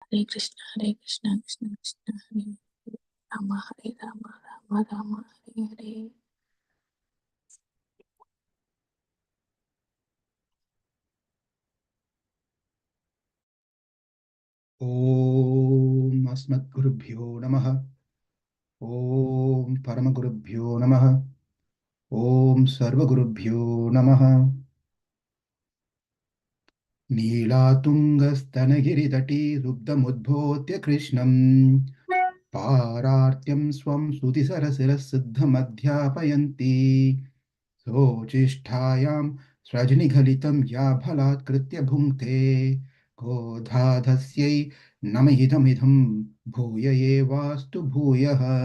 Hare Krishna, Krishna Krishna, Hare Rama, Hare Rama, Rama Rama, Hare Hare. Om Asmatgurubhyo Namaha. Om Paramagurubhyo Namaha. Om Sarvagurubhyo Namaha. Neelatungastanagiri Rubdamudbhotya Krishnam Parartyam Swam Sutisarasirasiddhamadhyapayanti Sochishthayam Srajnighalitam Ya Bhalat Kritya Bhunkte Godhadhasyai Namayidamidham Bhuya Evastu Bhuyaha.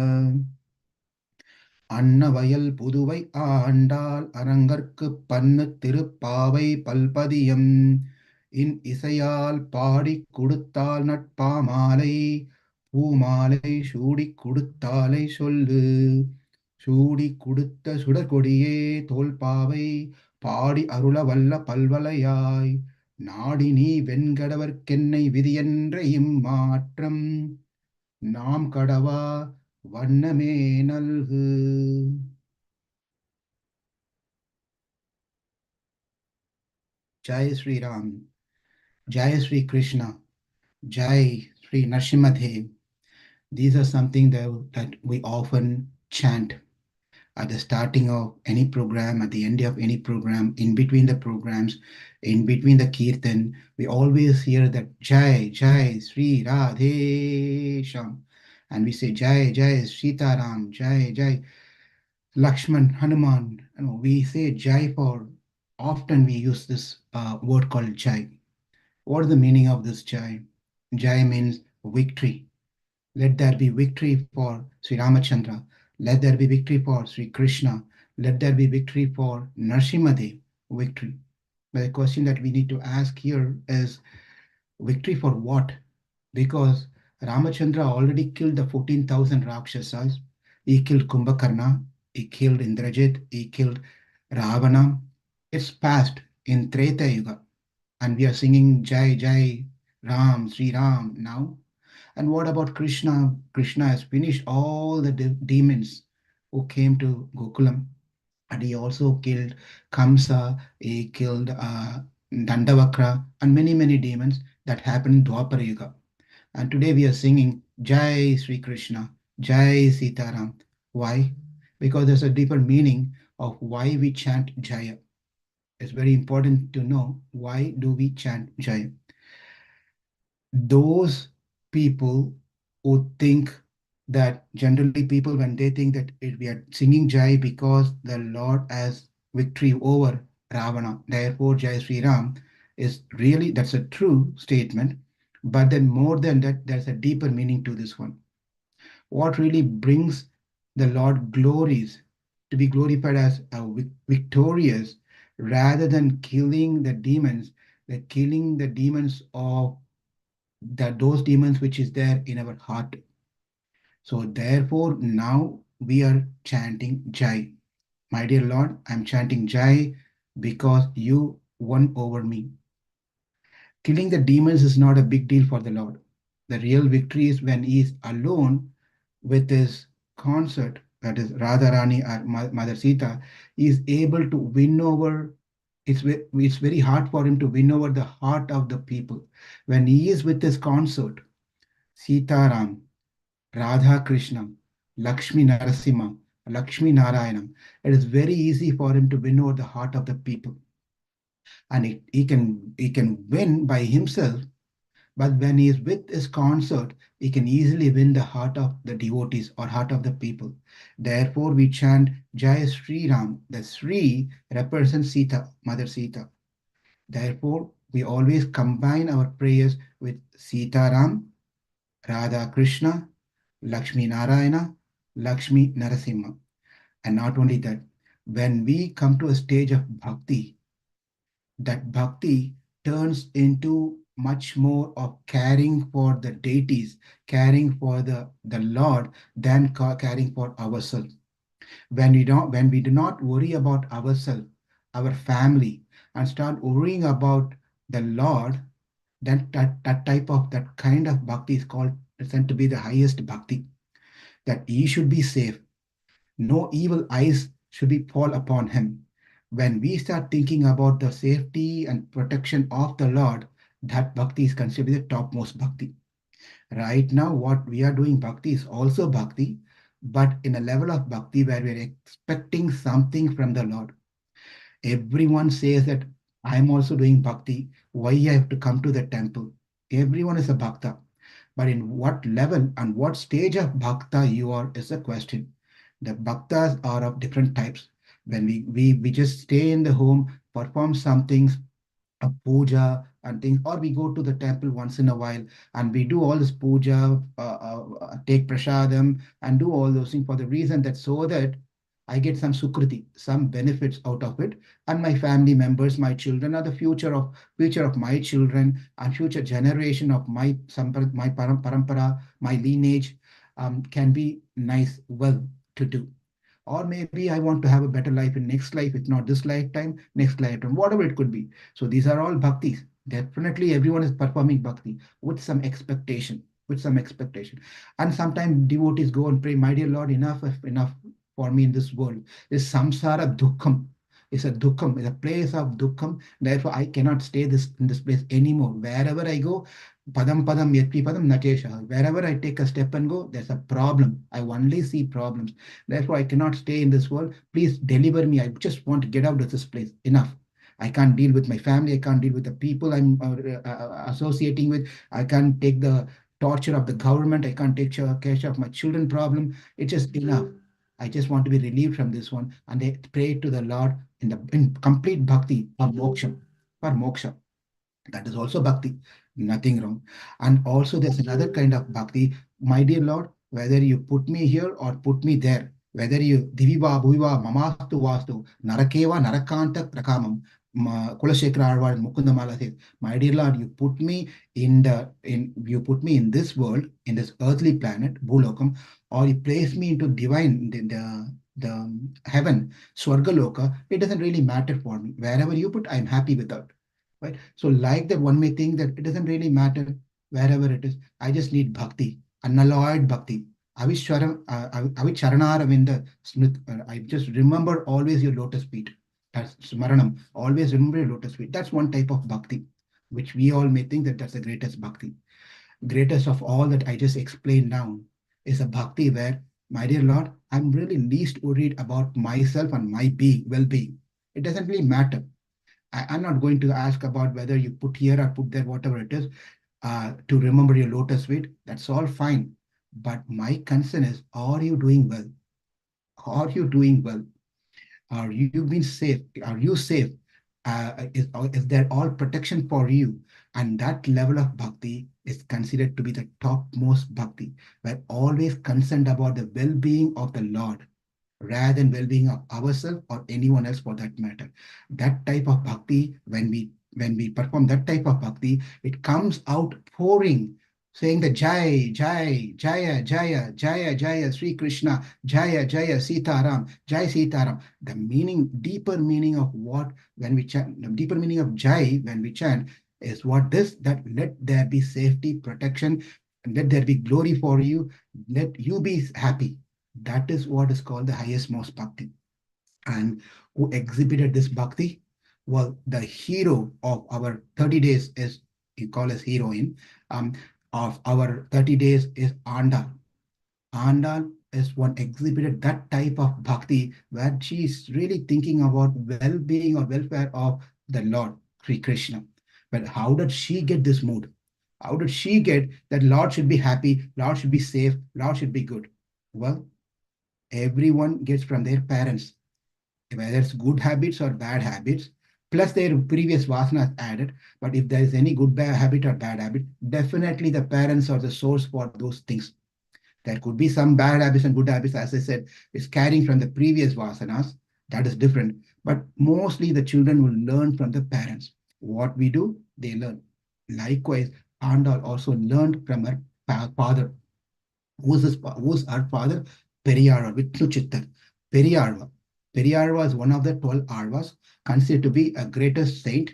அன்னவயல் Puduvai Andal அரங்கற்குப் பண்ணு திருப்பாவை பல்பதியம் இசையால் பாடிக் கொடுத்தாள் நட்பாமாலை பூமாலை சூடிக் கொடுத்தாலை சொல்லு சூடிக் கொடுத்த சுடர்கொடியே தோல்பாவை பாடி அருள வல்ல பல்வலையாய் நாடி நீ வெண்கடவர்க்கென்னை விதியென்ற இம்மாற்றம் நாம் கடவா வண்ணமே நல்கு. Jai Sri Ram, Jai Sri Krishna, Jai Sri Nrsimhadev. These are something that we often chant at the starting of any program, at the end of any program, in between the programs, in between the kirtan. We always hear that Jai Jai Sri Radhe Sham. And we say Jai Jai Sita Ram, Jai Jai Lakshman, Hanuman. We say Jai for, often we use this word called Jai. What is the meaning of this Jai? Jai means victory. Let there be victory for Sri Ramachandra. Let there be victory for Sri Krishna. Let there be victory for Nrsimhadev. Victory. But the question that we need to ask here is victory for what? Because Ramachandra already killed the 14,000 Rakshasas. He killed Kumbhakarna. He killed Indrajit. He killed Ravana. It's past in Treta Yuga. And we are singing Jai Jai Ram, Sri Ram now. And what about Krishna? Krishna has finished all the demons who came to Gokulam. And he also killed Kamsa, he killed Dandavakra, and many, many demons that happened in Dwapara Yuga. And today we are singing Jai Sri Krishna, Jai Sitaram. Why? Because there's a deeper meaning of why we chant Jaya. It's very important to know why do we chant Jaya. Those people who think that generally people when they think that we are singing Jai because the Lord has victory over Ravana, therefore Jai Sri Ram is really, that's a true statement. But then more than that, there's a deeper meaning to this one. What really brings the Lord glories to be glorified as victorious rather than killing the demons, the killing the demons of those demons which is there in our heart. So therefore now we are chanting Jai. My dear Lord, I'm chanting Jai because you won over me. Killing the demons is not a big deal for the Lord. The real victory is when he is alone with his consort, that is Radharani or Mother Sita, he is able to win over. It's very hard for him to win over the heart of the people. When he is with his consort, Sita Ram, Radha Krishna, Lakshmi Narasimha, Lakshmi Narayana, it is very easy for him to win over the heart of the people. And he can win by himself, but when he is with his consort, he can easily win the heart of the devotees or heart of the people. Therefore, we chant Jai Sri Ram. The Sri represents Sita, Mother Sita. Therefore, we always combine our prayers with Sita Ram, Radha Krishna, Lakshmi Narayana, Lakshmi Narasimha. And not only that, when we come to a stage of bhakti, that bhakti turns into much more of caring for the deities, caring for the Lord than caring for ourselves. When we do not worry about ourselves, our family, and start worrying about the Lord, that type of, that kind of bhakti is called, said to be the highest bhakti, that he should be safe. No evil eyes should be fall upon him. When we start thinking about the safety and protection of the Lord, that bhakti is considered the topmost bhakti. Right now, what we are doing bhakti is also bhakti, but in a level of bhakti where we are expecting something from the Lord. Everyone says that I am also doing bhakti. Why I have to come to the temple? Everyone is a bhakta. But in what level and what stage of bhakta you are is a question. The bhaktas are of different types. When we just stay in the home, perform some things, a puja and things, or we go to the temple once in a while and we do all this puja, take prasadam, and do all those things for the reason that so that I get some sukriti, some benefits out of it, and my family members, my children, are the future of my children and future generation of my parampara, my lineage, can be nice, well to do. Or maybe I want to have a better life in next life. It's not this lifetime, next lifetime, whatever it could be. So these are all bhaktis. Definitely everyone is performing bhakti with some expectation, with some expectation. And sometimes devotees go and pray, my dear Lord, enough for me in this world. This samsara dukkham. It's a dukkham, it's a place of dukkham. Therefore, I cannot stay in this place anymore. Wherever I go, padam padam yatri padam natesha. Wherever I take a step and go, there's a problem. I only see problems. Therefore, I cannot stay in this world. Please deliver me. I just want to get out of this place. Enough. I can't deal with my family. I can't deal with the people I'm associating with. I can't take the torture of the government. I can't take care of my children problem. It's just enough. I just want to be relieved from this one. And they pray to the Lord in complete bhakti for moksha. For moksha. That is also bhakti, nothing wrong. And also, there's another kind of bhakti. My dear Lord, whether you put me here or put me there, whether you diviva bhuviva mamastu vastu narakeva narakanta prakamam. Kulasekhara Alvar Mukundamala says, my dear Lord, you put me in this world, in this earthly planet, Bhulokam, or you place me into divine the heaven, Swargaloka, it doesn't really matter for me. Wherever you put, I'm happy with that. Right? So, like that, one may think that it doesn't really matter wherever it is. I just need bhakti, unalloyed bhakti. Avicharanaravindra Smith. I just remember always your lotus feet. That's Smaranam. Always remember your lotus feet. That's one type of bhakti, which we all may think that that's the greatest bhakti. Greatest of all that I just explained now is a bhakti where, my dear Lord, I'm really least worried about myself and my well-being. It doesn't really matter. I'm not going to ask about whether you put here or put there, whatever it is, to remember your lotus feet. That's all fine. But my concern is, are you doing well? Are you doing well? Are you being safe? Are you safe? Is there all protection for you? And that level of bhakti is considered to be the topmost bhakti. We're always concerned about the well-being of the Lord rather than well-being of ourselves or anyone else for that matter. That type of bhakti, when we perform that type of bhakti, it comes out pouring, saying the Jai, Jai, Jaya, Jaya, Jaya, Jaya, Sri Krishna, Jaya, Jaya, Sitaram, Jai Sitaram. The meaning, deeper meaning of what when we chant, the deeper meaning of Jai when we chant is what this, that let there be safety, protection, and let there be glory for you, let you be happy. That is what is called the highest most bhakti. And who exhibited this bhakti? Well, the hero of our 30 days is, you call as heroine, of our 30 days is Andal. Andal is one exhibited that type of bhakti where she is really thinking about well-being or welfare of the Lord, Sri Krishna. But how did she get this mood? How did she get that Lord should be happy, Lord should be safe, Lord should be good? Well, everyone gets from their parents, whether it's good habits or bad habits, plus their previous vasanas added. But if there is any good bad habit or bad habit, definitely the parents are the source for those things. There could be some bad habits and good habits, as I said, is carrying from the previous vasanas. That is different. But mostly the children will learn from the parents. What we do, they learn. Likewise, Andal also learned from her father. Who's our father? Periyal, Vittu Chittar. Periyalva. Periyalva is one of the 12 Alvas, considered to be a greatest saint.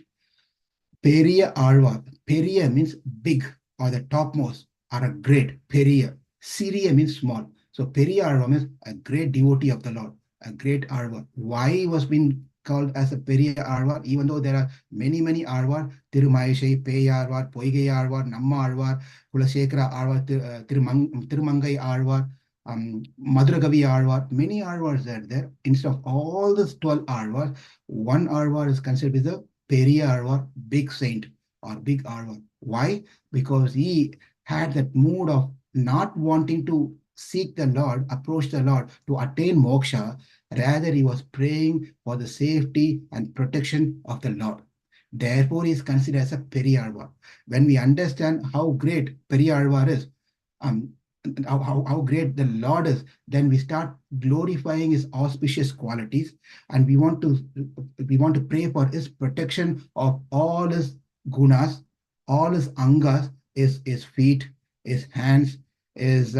Periya Alvar. Periya means big or the topmost or a great. Periya. Siriya means small. So Periya Alvar means a great devotee of the Lord, a great Alvar. Why he was being called as a Periya Alvar? Even though there are many Alvar, Tirumaheshai, Pei Alvar, Poigai Alvar, Namma Alvar, Kulasekhara Alvar, Tirumangai Alvar, Madhuragavi Alvar, many Alvars are there. Instead of all these 12 Alvars, one Alvar is considered as the Periyar or big saint or big Arva. Why? Because he had that mood of not wanting to seek the Lord, approach the Lord to attain moksha. Rather, he was praying for the safety and protection of the Lord. Therefore, he is considered as a Periyarva. When we understand how great Periyarva is, um, how great the Lord is, then we start glorifying his auspicious qualities, and we want to pray for his protection of all his gunas, all his angas, his feet, his hands, his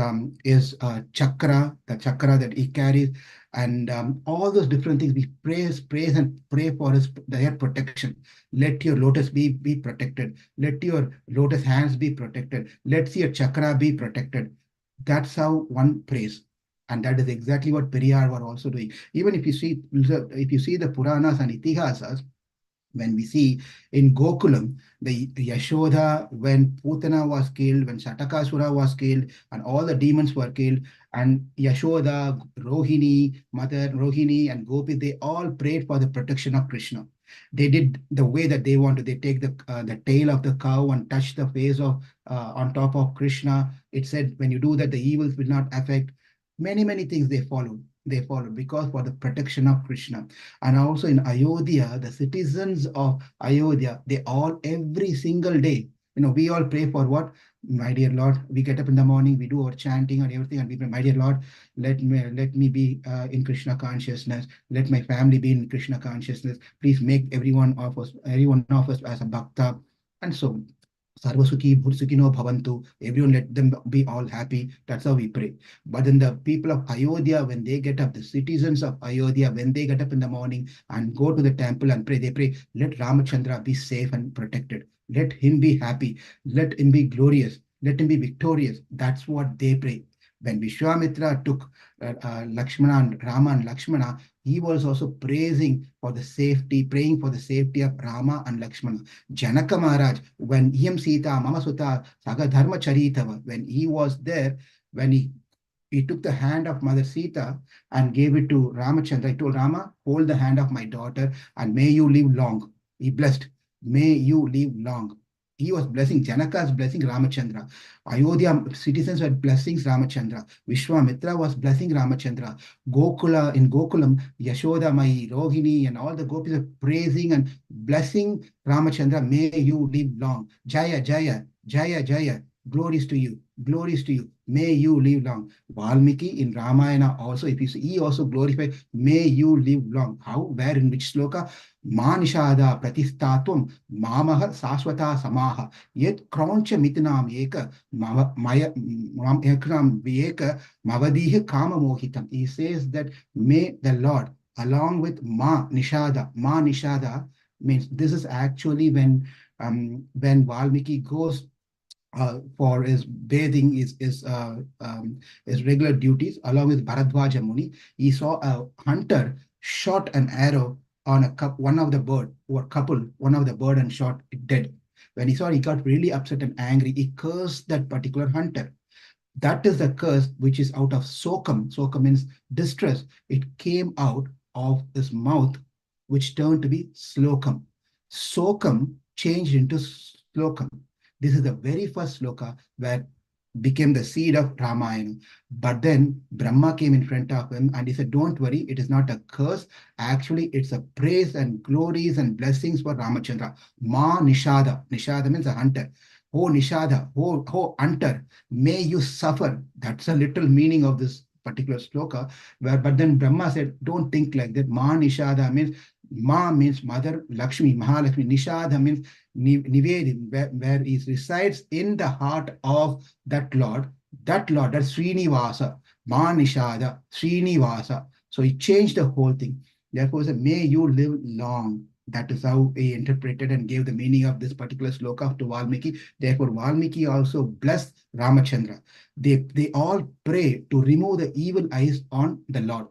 chakra, the chakra that he carries, and all those different things. We praise and pray for his their protection. Let your lotus be protected. Let your lotus hands be protected. Let your chakra be protected. That's how one prays. And that is exactly what Periyar were also doing. Even if you see the Puranas and Itihasas, when we see in Gokulam, the Yashoda, when Putana was killed, when Satakasura was killed, and all the demons were killed, and Yashoda, Rohini, Mother Rohini, and Gopi, they all prayed for the protection of Krishna. They did the way that they wanted. They take the tail of the cow and touch the face of on top of Krishna. It said when you do that, the evils will not affect. Many things they followed. They followed because for the protection of Krishna. And also in Ayodhya, the citizens of Ayodhya, they all every single day, we all pray for what? My dear Lord, we get up in the morning, we do our chanting and everything, and we pray, my dear Lord, let me be in Krishna consciousness. Let my family be in Krishna consciousness. Please make every one of us as a bhakta, and so Sarvasukhi, Bhursukino Bhavantu, everyone let them be all happy. That's how we pray. But then the people of Ayodhya, when they get up, the citizens of Ayodhya, when they get up in the morning and go to the temple and pray, they pray, let Ramachandra be safe and protected. Let him be happy. Let him be glorious. Let him be victorious. That's what they pray. When Vishwamitra took Lakshmana and Rama and Lakshmana, he was also praying for the safety of Rama and Lakshmana. Janaka Maharaj, when Iyam Sita, Mama Sutta, Saga Dharma Charitava, when he was there, when he took the hand of Mother Sita and gave it to Ramachandra. He told Rama, hold the hand of my daughter and may you live long. He blessed, may you live long. He was blessing, Janaka's blessing Ramachandra. Ayodhya citizens were blessing Ramachandra. Vishwamitra was blessing Ramachandra. In Gokulam, Yashoda, Mai, Rohini, and all the gopis are praising and blessing Ramachandra. May you live long. Jaya, Jaya, Jaya, Jaya. Glories to you. Glories to you. May you live long. Valmiki in Ramayana also, if you see, he also glorified, may you live long. How? Where? In which sloka? Manishada pratistatvam mamaha saswata samaha yet kroncha mitinam eka maya ekram vieka mavadiha kama mohitam. He says that may the Lord, along with Ma Nishada means this is actually when Valmiki goes for his bathing, his regular duties, along with Bharadwaja Muni, he saw a hunter shot an arrow on one of the bird, or couple, one of the bird, and shot it dead. When he saw it, he got really upset and angry. He cursed that particular hunter. That is the curse which is out of sokam. Sokam means distress. It came out of his mouth, which turned to be slokam. Sokam changed into slokam. This is the very first sloka where became the seed of Ramayana. But then Brahma came in front of him and he said, don't worry, it is not a curse. Actually, it's a praise and glories and blessings for Ramachandra. Ma Nishada. Nishada means a hunter. Oh Nishada, oh hunter, may you suffer. That's a literal meaning of this particular sloka. But then Brahma said, don't think like that. Ma Nishada means, Ma means Mother Lakshmi, Mahalakshmi. Nishada means Nivedi, where he resides in the heart of that Lord. That Lord, that's Srinivasa, Ma Nishada, Srinivasa. So he changed the whole thing. Therefore, he said, may you live long. That is how he interpreted and gave the meaning of this particular sloka to Valmiki. Therefore, Valmiki also blessed Ramachandra. They all pray to remove the evil eyes on the Lord.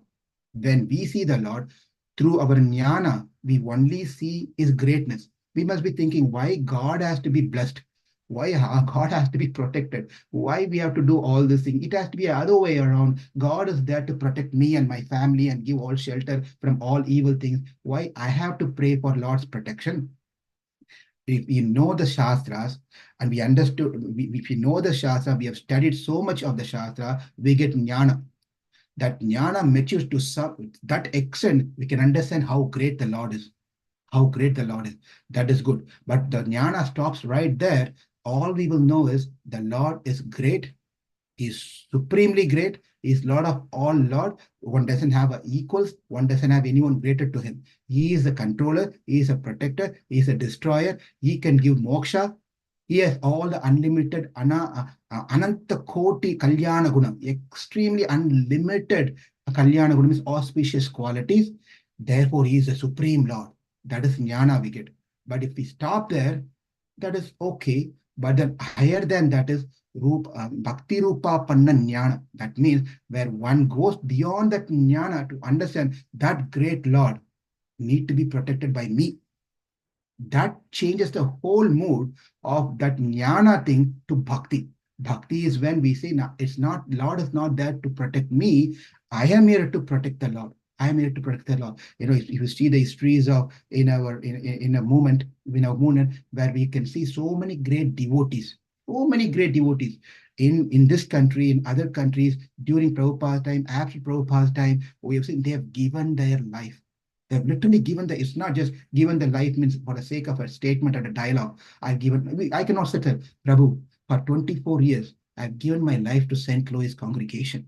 When we see the Lord through our jnana, we only see his greatness. We must be thinking why God has to be blessed, why God has to be protected, why we have to do all this thing. It has to be the other way around. God is there to protect me and my family and give all shelter from all evil things. Why I have to pray for Lord's protection? If we know the Shastras and we understood, if we know the Shastra, we have studied so much of the Shastra, we get jnana. That jnana matures to that extent, we can understand how great the Lord is. How great the Lord is. That is good. But the jnana stops right there. All we will know is the Lord is great. He is supremely great. He is Lord of all Lord. One doesn't have a equals. One doesn't have anyone greater to him. He is a controller. He is a protector. He is a destroyer. He can give moksha. He has all the unlimited ananta koti kalyana guna, extremely unlimited kalyana guna means auspicious qualities. Therefore, he is the supreme Lord. That is jnana we get. But if we stop there, that is okay. But then higher than that is Bhakti Rupa Panna Jnana. That means where one goes beyond that jnana to understand that great Lord need to be protected by me. That changes the whole mood of that jnana thing to bhakti. Bhakti is when we say, no, it's not, Lord is not there to protect me. I am here to protect the Lord. I am here to protect the Lord. If you see the histories of in a moment where we can see so many great devotees, in this country, in other countries, during Prabhupada's time, after Prabhupada's time, we have seen they have given their life. They've literally given it's not just given the life means for the sake of a statement and a dialogue. I cannot sit there, Prabhu, for 24 years, I've given my life to St. Louis congregation.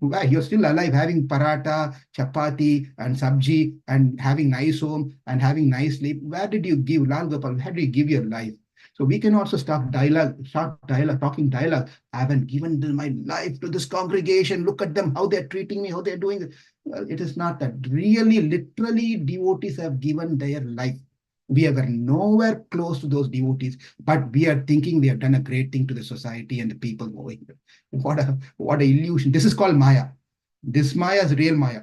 Why? You're still alive, having paratha, chapati, and sabji, and having nice home and having nice sleep. Where did you give, Lal Gopal? Where did you give your life? So we can also talking dialogue. I haven't given my life to this congregation. Look at them, how they're treating me, how they're doing it. Well, it is not that. Really, literally, devotees have given their life. We are nowhere close to those devotees, but we are thinking we have done a great thing to the society and the people moving. What a illusion. This is called Maya. This Maya is real Maya,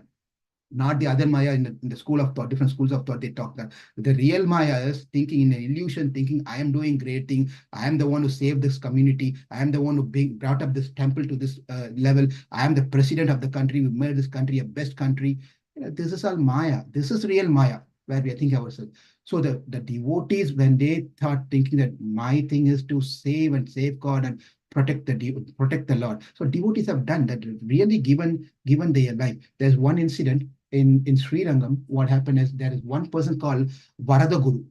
not the other Maya in the school of thought, different schools of thought they talk that. The real Maya is thinking in an illusion, thinking I am doing great thing. I am the one who saved this community. I am the one who brought up this temple to this level. I am the president of the country. We made this country a best country. This is all Maya. This is real Maya, where we are thinking ourselves. So the devotees, when they thought thinking that my thing is to save and safeguard and protect the Lord. So devotees have done that, really given their life. There's one incident in Sri Rangam. What happened is there is one person called Varadaguru.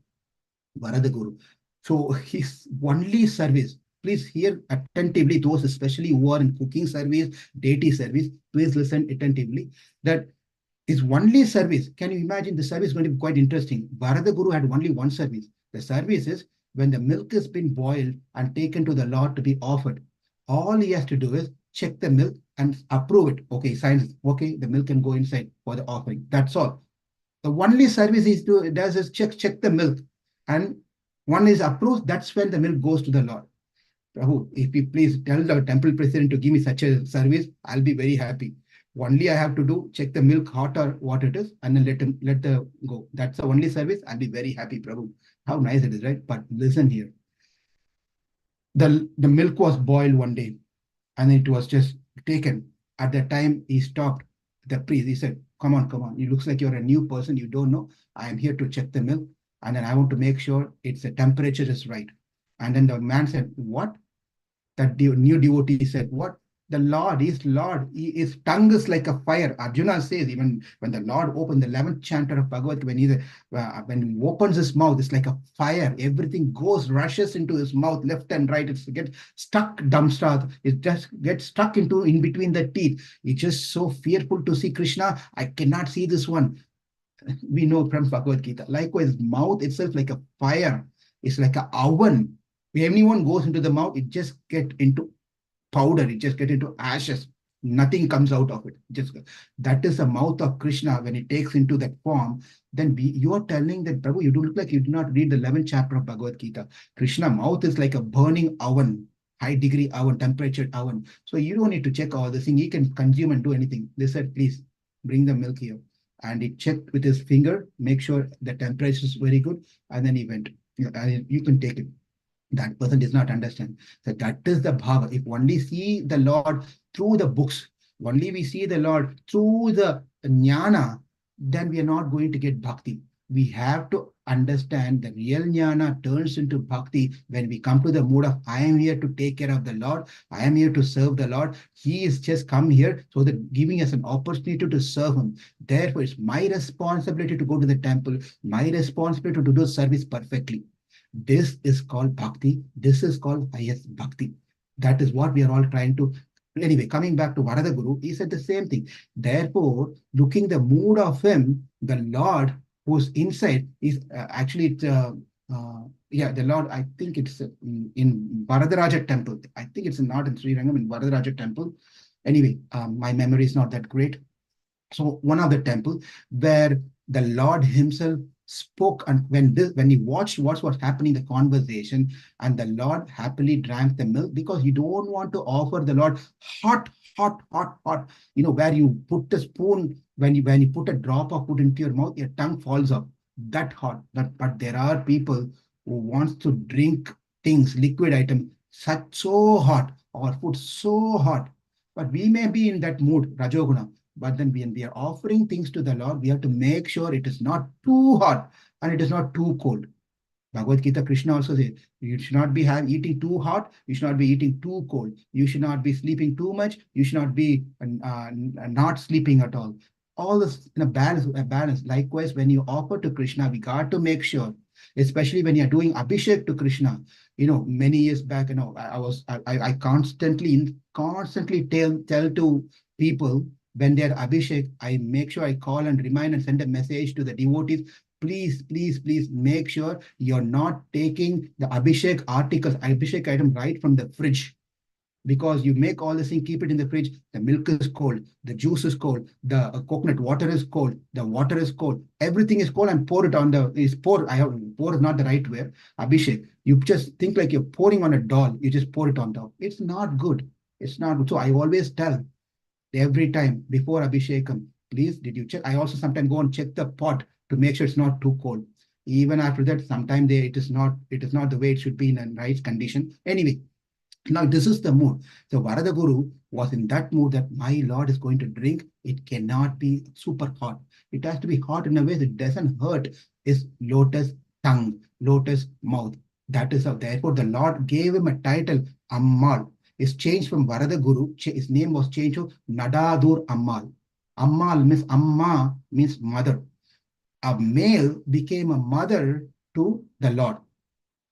Varadaguru. So his only service, please hear attentively, those especially who are in cooking service, deity service, please listen attentively. That his only service, can you imagine the service is going to be quite interesting. Varadaguru had only one service. The service is when the milk has been boiled and taken to the Lord to be offered. All he has to do is check the milk and approve it. Okay, signs. Okay, the milk can go inside for the offering. That's all. The only service he does is check the milk, and one is approved. That's when the milk goes to the Lord. Prabhu, if you please tell the temple president to give me such a service, I'll be very happy. Only I have to do check the milk hot or what it is, and then let the go. That's the only service. I'll be very happy, Prabhu. How nice it is, right? But listen here. The milk was boiled one day, and it was just taken. At that time, he stopped the priest. He said, come on, come on. It looks like you're a new person. You don't know. I am here to check the milk. And then I want to make sure the temperature is right. And then the man said, what? That new devotee said, what? The Lord is Lord. His tongue is like a fire. Arjuna says, even when the Lord opened the 11th chapter of Bhagavad, when he opens his mouth, it's like a fire. Everything rushes into his mouth, left and right. It gets stuck, dumbstruck. It just gets stuck in between the teeth. It's just so fearful to see Krishna. I cannot see this one. We know from Bhagavad Gita. Likewise, mouth itself like a fire. It's like an oven. When anyone goes into the mouth, it just get into powder. It just get into ashes. Nothing comes out of it. Just that is the mouth of Krishna when he takes into that form. Then you are telling that, Prabhu, you do look like you did not read the 11th chapter of Bhagavad Gita. Krishna mouth is like a burning oven, high degree oven, temperature oven. So you don't need to check all this thing. He can consume and do anything. They said, please bring the milk here. And he checked with his finger, make sure the temperature is very good, and then he went. You can take it. That person does not understand. So that is the bhava. If only see the Lord through the books, only we see the Lord through the Gnana, then we are not going to get bhakti. We have to understand the real Gnana turns into bhakti when we come to the mood of, I am here to take care of the Lord. I am here to serve the Lord. He is just come here so that giving us an opportunity to serve him. Therefore, it's my responsibility to go to the temple, my responsibility to do service perfectly. This is called bhakti. This is called highest bhakti. That is what we are all trying to. Anyway, coming back to Varadaguru, he said the same thing. Therefore, looking the mood of him, the Lord who's inside is actually, yeah, the Lord, I think it's in Varadaraja temple. I think it's not in Sri Rangam, in Varadaraja temple. Anyway, my memory is not that great. So one of the temple where the Lord himself spoke, and when he watched what was happening, the conversation, and the Lord happily drank the milk, because you don't want to offer the Lord hot, hot, hot, hot, where you put the spoon, when you put a drop of food into your mouth, your tongue falls off. That hot. But there are people who wants to drink things, liquid item, such so hot, or food so hot. But we may be in that mood, Rajoguna. But then when we are offering things to the Lord, we have to make sure it is not too hot and it is not too cold. Bhagavad Gita, Krishna also says, you should not be eating too hot, you should not be eating too cold, you should not be sleeping too much, you should not be not sleeping at all. All this in a balance. Likewise, when you offer to Krishna, we got to make sure, especially when you're doing Abhishek to Krishna. Many years back, I constantly tell to people when they're Abhishek, I make sure I call and remind and send a message to the devotees. Please, please, please make sure you're not taking the Abhishek articles, Abhishek item right from the fridge. Because you make all this thing, keep it in the fridge, the milk is cold, the juice is cold, the coconut water is cold, the water is cold, everything is cold, and pour it on pour is not the right way. Abhishek, you just think like you're pouring on a doll, you just pour it on top. It's not good. It's not good. So I always tell every time before Abhishekam, please, did you check? I also sometimes go and check the pot to make sure it's not too cold. Even after that, sometimes it is not the way it should be in a right condition. Anyway, now this is the mood. So Varadaguru was in that mood that my Lord is going to drink. It cannot be super hot. It has to be hot in a way that doesn't hurt his lotus tongue, lotus mouth. That is how, therefore, the Lord gave him a title, Ammal. Is changed from Varadaguru. His name was changed to Nadadur Ammal. Ammal means Amma means mother. A male became a mother to the Lord.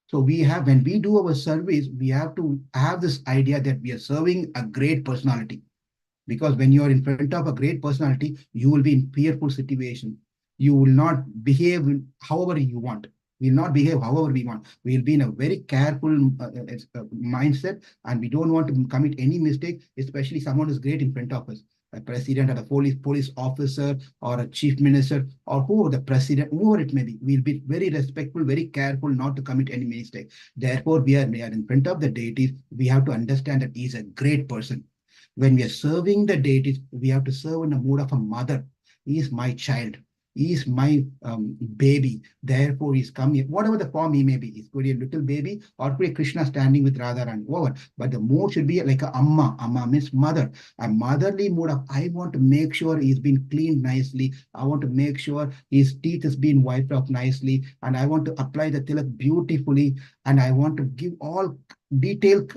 So when we do our service, we have to have this idea that we are serving a great personality. Because when you are in front of a great personality, you will be in fearful situation. You will not behave however you want. We will not behave however we want. We will be in a very careful mindset, and we don't want to commit any mistake, especially someone who's great in front of us. A president or a police officer or a chief minister or whoever, the president, whoever it may be. We'll be very respectful, very careful not to commit any mistake. Therefore, we are in front of the deities. We have to understand that he's a great person. When we are serving the deities, we have to serve in the mood of a mother. He is my child. He is my baby. Therefore, he's come here. Whatever the form he may be. He's could be a little baby or could be Krishna standing with Radha and over. But the mood should be like a Amma. Amma means mother. A motherly mood of, I want to make sure he's been cleaned nicely. I want to make sure his teeth has been wiped off nicely. And I want to apply the tilak beautifully. And I want to give all detailed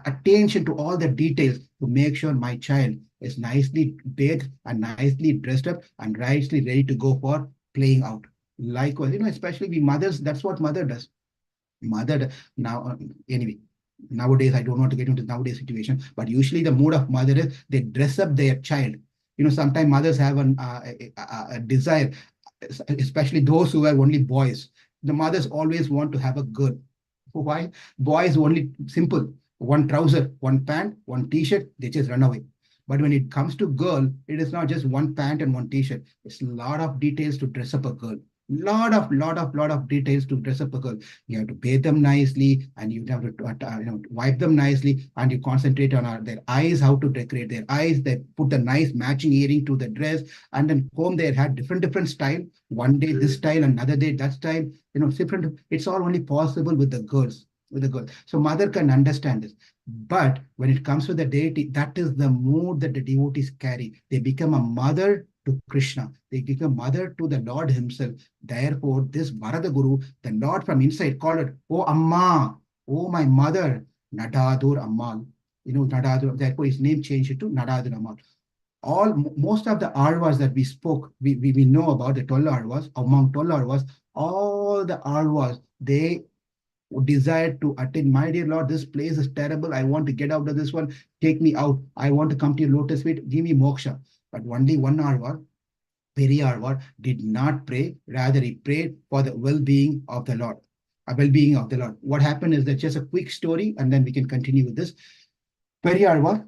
attention to all the details to make sure my child is nicely bathed and nicely dressed up and nicely ready to go for playing out. Likewise, especially we mothers, that's what mother does. Mother now, anyway, nowadays, I don't want to get into nowadays situation, but usually the mood of mother is they dress up their child. Sometimes mothers have a desire, especially those who have only boys. The mothers always want to have a girl. Why? Boys only simple. One trouser, one pant, one t-shirt, they just run away. But when it comes to girl, it is not just one pant and one t-shirt. It's a lot of details to dress up a girl. Lot of details to dress up a girl. You have to bathe them nicely, and you have to wipe them nicely, and you concentrate on their eyes, how to decorate their eyes. They put the nice matching earring to the dress, and then comb their hair, different style. One day this style, another day that style. Different. It's all only possible with the girls. With the girl, so mother can understand this. But when it comes to the deity, that is the mood that the devotees carry. They become a mother to Krishna. They become mother to the Lord himself. Therefore, this Varadaguru, the Lord from inside, called it, "Oh Amma, oh my mother, Nadadur Ammal." Nadadur. Therefore, his name changed to Nadadur Ammal. Most of the Arvas that we spoke, we know about the 12 Arvas. Among 12 Arvas, all the Arvas, they desired to attain. My dear Lord, this place is terrible. I want to get out of this one. Take me out. I want to come to your lotus feet. Give me moksha. But only one Arva, Periyal, did not pray. Rather, he prayed for the well-being of the Lord. A well-being of the Lord. What happened is that just a quick story, and then we can continue with this. Periyal,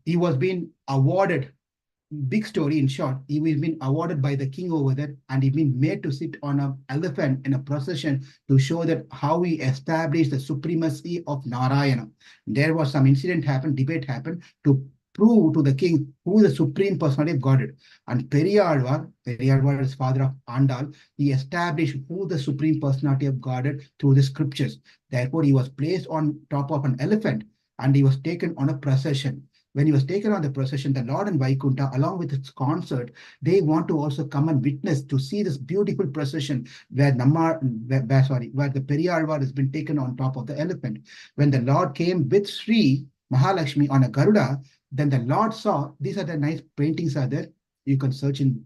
he was being awarded, big story in short, he was been awarded by the king over there, and he been made to sit on an elephant in a procession to show that how he established the supremacy of Narayana. There was some incident happened, debate happened to prove to the king who the supreme personality of God is. And Periyal is father of Andal, he established who the supreme personality of God is through the scriptures. Therefore, he was placed on top of an elephant, and he was taken on a procession. When he was taken on the procession, the Lord and Vaikunta, along with its consort, they want to also come and witness to see this beautiful procession where the Periyal has been taken on top of the elephant. When the Lord came with Sri Mahalakshmi on a Garuda, then the Lord saw, these are the nice paintings are there. You can search in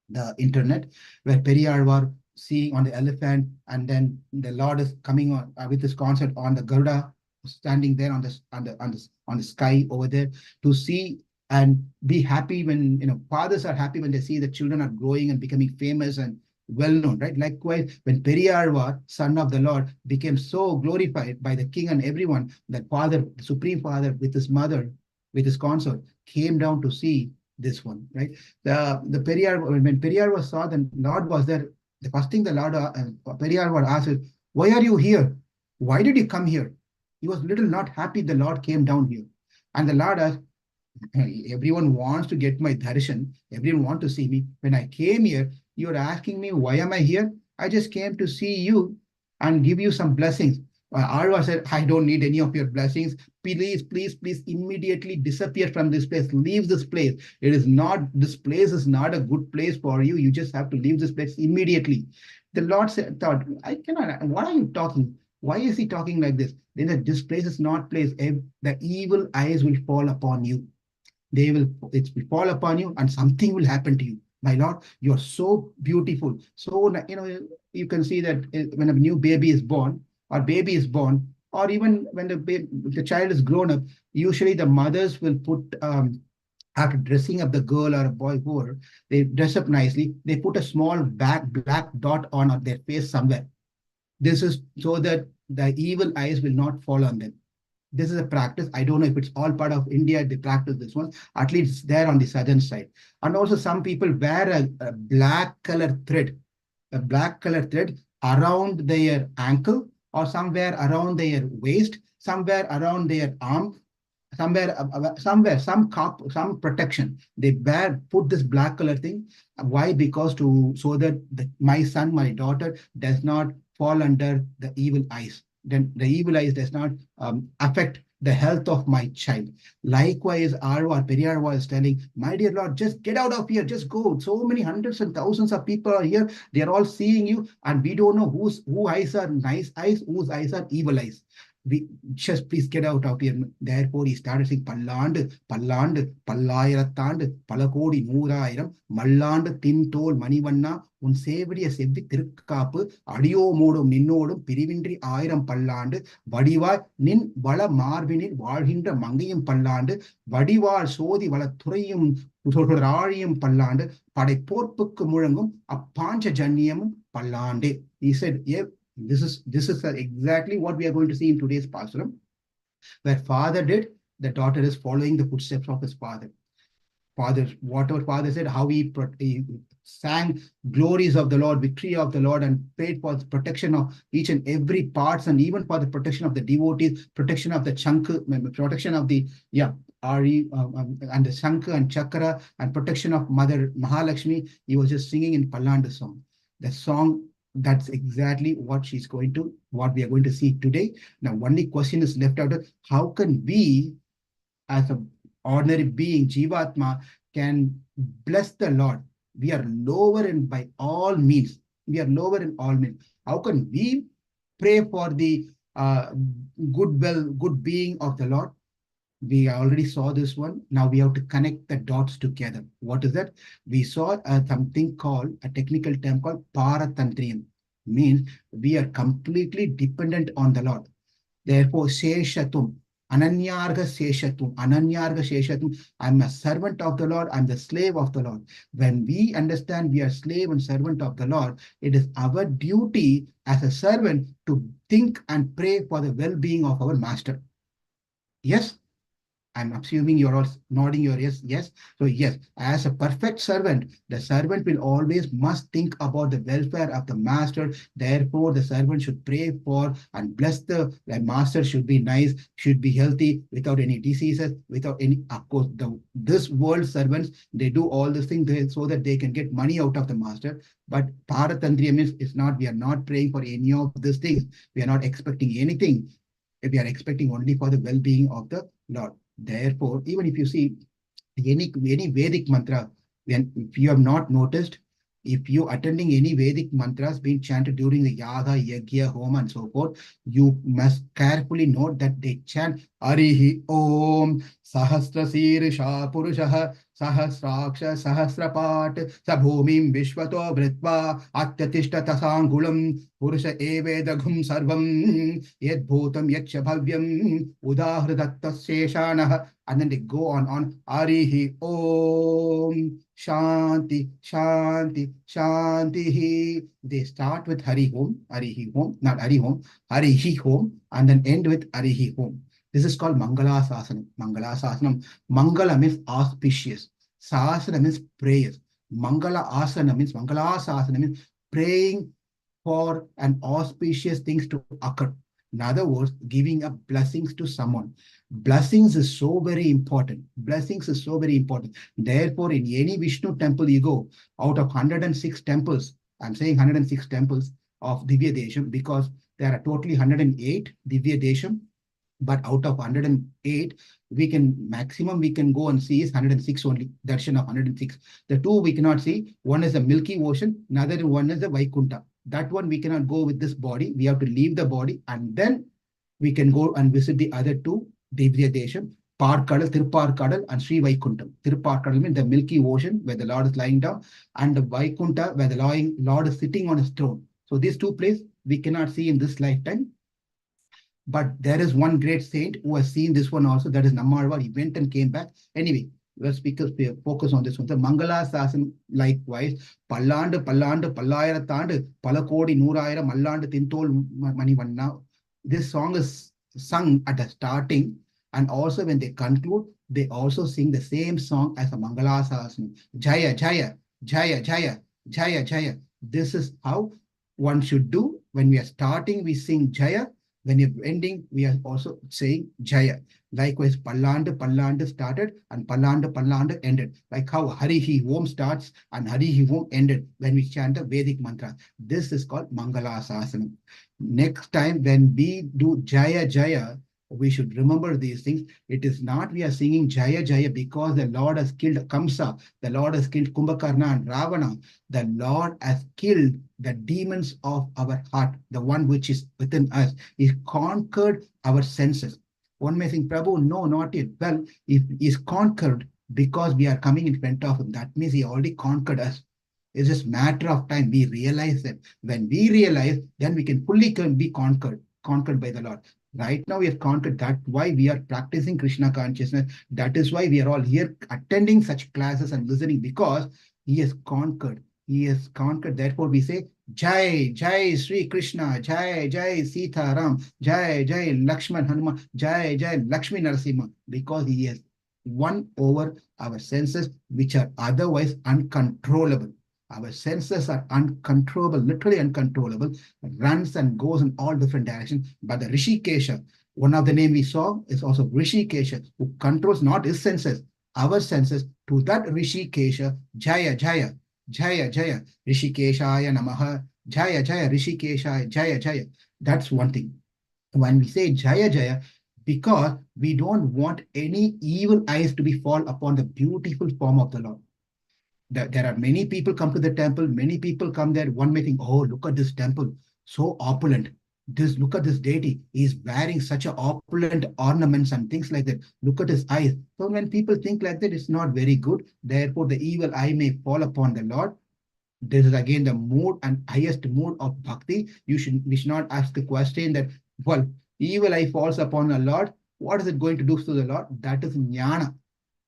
the internet, where Periyal seeing on the elephant, and then the Lord is coming on with his consort on the Garuda, standing there on the sky over there to see and be happy. When fathers are happy when they see the children are growing and becoming famous and well known, right? Likewise, when Periyal, son of the Lord, became so glorified by the king and everyone, that father, the supreme father, with his mother, with his consort, came down to see this one, right? The Periyal, when Periyal saw the Lord was there, the first thing the Lord Periyal asked is, "Why are you here? Why did you come here?" He was little not happy the Lord came down here. And the Lord asked, "Everyone wants to get my darshan. Everyone wants to see me. When I came here, you're asking me, why am I here? I just came to see you and give you some blessings." Arva said, "I don't need any of your blessings. Please, immediately disappear from this place. Leave this place. This place is not a good place for you. You just have to leave this place immediately." The Lord thought, "I cannot, what are you talking? Why is he talking like this?" Then said, "This place is not place. The evil eyes will fall upon you. It will fall upon you, and something will happen to you. My Lord, you are so beautiful." So, you can see that when a new baby is born, or even when the child is grown up, usually the mothers will put, after dressing up the girl or a boy, whoever, they dress up nicely. They put a small black dot on their face somewhere. This is so that the evil eyes will not fall on them. This is a practice. I don't know if it's all part of India, they practice this one. At least it's there on the southern side. And also some people wear a black color thread, around their ankle, or somewhere around their waist, somewhere around their arm, somewhere, some protection. They put this black color thing. Why? Because so that my son, my daughter does not fall under the evil eyes. Then the evil eyes does not affect the health of my child. Likewise, Periyar was telling, "My dear Lord, just get out of here, just go. So many hundreds and thousands of people are here. They are all seeing you, and we don't know whose eyes are nice eyes, whose eyes are evil eyes. We just please get out of here." Therefore, he started saying, "Pallandu, Pallandu, Pallayirattandu, Palakodi Nooraayiram, Mallandu Tintol Manivanna, உன் சேவடிய செவ்வி திருக்காப்பு அடியோமோடும் நின்னோடும் பிரிவின்றி 1000 பல்லாண்டு வடிவாய் நின் வள மார்பினில் வாழ்கின்ற மங்கையும் பல்லாண்டு வடிவாள் சோதி வள துறையும் ஆழியும் பல்லாண்டு படை போர்ப்புக்கு முழங்கும் அப்பாஞ்ச ஜன்னியமும் பல்லாண்டு." He said, yeah, this is exactly what we are going to see in today's pasuram, where father did, the daughter is following the footsteps of his father. Father, whatever Father said, how he sang glories of the Lord, victory of the Lord, and prayed for the protection of each and every parts, and even for the protection of the devotees, protection of the chunk, protection of the Ari and the Shankha and Chakra, and protection of Mother Mahalakshmi. He was just singing in Pallanda song. The song, that's exactly what what we are going to see today. Now, only question is left out: how can we, as an ordinary being, Jivatma, can bless the Lord? We are lower in by all means. We are lower in all means. How can we pray for the good being of the Lord? We already saw this one. Now we have to connect the dots together. What is that? We saw something called, a technical term called Paratantrya. Means we are completely dependent on the Lord. Therefore, Seshatum, Ananyarga Seshatum. I'm a servant of the Lord, I'm the slave of the Lord. When we understand we are slave and servant of the Lord, it is our duty as a servant to think and pray for the well-being of our master. Yes? I'm assuming you're all nodding your yes. Yes. So yes, as a perfect servant, the servant will always must think about the welfare of the master. Therefore, the servant should pray for and bless the master should be nice, should be healthy, without any diseases, without any, of course, this world servants, they do all these things so that they can get money out of the master. But Paratantrya means it's not, we are not praying for any of these things. We are not expecting anything. We are expecting only for the well-being of the Lord. Therefore, even if you see any Vedic mantra, when if you have not noticed, if you attending any Vedic mantras being chanted during the yaga, yagya, homa, and so forth, you must carefully note that they chant Arihi Om Sahasra Sirsha Purushaha Sahasraksha Sahasrapat Sabhumim Vishwato Vritva Atyatishta Tasangulam Purusha Evedagum Sarvam Yed Bhutam Yakshabhavyam Udahridatta Seshanah. And then they go on Arihi Om Shanti Shanti Shanti. They start with Harihi Om, not Hari Om, Harihi Om, and then end with Harihi Om. This is called Mangalasasanam. Mangalasasanam. Mangala means auspicious. Sasana means prayers. Mangalasasana means praying for an auspicious things to occur. In other words, giving up blessings to someone. Blessings is so very important. Blessings is so very important. Therefore, in any Vishnu temple you go, out of 106 temples, I'm saying 106 temples of Divya Desham, because there are totally 108 Divya Desham, but out of 108, maximum we can go and see is 106 only, darshan of 106. The two we cannot see. One is the Milky Ocean, another one is the Vaikunta. That one we cannot go with this body. We have to leave the body, and then we can go and visit the other two, Divya Desham, Parkadal, Tirupparkadal, and Sri Vaikuntham. Tirupparkadal means the Milky Ocean, where the Lord is lying down, and the Vaikunta, where the Lord is sitting on his throne. So these two places we cannot see in this lifetime. But there is one great saint who has seen this one also, that is Nammalvar. He went and came back. Anyway, let's focus on this one. The Mangalasasanam, likewise, Pallandu, Pallayaratandu, Palakodi, Noorayira, Mallandu, Tintol, Manivanna. This song is sung at the starting, and also when they conclude, they also sing the same song as a Mangalasasanam. Jaya, Jaya, Jaya, Jaya, Jaya, Jaya. This is how one should do. When we are starting, we sing Jaya. When you're ending, we are also saying Jaya. Likewise, Pallandu started and Pallandu ended. Like how Harihi Om starts and Harihi Om ended when we chant the Vedic mantra. This is called Mangalasasanam. Next time when we do Jaya Jaya, we should remember these things. It is not we are singing Jaya Jaya because the Lord has killed Kamsa, the Lord has killed Kumbhakarna and Ravana. The Lord has killed the demons of our heart, the one which is within us. He conquered our senses. One may think, Prabhu, no, not yet. Well, if he's conquered because we are coming in front of him, that means he already conquered us. It's just matter of time. We realize that. When we realize, then we can fully be conquered by the Lord. Right now, we have conquered. That's why we are practicing Krishna consciousness. That is why we are all here attending such classes and listening, because he has conquered. He has conquered. Therefore, we say, Jai, Jai Sri Krishna, Jai, Jai Sita Ram, Jai, Jai Lakshman Hanuman, Jai, Jai Lakshmi Narasimha, because he has won over our senses, which are otherwise uncontrollable. Our senses are uncontrollable, literally uncontrollable, runs and goes in all different directions. But the Rishikesha, one of the name we saw is also Rishikesha, who controls not his senses, our senses. To that Rishikesha, Jaya Jaya, Jaya Jaya, Rishikeshaya Namaha, Jaya Jaya, Rishikeshaya, Jaya Jaya. That's one thing. When we say Jaya Jaya, because we don't want any evil eyes to be fall upon the beautiful form of the Lord. There are many people come to the temple, many people come there. One may think, oh, look at this temple, so opulent. Look at this deity. He's wearing such a opulent ornaments and things like that. Look at his eyes. So when people think like that, it's not very good. Therefore, the evil eye may fall upon the Lord. This is again the mood and highest mood of bhakti. We should not ask the question that, well, evil eye falls upon the Lord. What is it going to do to the Lord? That is jnana.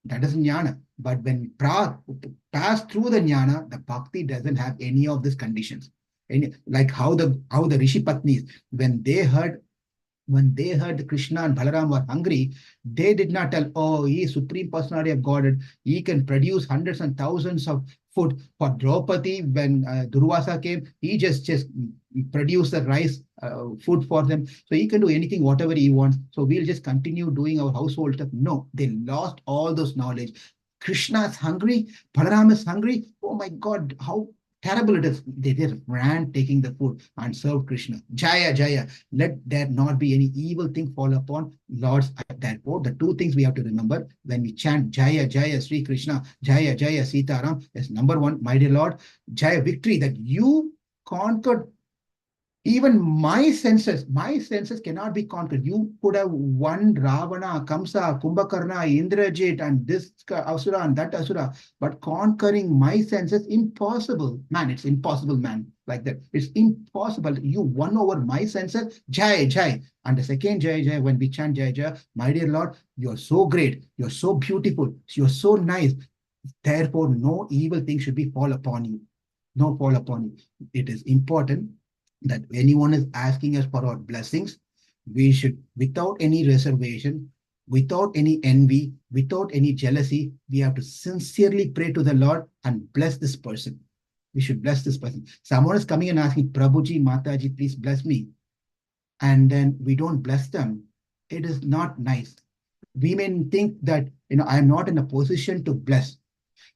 That is jnana. But when we pass through the jnana, the bhakti doesn't have any of these conditions. Like how the Rishi Patnis, when they heard Krishna and Balaram were hungry, they did not tell, oh, he is Supreme Personality of Godhead. He can produce hundreds and thousands of food. For Draupadi, when Durvasa came, he just produced the rice food for them. So he can do anything, whatever he wants. So we'll just continue doing our household stuff. No, they lost all those knowledge. Krishna is hungry. Balaram is hungry. Oh my God, how terrible it is. They just ran taking the food and served Krishna. Jaya, Jaya. Let there not be any evil thing fall upon Lord's therefore. The two things we have to remember when we chant Jaya, Jaya, Sri Krishna, Jaya, Jaya, Sitaram is number one, my dear Lord, Jaya, victory that you conquered. Even my senses cannot be conquered. You could have won Ravana, Kamsa, Kumbhakarna, Indrajit, and this Asura and that Asura, but conquering my senses, impossible. Man, it's impossible, man. Like that. It's impossible. You won over my senses, Jai, Jai. And the second Jai, Jai, when we chant Jai, Jai, my dear Lord, you're so great, you're so beautiful, you're so nice. Therefore, no evil thing should be fall upon you. No fall upon you. It is important that anyone is asking us for our blessings, we should, without any reservation, without any envy, without any jealousy, we have to sincerely pray to the Lord and bless this person. We should bless this person. Someone is coming and asking, Prabhuji, Mataji, please bless me. And then we don't bless them. It is not nice. We may think that, I am not in a position to bless.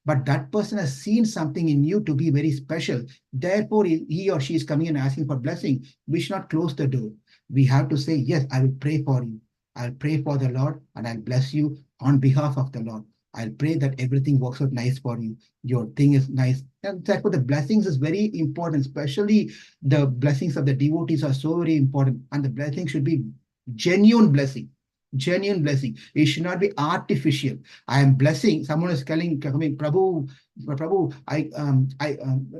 But that person has seen something in you to be very special. Therefore, he or she is coming and asking for blessing. We should not close the door. We have to say, yes, I will pray for you. I'll pray for the Lord and I'll bless you on behalf of the Lord. I'll pray that everything works out nice for you. Your thing is nice. And therefore, the blessings is very important, especially the blessings of the devotees are so very important. And the blessing should be genuine blessing. Genuine blessing. It should not be artificial. I am blessing. Someone is coming, Prabhu,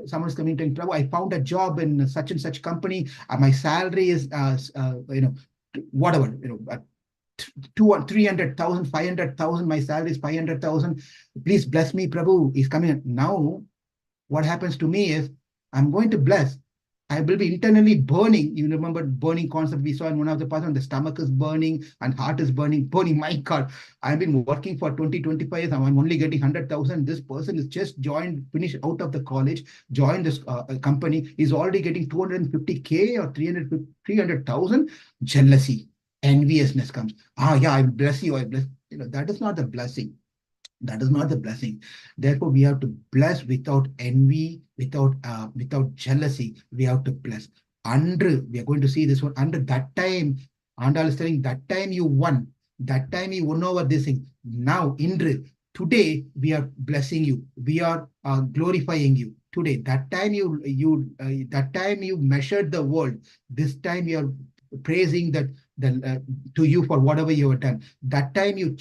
someone is coming to Prabhu, I found a job in such and such company. My salary is, whatever, 300,000, 500,000. My salary is 500,000. Please bless me, Prabhu. He's coming. Now, what happens to me is I'm going to bless. I will be internally burning. You remember burning concept we saw in one of the passages. The stomach is burning and heart is burning. My God, I've been working for 25 years. I'm only getting 100,000. This person is just finished out of the college, joined this company. He's already getting 250K or 300,000. Jealousy, enviousness comes. Yeah, I will bless you. I bless. That is not the blessing. That is not the blessing. Therefore, we have to bless without envy, without jealousy. We have to bless. We are going to see this one. Under that time, Andal is telling, that time you won. That time you won over this thing. Now, Indra, today we are blessing you. We are glorifying you. Today, that time you measured the world. This time you are praising that to you for whatever you have done. That time you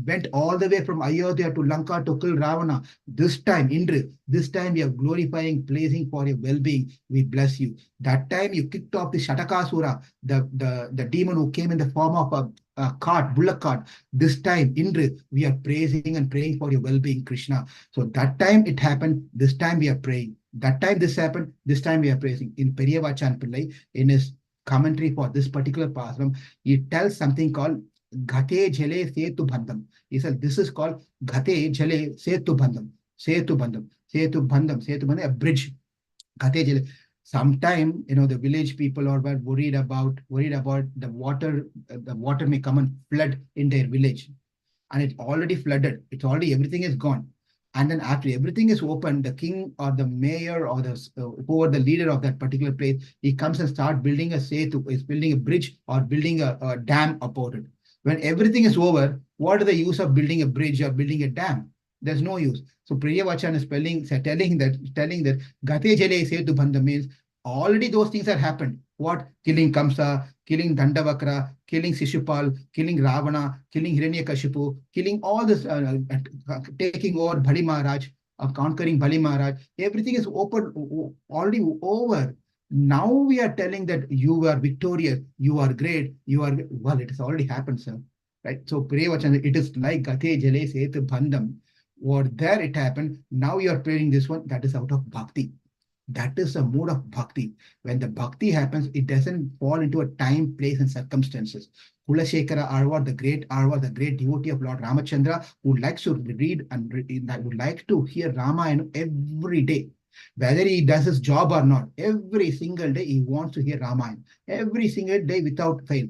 went all the way from Ayodhya to Lanka to kill Ravana. This time, Indra, this time we are glorifying, praising for your well-being. We bless you. That time you kicked off the Shatakasura, the demon who came in the form of a cart, bullock cart. This time, Indra, we are praising and praying for your well-being, Krishna. So that time it happened. This time we are praying. That time this happened. This time we are praising. In Periyal Pillai, in his commentary for this particular pasuram, he tells something called Ghate Jale Setu Bandham. He said, this is called Ghate Jale Setu Bandham. Setu Bandham. Setu Bandham. Setu Bandham, a bridge. Ghate Jale. Sometime, the village people were worried about the water. The water may come and flood in their village, and it's already flooded. It's already, everything is gone. And then after everything is open, the king or the mayor or the whoever the leader of that particular place, he comes and start building a setu, is building a bridge or building a dam about it. When everything is over, what is the use of building a bridge or building a dam? There's no use. So Priyavachan is telling that Gate Jale Setu Bandha means already those things have happened. What? Killing Kamsa, killing Dandavakra, killing Sishupal, killing Ravana, killing Hiranyakashipu, killing all this, taking over Bali Maharaj, conquering Bali Maharaj. Everything is already over. Now we are telling that you are victorious, you are great, well, it has already happened, sir. Right? So Priyavachan, it is like Gate Jale Setu Bandham. Or there it happened. Now you are praying this one, that is out of bhakti. That is a mood of bhakti. When the bhakti happens, it doesn't fall into a time, place, and circumstances. Kulasekhara Arwar, the great devotee of Lord Ramachandra, who likes to read and would like to hear Ramayana every day. Whether he does his job or not, every single day he wants to hear Ramayana. Every single day without fail.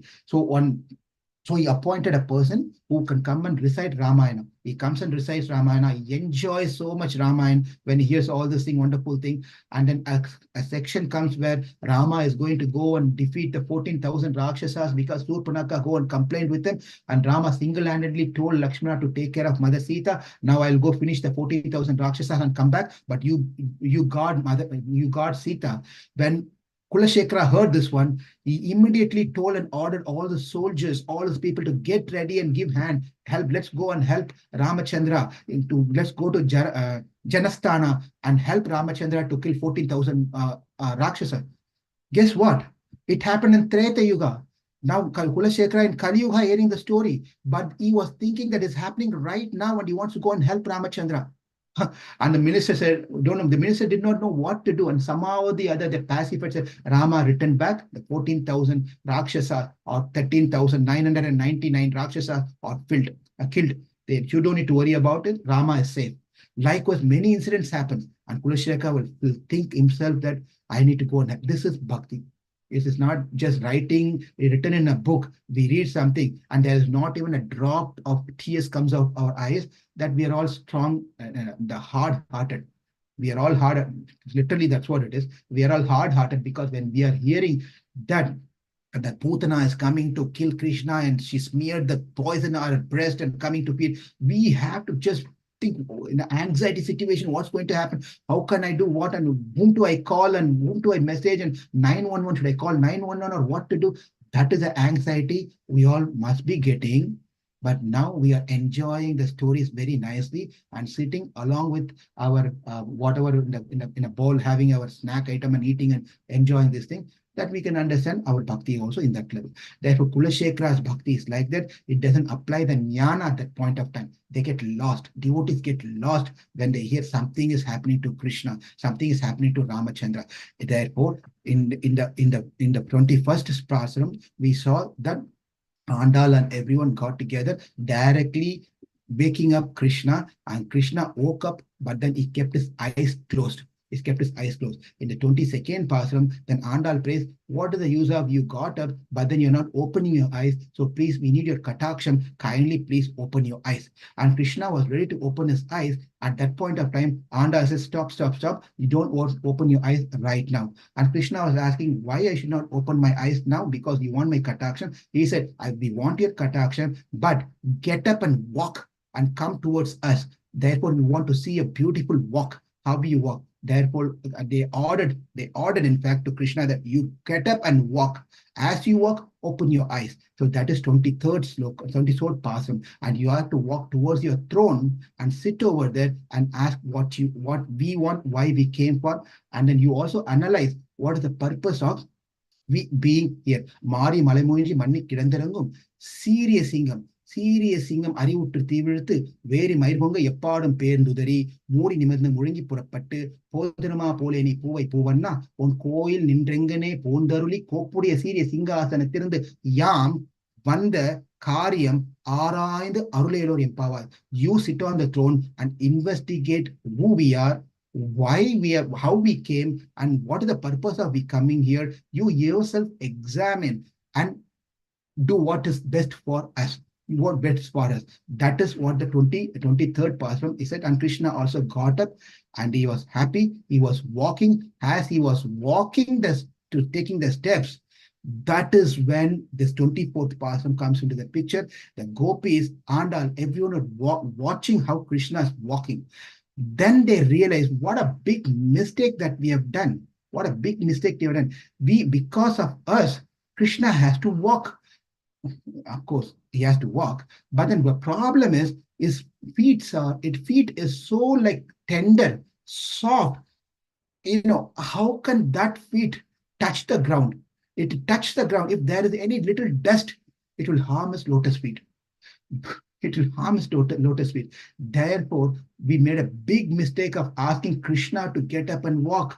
So he appointed a person who can come and recite Ramayana. He comes and recites Ramayana. He enjoys so much Ramayana when he hears all this wonderful thing. And then a section comes where Rama is going to go and defeat the 14,000 Rakshasas because Surpanaka go and complained with them. And Rama single-handedly told Lakshmana to take care of Mother Sita. Now I'll go finish the 14,000 Rakshasas and come back. But you guard Sita. When Kulasekhara heard this one, he immediately told and ordered all the soldiers, all his people to get ready and give help. Let's go and help Ramachandra. Let's go to Janasthana and help Ramachandra to kill 14,000 Rakshasa. Guess what? It happened in Treta Yuga. Now Kulasekhara in Kali Yuga hearing the story, but he was thinking that it's happening right now and he wants to go and help Ramachandra. And the minister said, don't know, the minister did not know what to do. And somehow or the other, the pacified said, Rama returned back, the 14,000 Rakshasa or 13,999 Rakshasa are killed. You don't need to worry about it. Rama is safe. Likewise, many incidents happen. And Kulasekhara will think himself that I need to go and this is bhakti. It is not just written in a book. We read something and there is not even a drop of tears comes out of our eyes, that we are all strong, the hard-hearted. We are all hard. Literally, that's what it is. We are all hard-hearted because when we are hearing that Putana is coming to kill Krishna and she smeared the poison on her breast and coming to feed, we have to just think in an anxiety situation, what's going to happen? How can I do what? And whom do I call and whom do I message? And 911, should I call 911 or what to do? That is the anxiety we all must be getting. But now we are enjoying the stories very nicely and sitting along with our whatever in a bowl, having our snack item and eating and enjoying this thing, that we can understand our bhakti also in that level. Therefore, Kulasekhara's bhakti is like that. It doesn't apply the Gnana at that point of time. They get lost. Devotees get lost when they hear something is happening to Krishna, something is happening to Ramachandra. Therefore, in the 21st pasuram, we saw that Andal and everyone got together directly waking up Krishna, and Krishna woke up, but then he kept his eyes closed. He kept his eyes closed. In the 22nd pasuram, then Andal prays, what is the use of you got up, but then you're not opening your eyes? So please, we need your kataksham. Kindly, please open your eyes. And Krishna was ready to open his eyes. At that point of time, Andal says, stop. You don't want to open your eyes right now. And Krishna was asking why I should not open my eyes now, because you want my kataksham. He said, we want your kataksham, but get up and walk and come towards us. Therefore, we want to see a beautiful walk. How do you walk? Therefore, they ordered, in fact, to Krishna that you get up and walk. As you walk, open your eyes. So that is 23rd sloka, 23rd pasuram. And you have to walk towards your throne and sit over there and ask what we want, why we came for. And then you also analyze what is the purpose of we being here. Mari Malamoinji Manni Kidandarangum, serious singam. சீரிய சிங்கம் அறிவுற்று தீவிழுத்து வேறு மயிர்பொங்க எப்பாடும் பேர்ந்துதறி மூடி நிமிர்ந்து முழுங்கி புறப்பட்டு போதிரமா போலே நீ பூவை பூவன்னா உன் கோயில் நின்றெங்கனே போந்தருளி கோப்புடைய சீரிய சிங்காசனத்திலிருந்து யாம் வந்த காரியம் ஆராய்ந்து அருளேலோர் எம்பாவாய். You sit on the throne and investigate who we are, why we are, how we came, and what is the purpose of we coming here. You yourself examine and do what is best for us. What best for us. That is what the 23rd pasuram is said. And Krishna also got up and he was happy. He was walking. As he was walking to taking the steps, that is when this 24th pasuram comes into the picture. The gopis, Andal, everyone are watching how Krishna is walking. Then they realize what a big mistake that we have done. What a big mistake they have done. Because of us, Krishna has to walk. Of course, he has to walk. But then the problem is his feet is so like tender, soft. How can that feet touch the ground? It touch the ground. If there is any little dust, it will harm his lotus feet. It will harm his lotus feet. Therefore, we made a big mistake of asking Krishna to get up and walk.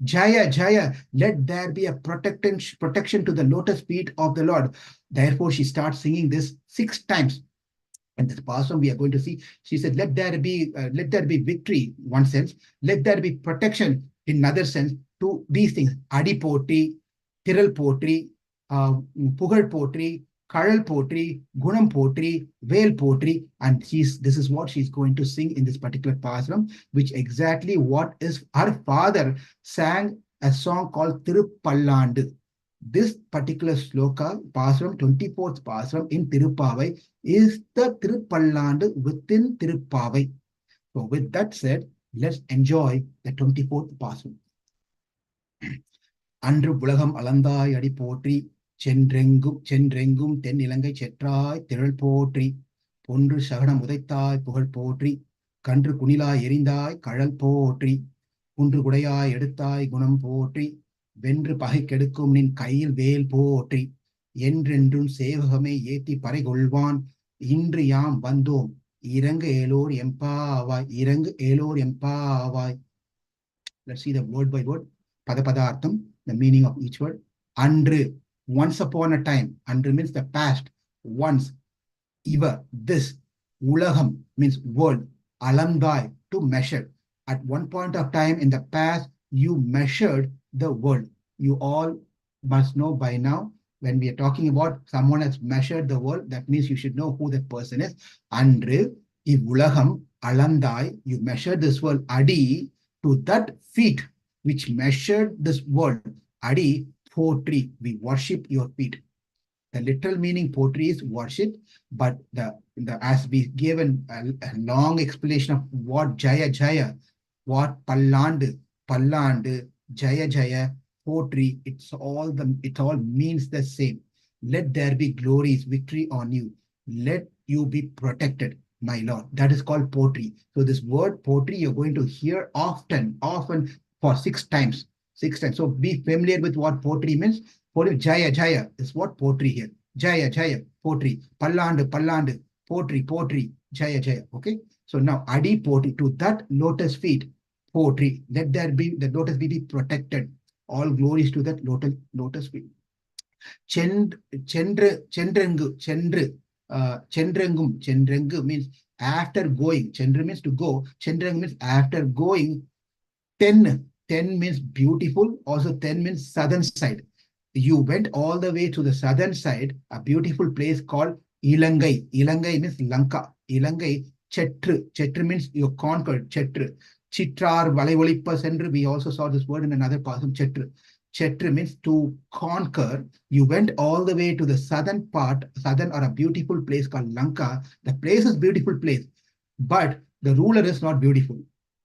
Jaya, Jaya, let there be a protection to the lotus feet of the Lord. Therefore, she starts singing this 6 times. And this pasuram we are going to see, she said, let there be victory, one sense. Let there be protection, in another sense, to these things. Adi potri, Tiral potri, Pugal potri, Karal potri, Gunam potri, Vel potri, and this is what she's going to sing in this particular pasuram, which exactly what is her father sang a song called Tiruppallandu. This particular sloka, pasuram, 24th pasuram in Tiruppavai, is the Tiruppallandu within Tiruppavai. So with that said, let's enjoy the 24th pasuram. அன்று உலகம் அளந்தாய் அடி போற்றி சென்றெங்கும் தென் இலங்கை செற்றாய் திரள் போற்றி பொன்று சகடம் உதைத்தாய் புகழ் போற்றி கன்று குணிலாய் எரிந்தாய் கழல் போற்றி குன்று குடையாய் எடுத்தாய் குணம் போற்றி வென்று பகை கெடுக்கும் நின் கையில் வேல் போற்றி என்றென்றும் சேவகமே ஏத்தி பறை கொள்வான் இன்று யாம் வந்தோம் இறங்கு ஏலோர் எம்பாவாய். Let's see the word by word. Padapadartham, the meaning of each word. Andru, once upon a time. Andru means the past. Once. Iva, this. Ulagam means world. Alamdai, to measure. At one point of time in the past, you measured the world. You all must know by now, when we are talking about someone has measured the world, that means you should know who that person is. Andru, Ulagam, Alamdai, you measured this world. Adi, to that feet which measured this world. Adi, potri, we worship your feet. The literal meaning potri is worship, but as we gave a long explanation of what Jaya Jaya, what Pallandu, Jaya Jaya, potri, it all means the same. Let there be glories, victory on you. Let you be protected, my Lord. That is called potri. So this word potri you're going to hear often for 6 times. 6 times. So be familiar with what potri means. Potri, Jaya Jaya is what potri here. Jaya Jaya, potri. Pallandu, potri, Jaya Jaya. Okay. So now Adi potri, to that lotus feet, potri. Let there be the lotus be protected. All glories to that lotus feet. Chendrengu means after going. Chendra means to go. Chendrengu means after going. Ten means beautiful. Also 10 means southern side. You went all the way to the southern side, a beautiful place called Ilangai. Ilangai means Lanka. Ilangai, Chetru means you conquered. Chitrar, Valaivolipa Sendru, we also saw this word in another passage, Chetru means to conquer. You went all the way to the southern or a beautiful place called Lanka. The place is beautiful place, but the ruler is not beautiful.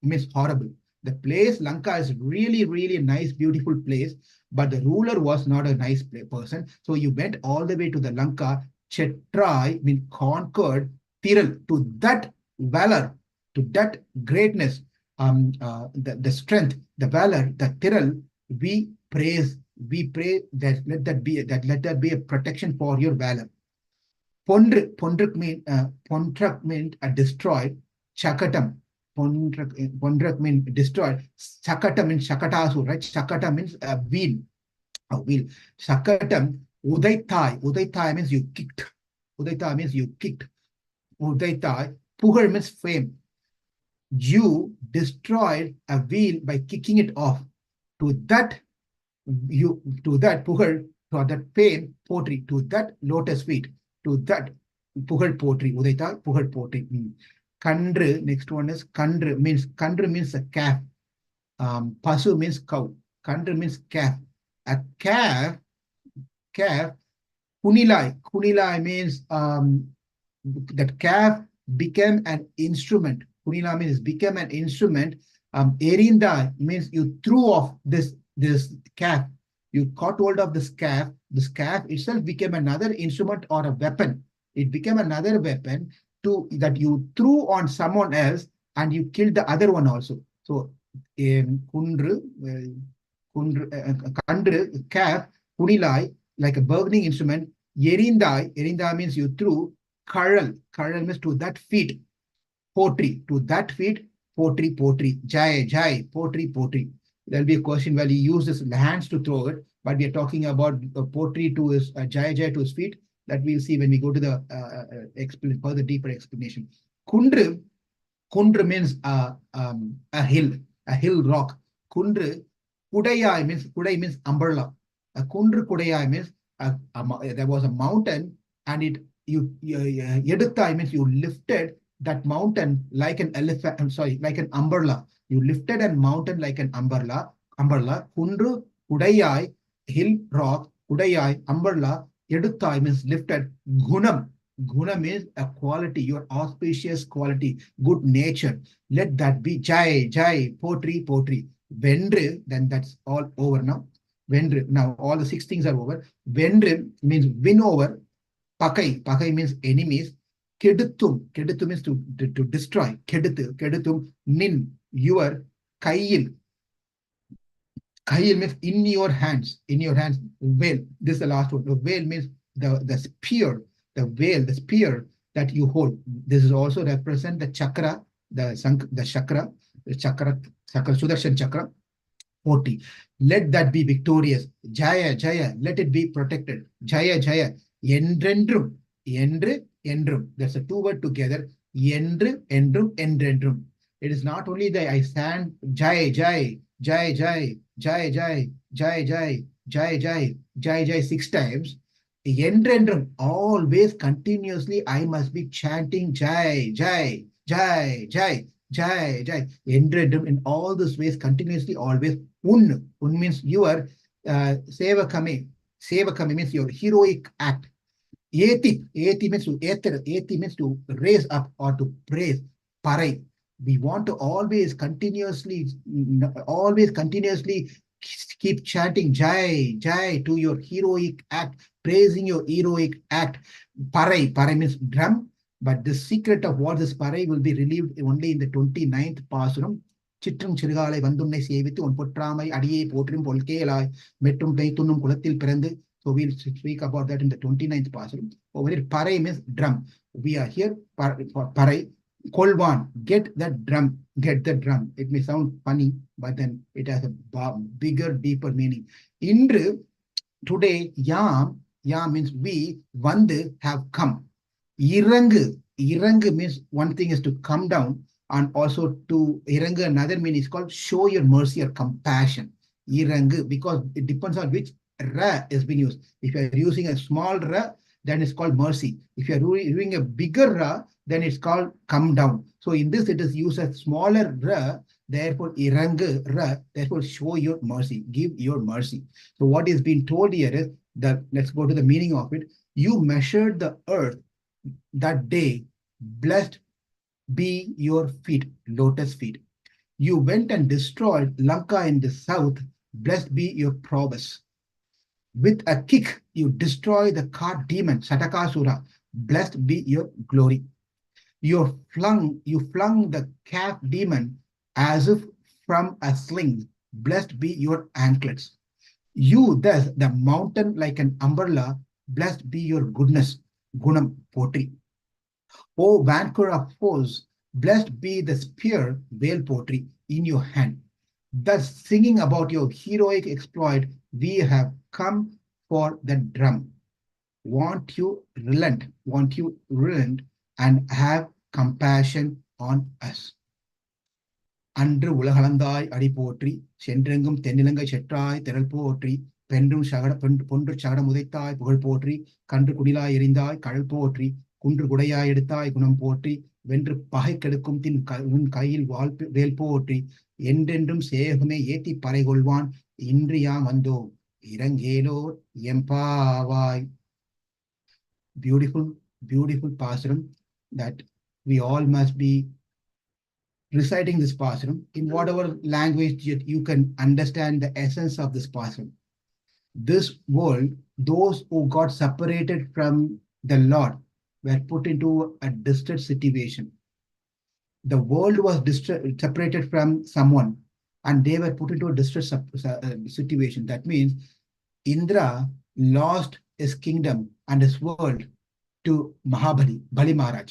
It means horrible. The place, Lanka, is really, really nice, beautiful place, but the ruler was not a nice person. So you went all the way to the Lanka. Chetrai means conquered. Tiral, to that valor, to that greatness, the strength, the valor, the Tiral, we pray that let that be a protection for your valor. Pondrak means destroyed. Chakatam. Pondrak means destroyed. Sakata means Shakatasu, right? Sakata means a wheel. Shakatam, Udaitai. Udaitai means you kicked. Udaita means you kicked. Udaita, pugar means fame. You destroyed a wheel by kicking it off. To that pugar, to that fame, pottery, to that lotus feet, to that pugar pottery, Udaita, pugar pottery. Kandru, next one is kandru means a calf. Pasu means cow. Kandru means calf. A calf. Kunilai means that calf became an instrument. Kunila means became an instrument. Erinda means you threw off this calf. You caught hold of this calf. This calf itself became another instrument or a weapon. It became another weapon that you threw on someone else and you killed the other one also. So in kandru, calf, kunilai, like a burning instrument. Yerinda means you threw. Karal means to that feet. Pottery, to that feet. Pottery. Jaya, pottery. There'll be a question where he uses hands to throw it, but we are talking about pottery to his Jaya to his feet. That we'll see when we go to the further deeper explanation. Kundru means a hill rock. Kundru, Kudai means umbrella. A Kundru Kudayai means there was a mountain and Yeduttai means you lifted that mountain like an elephant, like an umbrella. You lifted a mountain like an umbrella. Kundru Kudayai, hill rock, Kudayai, umbrella. Yeduttai means lifted. Gunam. Guna means a quality, your auspicious quality, good nature. Let that be Jai, pottery. Vendru, then that's all over now. Vendru, now all the 6 things are over. Vendru means win over. Pakai means enemies. Keduttum means to destroy. Keduttum, nin, your. Kail means in your hands. Veil, this is the last one. The veil means the spear. The spear that you hold. This is also represent the chakra, the chakra, Sudarshan chakra. 40. Let that be victorious. Jaya, let it be protected. Jaya, endrendrum. That's a 2 word together. Endrendrum. It is not only that I stand Jaya, 6 times. Always continuously I must be chanting Jai. In all these ways continuously always. Un means your sevakame means your heroic act. Eti means to raise up or to praise. Parai, we want to always continuously keep chanting Jai to your heroic act, praising your heroic act. Parai means drum, but the secret of what this parai will be relieved only in the 29th pasuram. Chitrum Chirigale Vandunne Sevitu on Potramai Adi Potrim Polkelai Metrum Peitunum Kulatil Perende. So we'll speak about that in the 29th pasuram. Over here, parai means drum. We are here for parai. Kolvan, get that drum. It may sound funny, but then it has a bigger, deeper meaning. Indru, today, yam means we, vandu, have come. Irangu means one thing is to come down, and also to irangu, another meaning is called show your mercy or compassion. Irangu, because it depends on which ra is being used. If you are using a small ra, then it's called mercy. If you are doing a bigger ra, then it's called come down. So in this, it is used as smaller ra, therefore irangu ra, therefore show your mercy, give your mercy. So what is being told here is that, let's go to the meaning of it. You measured the earth that day, blessed be your feet, lotus feet. You went and destroyed Lanka in the south, blessed be your prowess. With a kick, you destroy the car demon, Satakasura, blessed be your glory. You flung the calf demon as if from a sling, blessed be your anklets. You thus the mountain like an umbrella, blessed be your goodness, Gunam, pottery. O vanquisher of foes, blessed be the spear, veil pottery, in your hand. Thus, singing about your heroic exploit, we have come for the drum. want you relent and have compassion on us. அன்று உலகளந்தாய் அடி போற்றி சென்றெங்கும் தென்னிலங்கை செற்றாய் திரள் போற்றி பென்றும் பொன்று சகடம் உதைத்தாய் புகழ் போற்றி கன்று குடிலாய் எரிந்தாய் கழல் போற்றி குன்று குடையாய் எடுத்தாய் குணம் போற்றி வென்று பகை கெடுக்கும் உன் கையில் வேல் போற்றி என்றென்றும் சேகமே ஏத்தி பறை கொள்வான் இன்றியாம் வந்தோம் இரங்கேலோர் எம்பாவாய். Beautiful pasuram that we all must be reciting this pasuram in whatever language you can understand the essence of this pasuram. This world, those who got separated from the Lord were put into a distress situation. The world was separated from someone and they were put into a distress situation. That means Indra lost his kingdom and his world to Bali Maharaj.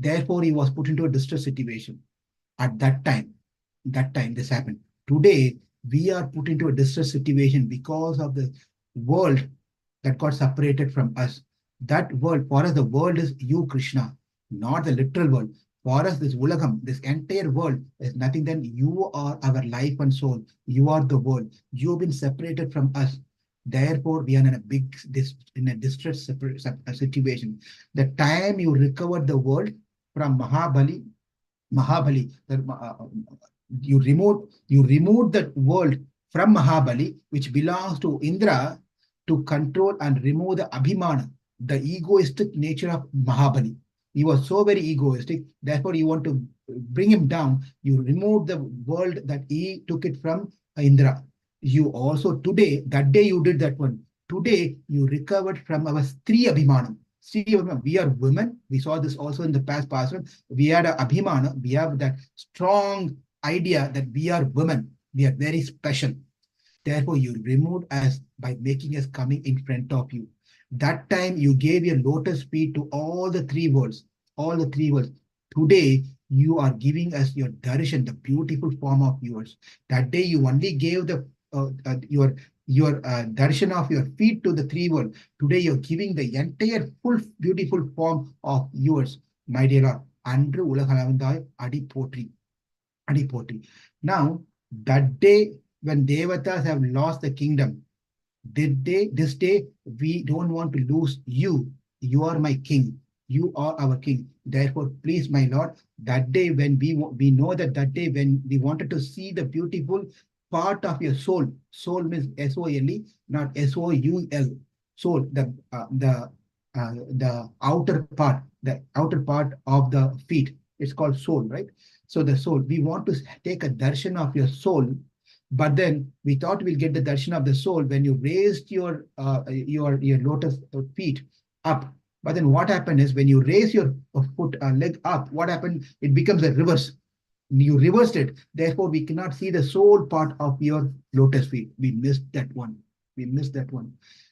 Therefore, he was put into a distress situation. At that time this happened. Today, we are put into a distress situation because of the world that got separated from us. That world, for us, the world is you, Krishna, not the literal world. For us, this Ulagam, this entire world is nothing than you are our life and soul. You are the world. You have been separated from us. Therefore, we are in a distress situation. The time you recovered the world from Mahabali, you removed that world from Mahabali, which belongs to Indra, to control and remove the Abhimana, the egoistic nature of Mahabali. He was so very egoistic. Therefore, you want to bring him down. You remove the world that he took it from Indra. You also today, that day you did that one. Today, you recovered from our Stri Abhimanam. We are women. We saw this also in the past pasuram. We had a Abhimana. We have that strong idea that we are women. We are very special. Therefore, you removed us by making us coming in front of you. That time you gave your lotus feet to all the three worlds. Today, you are giving us your darshan, the beautiful form of yours. That day you only gave your darshan of your feet to the three worlds. Today you're giving the entire full beautiful form of yours, my dear Lord. Andru ulagalavandai adi potri. Now, that day when Devatas have lost the kingdom, this day we don't want to lose you. You are my king. You are our king. Therefore, please, my Lord, that day when we know that day when we wanted to see the beautiful part of your soul. Soul means S-O-L-E, not S-O-U-L. Soul, the outer part of the feet. It's called soul, right? So the soul, we want to take a darshan of your soul, but then we thought we'll get the darshan of the soul when you raised your lotus feet up. But then what happened is when you raise your leg up, what happened? It becomes a reverse. You reversed it. Therefore, we cannot see the soul part of your lotus feet. We missed that one.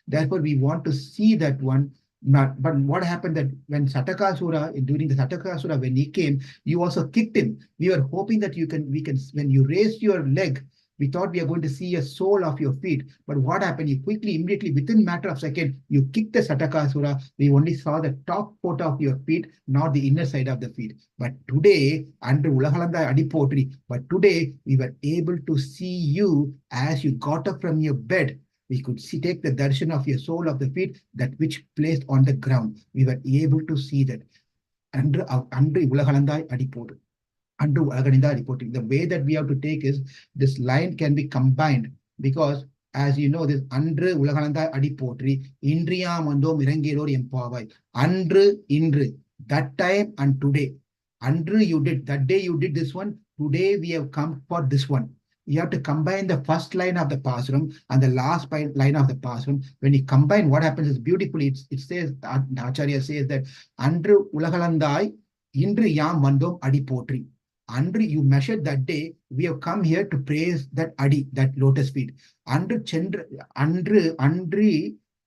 Therefore, we want to see that one. But what happened that when during the Satakasura, when he came, you also kicked him. We were hoping that we can, when you raised your leg, we thought we are going to see a sole of your feet. But what happened? You immediately, within a matter of seconds, you kicked the Satakasura. We only saw the top part of your feet, not the inner side of the feet. But today, under Ulagalandai Adipotri, but today we were able to see you as you got up from your bed. We could take the darshan of your sole of the feet, that which placed on the ground. We were able to see that. Under Ulagalandai Adipotri. The way that we have to take is this line can be combined, because as you know, this Andru Ulagalandai Adi Potri, Indriya Mandom Irangilor Empavai. Indru, that time and today. Andru you did, that day you did this one, today we have come for this one. You have to combine the first line of the pasuram and the last line of the pasuram. When you combine, what happens is beautifully, it says, the Acharya says that Andru Ulagalandai Indru Yam Mandom Adi Potri. Andri, you measured that day, we have come here to praise that Adi, that lotus feet. Andri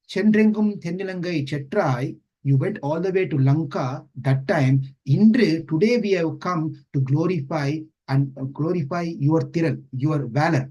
Chendrengum Tendilangai Chetrai, you went all the way to Lanka that time. Indri, today we have come to glorify your Tiral, your valor.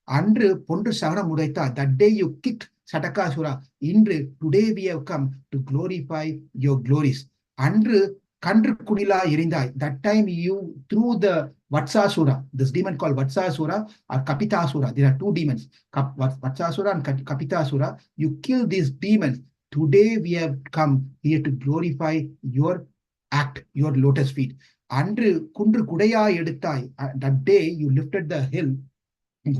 Andru Pondu Sagara Mudaita, that day you kicked Satakasura, Indru, today we have come to glorify your glories. Andru, Kandru Kudila Irindai, that time you, through the Vatsasura, this demon called Vatsasura or Kapitasura, there are two demons, Vatsasura and Kapitasura, you kill these demons. Today we have come here to glorify your act, your lotus feet. Andru Kundru Kudaya Edithai, that day you lifted the hill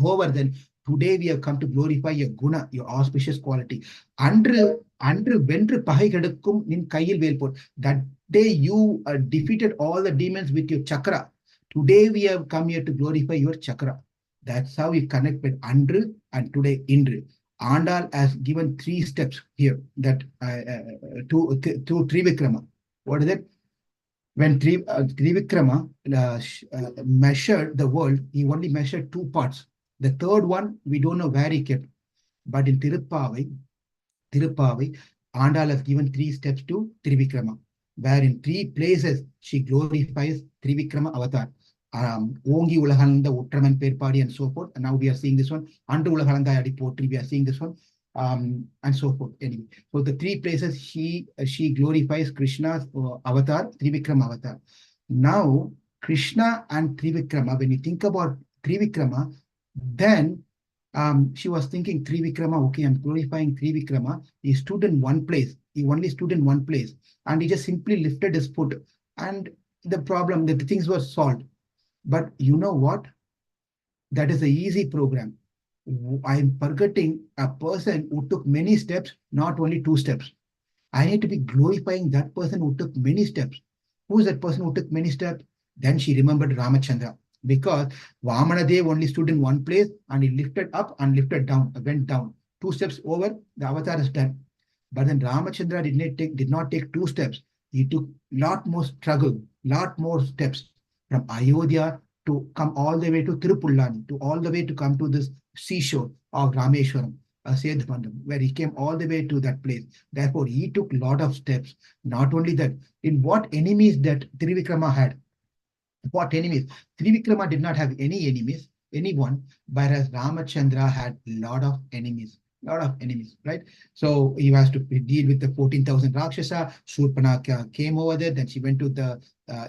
over, then today we have come to glorify your guna, your auspicious quality. Andru Ventru Pahaigadakkum nin Kayil Velpot. That day you defeated all the demons with your chakra. Today we have come here to glorify your chakra. That's how we connect with Andru and today Indru. Andal has given 3 steps here that to Trivikrama. What is it? When Trivikrama measured the world, he only measured 2 parts. The third one, we don't know where he kept. But in Tiruppavai, Andal has given 3 steps to Trivikrama, where in 3 places she glorifies Trivikrama avatar. Ongi Ulahalanda, Utraman Perpadi, and so forth. And now we are seeing this one. Under Ulahalanda Adipotri, we are seeing this one. And so forth. Anyway, so the 3 places she glorifies Krishna's avatar, Trivikrama avatar. Now, Krishna and Trivikrama, when you think about Trivikrama, then she was thinking Trivikrama, okay, I'm glorifying Trivikrama. He stood in one place. He only stood in one place. And he just simply lifted his foot. And the problem, that the things were solved. But you know what? That is an easy program. I'm forgetting a person who took many steps, not only 2 steps. I need to be glorifying that person who took many steps. Who is that person who took many steps? Then she remembered Ramachandra, because Vamanadev only stood in one place and he lifted up and lifted down, went down. 2 steps over, the avatar is done. But then Ramachandra did not take 2 steps. He took lot more struggle, lot more steps from Ayodhya to come all the way to Tiruppavai, to all the way to come to this seashore of Rameshwaram, Sedhmandam, where he came all the way to that place. Therefore, he took a lot of steps. Not only that, in what enemies that Trivikrama had? What enemies? Trivikrama did not have any enemies, anyone, whereas Ramachandra had a lot of enemies. Right? So he has to deal with the 14,000 Rakshasa. Shurpanakha came over there, then she went to the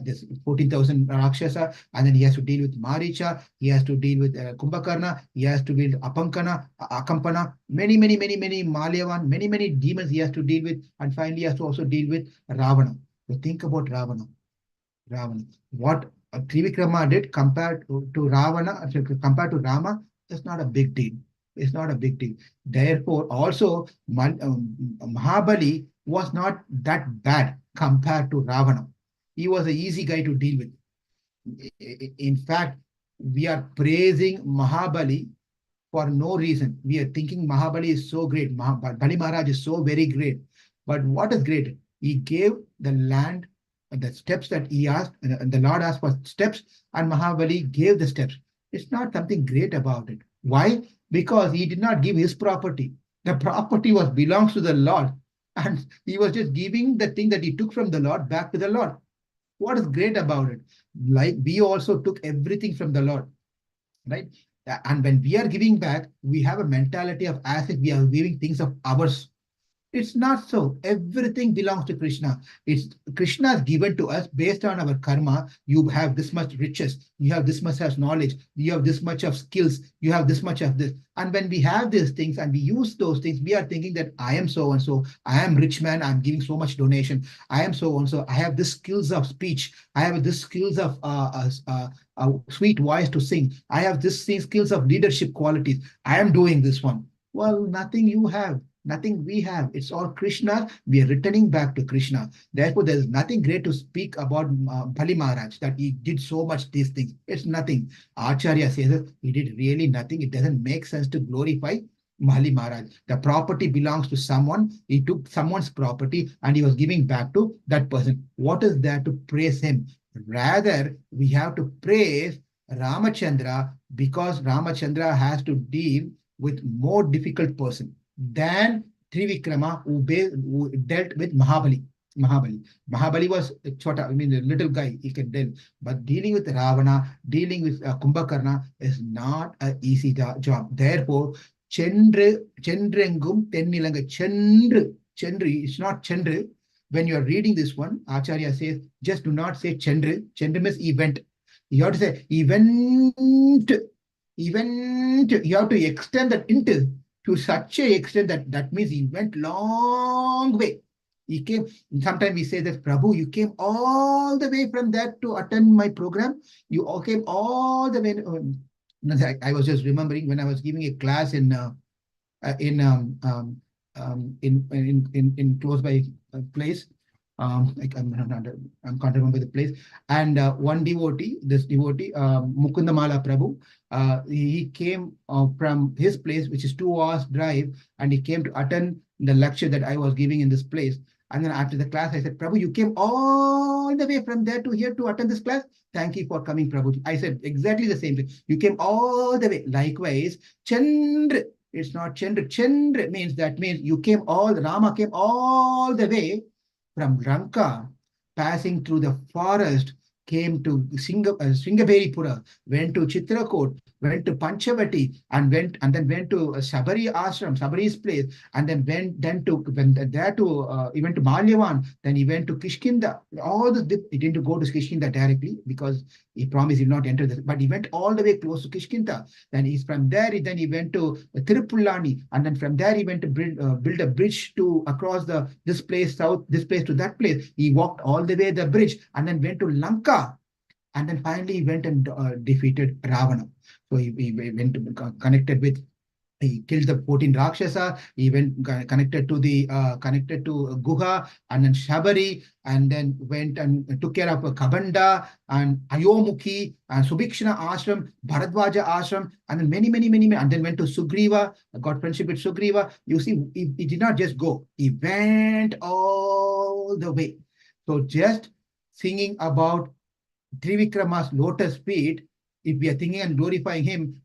this 14,000 Rakshasa, and then he has to deal with Maricha, he has to deal with Kumbhakarna, he has to deal with Akampana, many Malyavan, many demons he has to deal with, and finally he has to also deal with Ravana. So think about Ravana. What Trivikrama did compared to Ravana, compared to Rama, is not a big deal. It's not a big deal. Therefore, also Mahabali was not that bad compared to Ravana. He was an easy guy to deal with. In fact, we are praising Mahabali for no reason. We are thinking Mahabali is so great. Bali Maharaj is so very great. But what is great? He gave the land, the steps that he asked, and the Lord asked for steps, and Mahabali gave the steps. It's not something great about it. Why? Because he did not give his property. The property belongs to the Lord, and he was just giving the thing that he took from the Lord back to the Lord. What is great about it? Like we also took everything from the Lord, right? And when we are giving back, we have a mentality of as if we are giving things of ours. It's not so. Everything belongs to Krishna. It's Krishna is given to us based on our karma. You have this much riches. You have this much of knowledge. You have this much of skills. You have this much of this. And when we have these things and we use those things, we are thinking that I am so and so. I am rich man. I'm giving so much donation. I am so and so. I have this skills of speech. I have this skills of sweet voice to sing. I have this skills of leadership qualities. I am doing this one. Well, nothing you have. Nothing we have. It's all Krishna. We are returning back to Krishna. Therefore, there's nothing great to speak about Bali Maharaj, that he did so much these things. It's nothing. Acharya says that he did really nothing. It doesn't make sense to glorify Bali Maharaj. The property belongs to someone. He took someone's property and he was giving back to that person. What is there to praise him? Rather, we have to praise Ramachandra, because Ramachandra has to deal with more difficult person than Trivikrama, who dealt with Mahabali. Mahabali was a chota, a little guy, he can deal. But dealing with Ravana, dealing with Kumbhakarna is not an easy job. Therefore, Chendru, Chendrengum, Tennilanga, Chendru, Chendru, it's not Chendru. When you are reading this one, Acharya says, just do not say Chendru. Chendru means event. You have to say event, event. You have to extend that into to such a extent that that means he went long way. He came, sometimes we say that, Prabhu, you came all the way from there to attend my program. You all came all the way. I was just remembering when I was giving a class in in close by place. I can't remember the place. And one devotee, this devotee, Mukundamala Prabhu, he came from his place, which is 2 hours drive, and he came to attend the lecture that I was giving in this place. And then after the class, I said, Prabhu, you came all the way from there to here to attend this class. Thank you for coming, Prabhu. I said exactly the same thing. You came all the way. Likewise, Chandra. It's not Chandra. Chandra means that means you came all, Rama came all the way from Lanka, passing through the forest, came to Sringaberipura, went to Chitrakot, went to Panchavati, and then went to Sabari Ashram, Sabari's place, and then he went to Malyavan, then he went to Kishkinda. All this, he didn't go to Kishkinda directly because he promised he would not enter this, but he went all the way close to Kishkinda. Then he's from there, then he went to Tiruppavai, and then from there he went to build a bridge to across this place south, this place to that place. He walked all the way the bridge and then went to Lanka, and then finally he went and defeated Ravana. So he went to, connected with, he killed the 14 Rakshasa. He went connected to Guha and then Shabari, and then went and took care of Kabanda and Ayomukhi and Subhikshana Ashram, Bharadwaja Ashram, and then many, and then went to Sugriva, got friendship with Sugriva. You see, he did not just go, he went all the way. So just singing about Trivikrama's lotus feet, if we are thinking and glorifying him,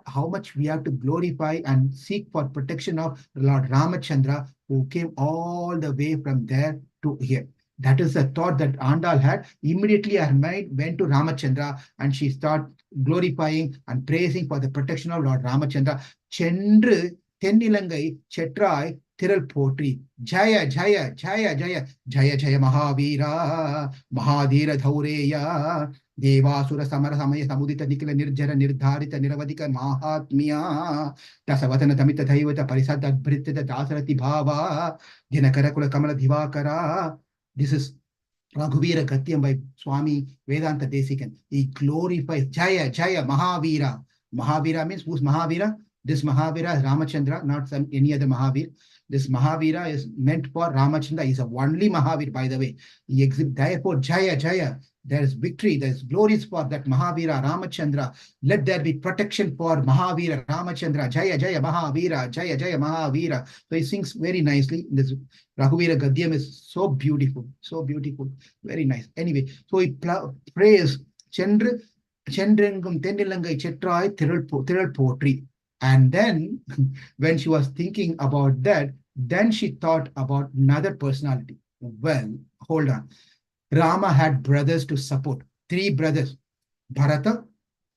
how much we have to glorify and seek for protection of Lord Ramachandra, who came all the way from there to here. That is the thought that Andal had. Immediately her mind went to Ramachandra and she started glorifying and praising for the protection of Lord Ramachandra. Chendru Tennilangai Chetrai Tiral Potri. Jaya Jaya Jaya Jaya Jaya Jaya Mahavira Mahadira Dhaureya Devasura Samara Samaya Samudita Nikila Nirjara Nirdharita Niravadika Mahatmya Dasavadana Tamita Daivata Parisada Brita Dasarati Bhava Dinakara Kula Kamala Divakara. This is Raghuvira Gatyam by Swami Vedanta Desikan. He glorifies Jaya Jaya Mahavira. Mahavira means who's Mahavira? This Mahavira is Ramachandra, not any other Mahavir. This Mahavira is meant for Ramachandra. He's a only Mahavir, by the way. He exhibits, therefore, Jaya Jaya. There is victory, there is glories for that Mahavira Ramachandra. Let there be protection for Mahavira Ramachandra. Jaya Jaya Mahavira, Jaya Jaya Mahavira. So he sings very nicely. This Raghuvira Gadyam is so beautiful, very nice. Anyway, so he prays Chendrengum Tendilangai Chetrai Tiral Potri. And then when she was thinking about that, then she thought about another personality. Well, hold on. Rama had brothers to support, 3 brothers, Bharata,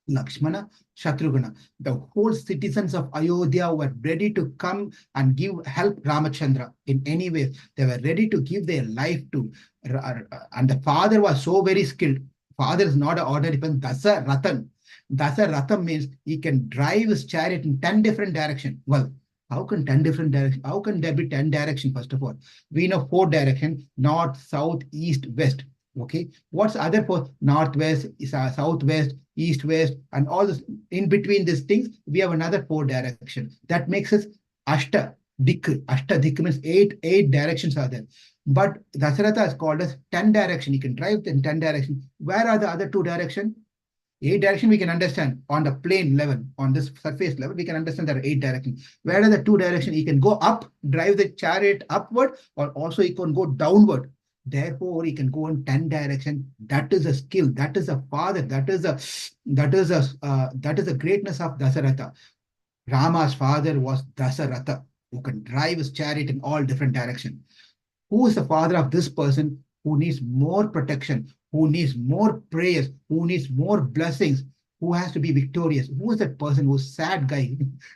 Lakshmana, Shatrughna. The whole citizens of Ayodhya were ready to come and help Ramachandra in any way. They were ready to give their life to, and the father was so very skilled. Father is not an ordinary person, Dasa Ratan. Dasa Ratan means he can drive his chariot in 10 different directions. Well, how can 10 different directions? How can there be 10 directions, first of all? We know 4 directions, north, south, east, west. Okay. What's other 4? Northwest, southwest, east, west, and all this in between these things, we have another 4 directions. That makes us Ashta Dik. Ashta Dik means 8 directions are there. But Dasaratha is called as 10 direction. You can drive in 10 directions. Where are the other 2 directions? 8 direction we can understand on the plane level, on this surface level, we can understand there are 8 directions. Where are the 2 directions? You can go up, drive the chariot upward, or also you can go downward. Therefore, he can go in 10 directions. That is a skill. That is a father. That is a greatness of Dasaratha. Rama's father was Dasaratha, who can drive his chariot in all different directions. Who is the father of this person who needs more protection, who needs more prayers, who needs more blessings? who has to be victorious. Who is that person who's sad guy?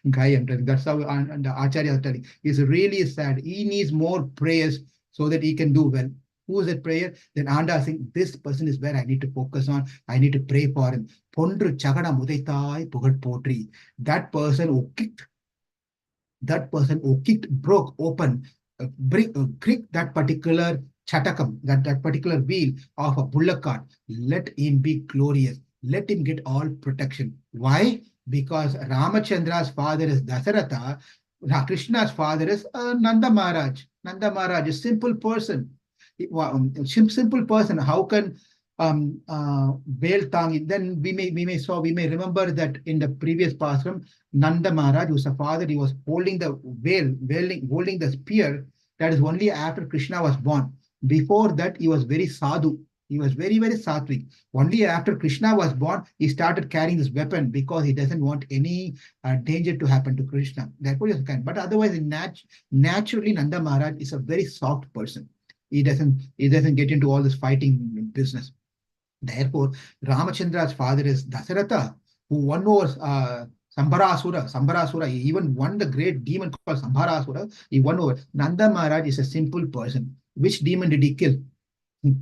Guy, I'm telling. That's how and the Acharya is telling. He's really sad. He needs more prayers so that he can do well. Who is that prayer? Then Anda saying, this person is where I need to focus on. I need to pray for him. Pondru Chagada Mudaitai Pugat Potri. That person who broke open, kicked that particular chatakam, that particular wheel of a bullock cart. Let him be glorious. Let him get all protection. Why? Because Ramachandra's father is Dasaratha. Krishna's father is Nanda Maharaj. Nanda Maharaj is a simple person. Simple person. How can Bel Tangi? Then we may remember that in the previous pasuram, Nanda Maharaj, who's a father, he was holding the holding the spear. That is only after Krishna was born. Before that, he was very sadhu. He was very, very sattvic. Only after Krishna was born, he started carrying this weapon because he doesn't want any danger to happen to Krishna. Therefore, he was kind. But otherwise, naturally, Nanda Maharaj is a very soft person. He doesn't get into all this fighting business. Therefore, Ramachandra's father is Dasaratha, who won over Sambharasura. He even won the great demon called Sambharasura. He won over. Nanda Maharaj is a simple person. Which demon did he kill?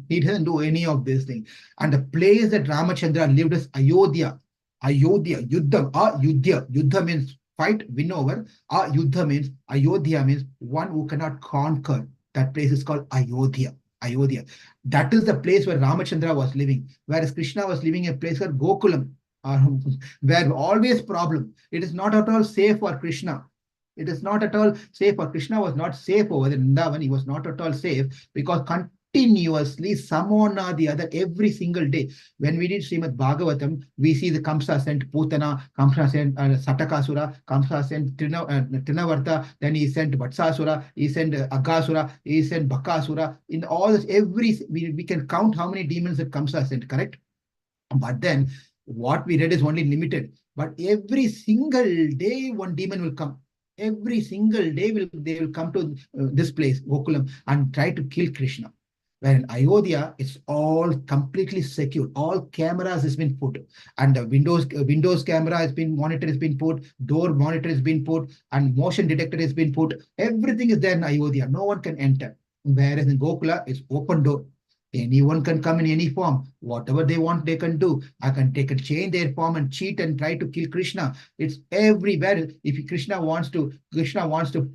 He doesn't do any of these things. And the place that Ramachandra lived is Ayodhya. Ayodhya, Yuddha. Yuddha means fight, win over. Yuddha means, Ayodhya means one who cannot conquer. That place is called Ayodhya. Ayodhya. That is the place where Ramachandra was living, whereas Krishna was living in a place called Gokulam, where always problem. It is not at all safe for Krishna. It is not at all safe for Krishna. Was not safe over there in Vrindavan. He was not at all safe because continuously, someone or the other, every single day. When we did Srimad Bhagavatam, we see the Kamsa sent Putana, Kamsa sent Satakasura, Kamsa sent Trinavarta, then he sent Vatsasura, he sent Agasura, he sent Bakasura. In all this, we can count how many demons that Kamsa sent, correct? But then what we read is only limited. But every single day, one demon will come. Every single day they will come to this place, Gokulam, and try to kill Krishna. Where in Ayodhya, it's all completely secure. All cameras has been put, and the Windows camera has been monitor has been put, door monitor has been put, and motion detector has been put. Everything is there in Ayodhya. No one can enter. Whereas in Gokula, it's open door. Anyone can come in any form. Whatever they want, they can do. They can change their form and cheat and try to kill Krishna. It's everywhere. If Krishna wants to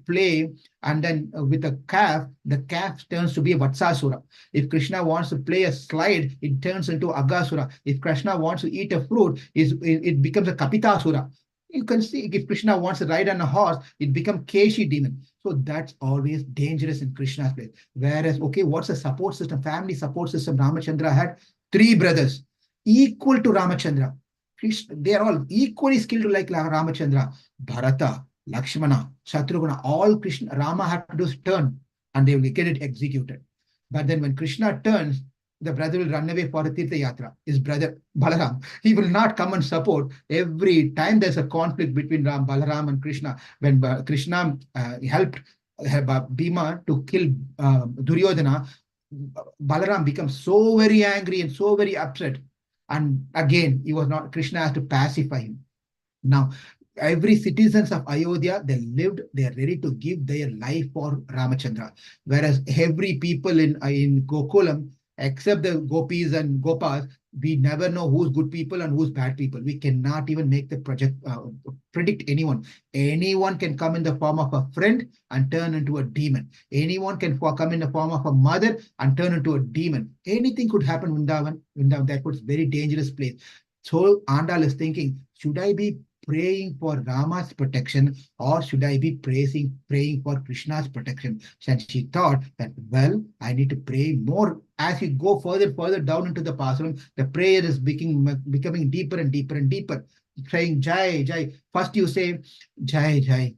play, and then with a calf, the calf turns to be a Vatsasura. If Krishna wants to play a slide, it turns into Agasura. If Krishna wants to eat a fruit, it becomes a Kapitasura. You can see if Krishna wants to ride on a horse, it becomes Keshi demon. So that's always dangerous in Krishna's place. Whereas, okay, what's the support system? Family support system Ramachandra had 3 brothers equal to Ramachandra. They are all equally skilled like Ramachandra. Bharata, Lakshmana, Shatrugna, all Rama had to do is turn and they will get it executed. But then when Krishna turns, the brother will run away for a Tirtha Yatra. His brother Balaram, he will not come and support. Every time there's a conflict between Balaram and Krishna, when Krishna helped Bhima to kill Duryodhana, Balaram becomes so very angry and so very upset. And again, Krishna has to pacify him. Now, every citizens of Ayodhya, they are ready to give their life for Ramachandra. Whereas every people in Gokulam, except the gopis and gopas, we never know who's good people and who's bad people. We cannot even make the predict anyone. Anyone can come in the form of a friend and turn into a demon. Anyone can come in the form of a mother and turn into a demon. Anything could happen in Vrindavan. That was very dangerous place. So Andal is thinking, should I be praying for Rama's protection or should I be praying for Krishna's protection? And she thought that, well, I need to pray more. As you go further down into the pasuram, the prayer is becoming deeper and deeper and deeper. Saying Jaya Jaya. First you say Jaya Jaya.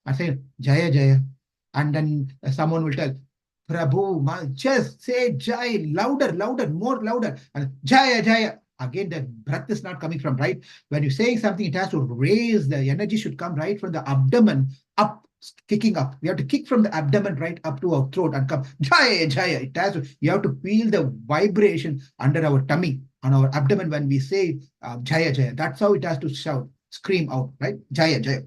I say Jaya Jaya. And then someone will tell, Prabhu, just say Jai louder, more louder. And Jaya Jaya. Again, the breath is not coming from right. When you're saying something, it has to raise, the energy should come right from the abdomen up, kicking up. We have to kick from the abdomen right up to our throat and come Jaya Jaya. You have to feel the vibration under our tummy. on our abdomen when we say Jaya Jaya. That's how it has to shout, scream out, right? Jaya Jaya.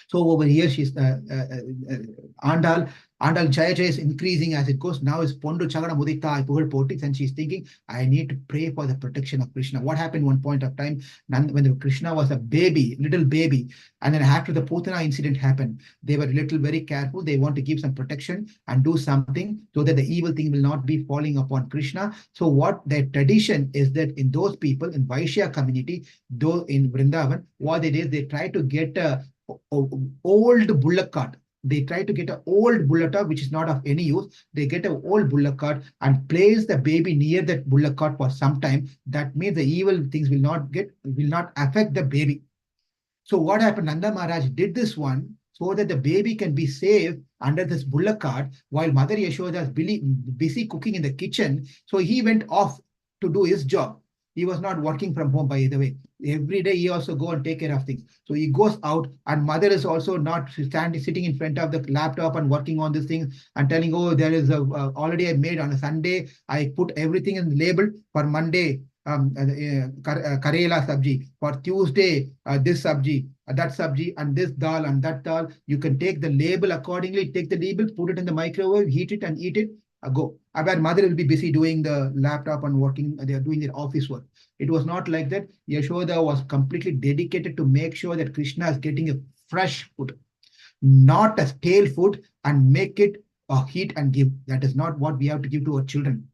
So over here, she's Andal. Andal Jaya Jaya is increasing as it goes. Now is Pondo Chagana Mudita Pugal Politics, and she's thinking, I need to pray for the protection of Krishna. What happened one point of time when Krishna was a baby, little baby, and then after the Putana incident happened, they were little very careful. They want to give some protection and do something so that the evil thing will not be falling upon Krishna. So what their tradition is that in those people in Vaishya community, though in Vrindavan, what they did, they try to get a old bullock cart. They try to get an old bullock cart which is not of any use. They get an old bullock cart and place the baby near that bullock cart for some time. That means the evil things will not affect the baby. So what happened? Nanda Maharaj did this one so that the baby can be safe under this bullock cart while Mother Yashoda is busy cooking in the kitchen. So he went off to do his job. He was not working from home, by the way. Every day he also go and take care of things. So he goes out, and mother is also not sitting in front of the laptop and working on these things and telling, oh, there is already I made on a Sunday. I put everything in label for Monday. Karela sabji, for Tuesday, this sabji, that sabji, and this dal and that dal. You can take the label accordingly, take the label, put it in the microwave, heat it and eat it, go. Our mother will be busy doing the laptop and working, they are doing their office work. It was not like that. Yashoda was completely dedicated to make sure that Krishna is getting a fresh food, not a stale food, and make it heat and give. That is not what we have to give to our children.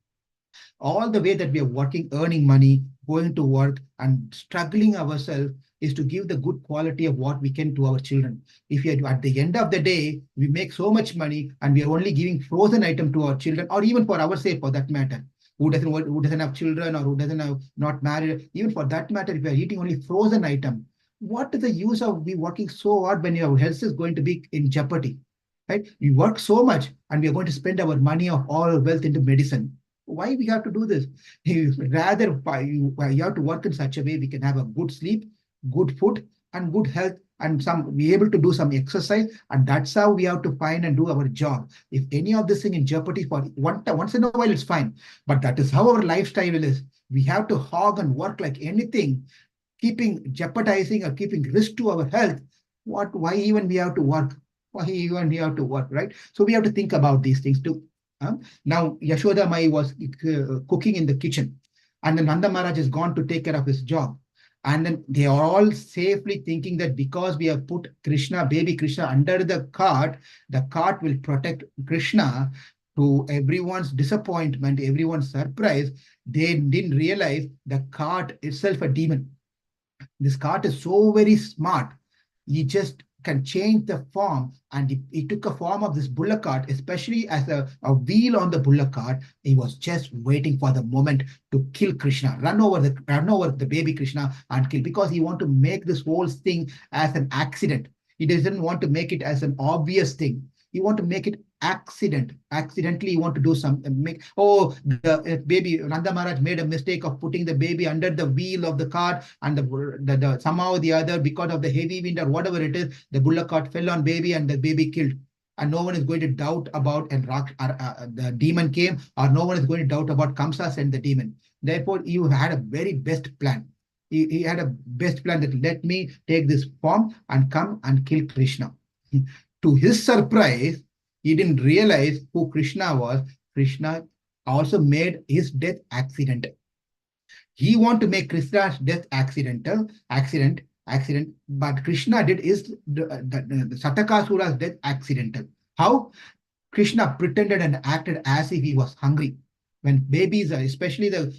All the way that we are working, earning money, going to work and struggling ourselves is to give the good quality of what we can to our children. If you at the end of the day, we make so much money and we are only giving frozen item to our children, or even for ourselves for that matter, who doesn't have children or who doesn't have not married, even for that matter, if we are eating only frozen item, what is the use of we working so hard when your health is going to be in jeopardy? Right? We work so much and we are going to spend our money of all our wealth into medicine. Why we have to do this? Rather, you have to work in such a way we can have a good sleep, good food, and good health, and some be able to do some exercise, and that's how we have to find and do our job. If any of this thing in jeopardy for once in a while, it's fine, but that is how our lifestyle is. We have to hog and work like anything, keeping jeopardizing or keeping risk to our health. Why even we have to work? Why even we have to work, right? So we have to think about these things too. Now, Yashoda Mai was cooking in the kitchen, and then Nanda Maharaj is gone to take care of his job. And then they are all safely thinking that because we have put Krishna, baby Krishna, under the cart will protect Krishna. To everyone's disappointment, everyone's surprise, they didn't realize the cart itself a demon. This cart is so very smart. He just can change the form, and he took a form of this bullock cart, especially as a wheel on the bullock cart. He was just waiting for the moment to kill Krishna, run over the baby Krishna and kill, because he want to make this whole thing as an accident. He doesn't want to make it as an obvious thing. He want to make it accidentally. You want to do something, the baby Nanda Maharaj made a mistake of putting the baby under the wheel of the cart, and the somehow the other, because of the heavy wind or whatever it is, the bullock cart fell on baby and the baby killed. And no one is going to doubt about the demon came, or no one is going to doubt about Kamsa sent the demon. Therefore, you had a very best plan. He had a best plan that let me take this form and come and kill Krishna. To his surprise, he didn't realize who Krishna was. Krishna also made his death accidental. He wanted to make Krishna's death accident, but Krishna did the Satakasura's death accidental. How? Krishna pretended and acted as if he was hungry. When babies, especially the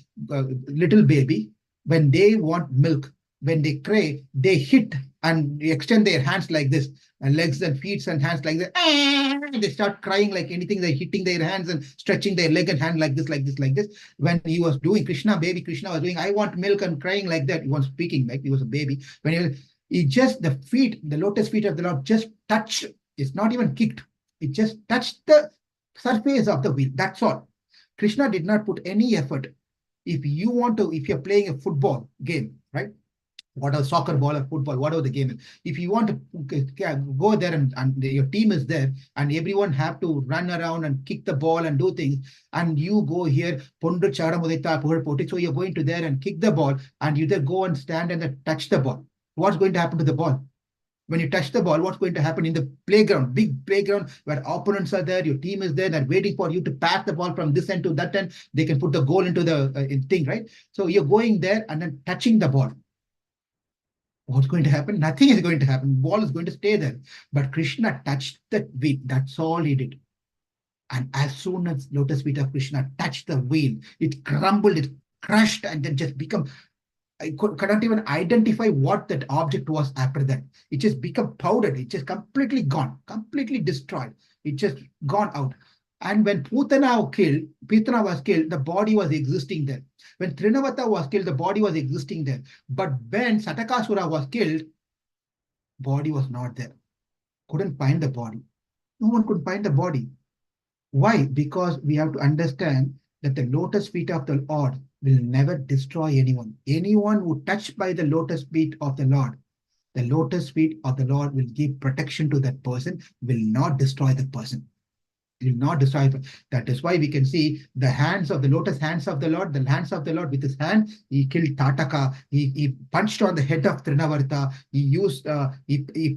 little baby, when they want milk, when they crave, they hit and extend their hands like this, and legs and feet and hands like that. They start crying like anything. They're hitting their hands and stretching their leg and hand like this, like this, like this. When he was doing, baby Krishna was doing, I want milk, and crying like that. He was speaking like he was a baby. When he just, the lotus feet of the Lord just touched. It's not even kicked. It just touched the surface of the wheel. That's all. Krishna did not put any effort. If you're playing a football game, right? whatever soccer ball or football, whatever the game is. If you want to go there and your team is there and everyone have to run around and kick the ball and do things, and you go here, so you're going to there and kick the ball, and you then go and stand and then touch the ball. What's going to happen to the ball? When you touch the ball, what's going to happen in the playground, big playground where opponents are there, your team is there, they're waiting for you to pass the ball from this end to that end. They can put the goal into the thing, right? So you're going there and then touching the ball. What's going to happen? Nothing is going to happen. Ball is going to stay there. But Krishna touched the wheel. That's all he did. And as soon as lotus feet of Krishna touched the wheel, it crumbled, it crushed, and then just become. I couldn't even identify what that object was after that. It just become powdered. It just completely gone, completely destroyed. It just gone out. And when Putana was killed, the body was existing there. When Trinavata was killed, the body was existing there. But when Satakasura was killed, body was not there. Couldn't find the body. No one could find the body. Why? Because we have to understand that the lotus feet of the Lord will never destroy anyone. Anyone who touched by the lotus feet of the Lord will give protection to that person, will not destroy the person. Will not destroy. That is why we can see the hands of the lotus hands of the Lord, with his hand, he killed Tataka, he punched on the head of Trinavarta, he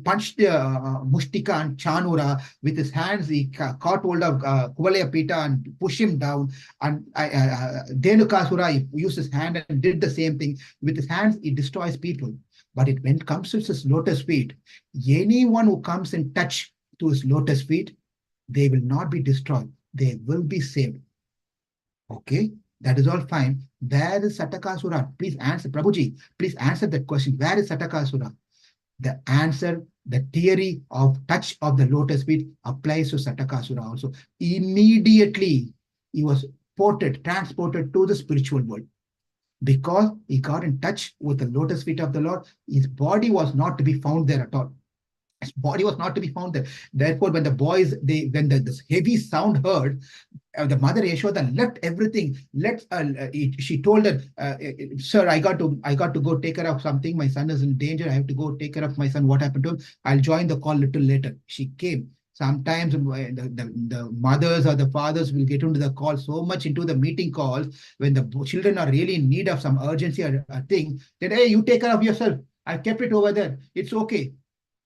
punched Mustika and Chanura with his hands, he caught hold of Kuvalayapita and pushed him down, and Dhenukasura, he used his hand and did the same thing. With his hands, he destroys people. But when it comes to his lotus feet, anyone who comes in touch to his lotus feet, they will not be destroyed. They will be saved. Okay, that is all fine. Where is Satakasura? Please answer, Prabhuji. Please answer that question. Where is Satakasura? The answer, the theory of touch of the lotus feet applies to Satakasura also. Immediately, he was transported to the spiritual world. Because he got in touch with the lotus feet of the Lord, his body was not to be found there at all. His body was not to be found there. Therefore, when the boys, when this heavy sound heard, the mother Yashoda left everything. She told her, "Sir, I got to go take care of something. My son is in danger. I have to go take care of my son. What happened to him? I'll join the call little later." She came. Sometimes the mothers or the fathers will get into the call so much into the meeting calls when the children are really in need of some urgency or a thing. Then, hey, you take care of yourself. I kept it over there. It's okay.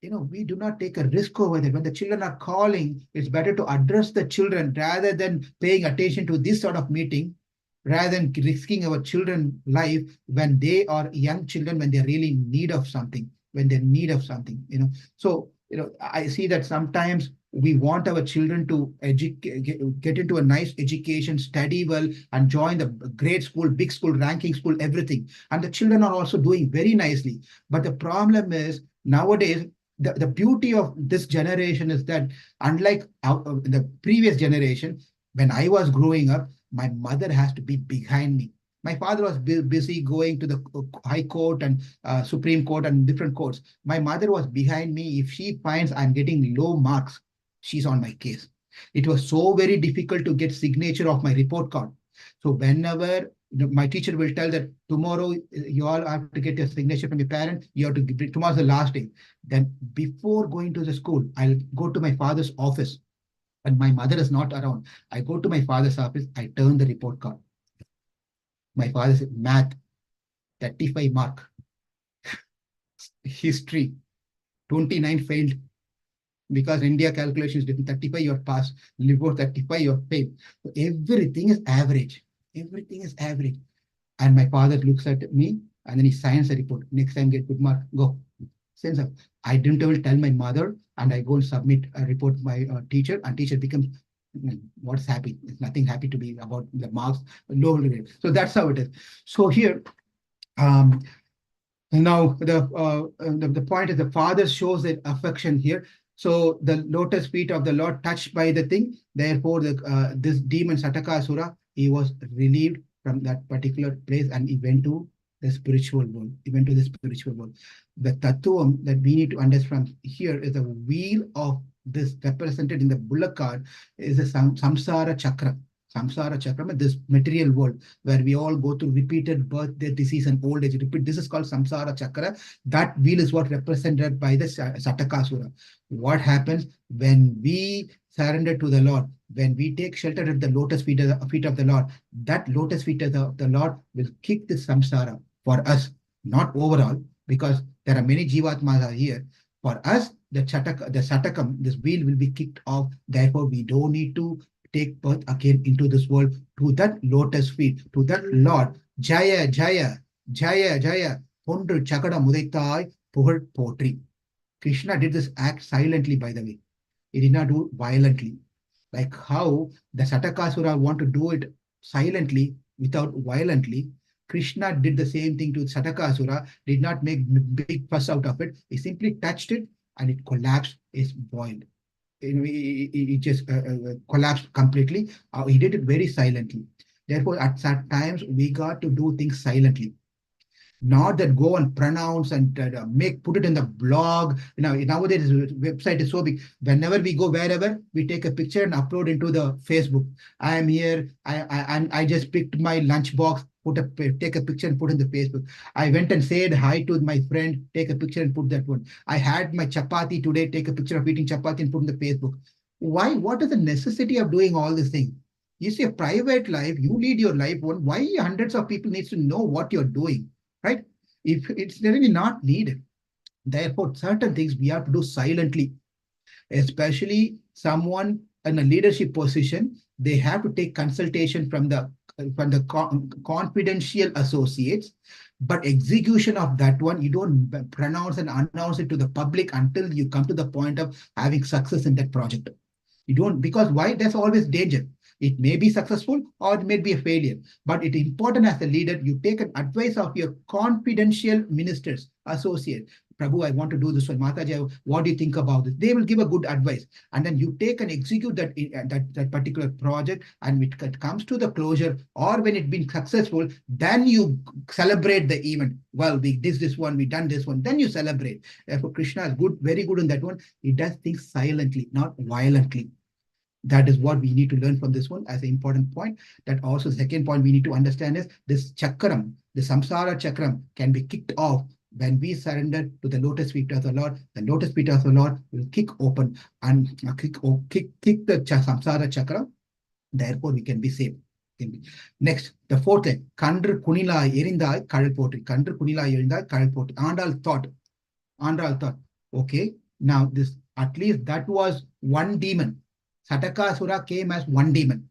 We do not take a risk over there. When the children are calling, it's better to address the children rather than paying attention to this sort of meeting, rather than risking our children's life when they are young children, when they're really in need of something, So, I see that sometimes we want our children to get into a nice education, study well, and join the great school, big school, ranking school, everything. And the children are also doing very nicely. But the problem is, nowadays, the beauty of this generation is that, unlike the previous generation, when I was growing up, my mother has to be behind me. My father was busy going to the High Court and Supreme Court and different courts. My mother was behind me. If she finds I'm getting low marks, she's on my case. It was so very difficult to get signature of my report card. So whenever my teacher will tell that tomorrow you all have to get your signature from your parent, you have to give, tomorrow's the last day. Then before going to the school, I'll go to my father's office. And my mother is not around. I go to my father's office, I turn the report card. My father said, math, 35 mark. History, 29 failed. Because India calculation is different. 35, you're passed. Liver 35, you're failed. So everything is average. Everything is average. And my father looks at me and then he signs a report. Next time, get good mark. Go. Sends up. I didn't even tell my mother, and I go and submit a report to my teacher, and teacher becomes, what's happy? It's nothing happy to be about the marks, low grade. So that's how it is. So here, now the point is the father shows that affection here. So the lotus feet of the Lord touched by the thing. Therefore, this demon Satakasura, he was relieved from that particular place, and he went to the spiritual world. The tattvam that we need to understand from here is the wheel of this represented in the bullock cart is the samsara chakra. Samsara chakra, this material world where we all go through repeated birth, death, disease, and old age. Repeat. This is called samsara chakra. That wheel is what represented by the Satakasura. What happens when we surrender to the Lord? When we take shelter at the lotus feet of the Lord, that lotus feet of the Lord will kick the samsara for us, not overall, because there are many jivatmas are here. For us, the satakam, this wheel will be kicked off. Therefore, we don't need to take birth again into this world to that lotus feet, to that Lord. Jaya, Jaya, Jaya, Jaya. Pondru Chakada Mudaitai Puhar Potri. Krishna did this act silently, by the way. He did not do violently. Like how the Satakasura want to do it silently without violently. Krishna did the same thing to Satakasura, did not make big fuss out of it. He simply touched it and it collapsed, is boiled. It just collapsed completely. He did it very silently. Therefore, at times, we got to do things silently. Not that go and pronounce and put it in the blog. Nowadays website is so big. Whenever we go wherever, we take a picture and upload into the Facebook. I am here. I just picked my lunch box. Take a picture and put in the Facebook. I went and said hi to my friend. Take a picture and put that one. I had my chapati today. Take a picture of eating chapati and put in the Facebook. Why? What is the necessity of doing all these things? You see a private life. You lead your life. Why hundreds of people needs to know what you're doing? Right? If it's really not needed. Therefore, certain things we have to do silently, especially someone in a leadership position, they have to take consultation from the confidential associates, but execution of that one, you don't pronounce and announce it to the public until you come to the point of having success in that project. You don't, because why? There's always danger. It may be successful or it may be a failure. But it's important as a leader, you take an advice of your confidential ministers, associate. Prabhu, I want to do this one. Mataji, what do you think about this? They will give a good advice. And then you take and execute that particular project. And when it comes to the closure or when it's been successful, then you celebrate the event. Well, we did this one, we done this one. Then you celebrate. Therefore, Krishna is good, very good in that one. He does things silently, not violently. That is what we need to learn from this one as an important point. That also the second point we need to understand is this chakram, the samsara chakram can be kicked off when we surrender to the lotus feet of the Lord. The lotus feet of the Lord will kick open and kick the samsara chakra. Therefore, we can be saved. Next, the fourth thing, Kandru Kunila Yerindai Kadal Potri. Kandru Kunila Yerindai Kadal Potri. Andal thought, okay, now this, at least that was one demon. Satakasura came as one demon,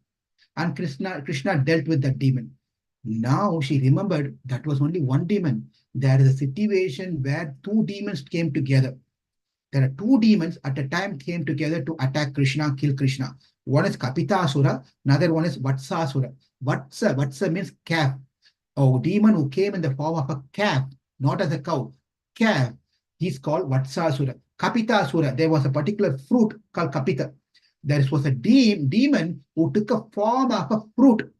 and Krishna dealt with that demon. Now she remembered that was only one demon. There is a situation where two demons came together. There are two demons at a time came together to attack Krishna, kill Krishna. One is Kapitasura, another one is Vatsasura. Vatsa means calf. A demon who came in the form of a calf, not as a cow. Calf. He's called Vatsasura. Kapitasura, there was a particular fruit called Kapita. There was a demon who took a form of a fruit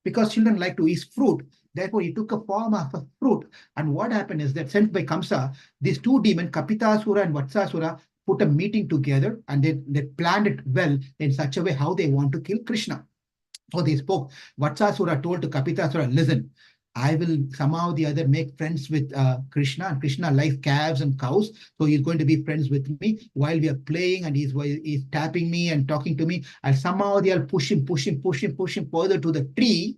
because children like to eat fruit. Therefore, he took a form of a fruit. And what happened is that sent by Kamsa, these two demons, Kapitasura and Vatsasura, put a meeting together and they planned it well in such a way how they want to kill Krishna. So they spoke. Vatsasura told to Kapitasura, listen, I will somehow or the other make friends with Krishna. And Krishna likes calves and cows. So he's going to be friends with me while we are playing and he's tapping me and talking to me. And somehow they'll push him further to the tree.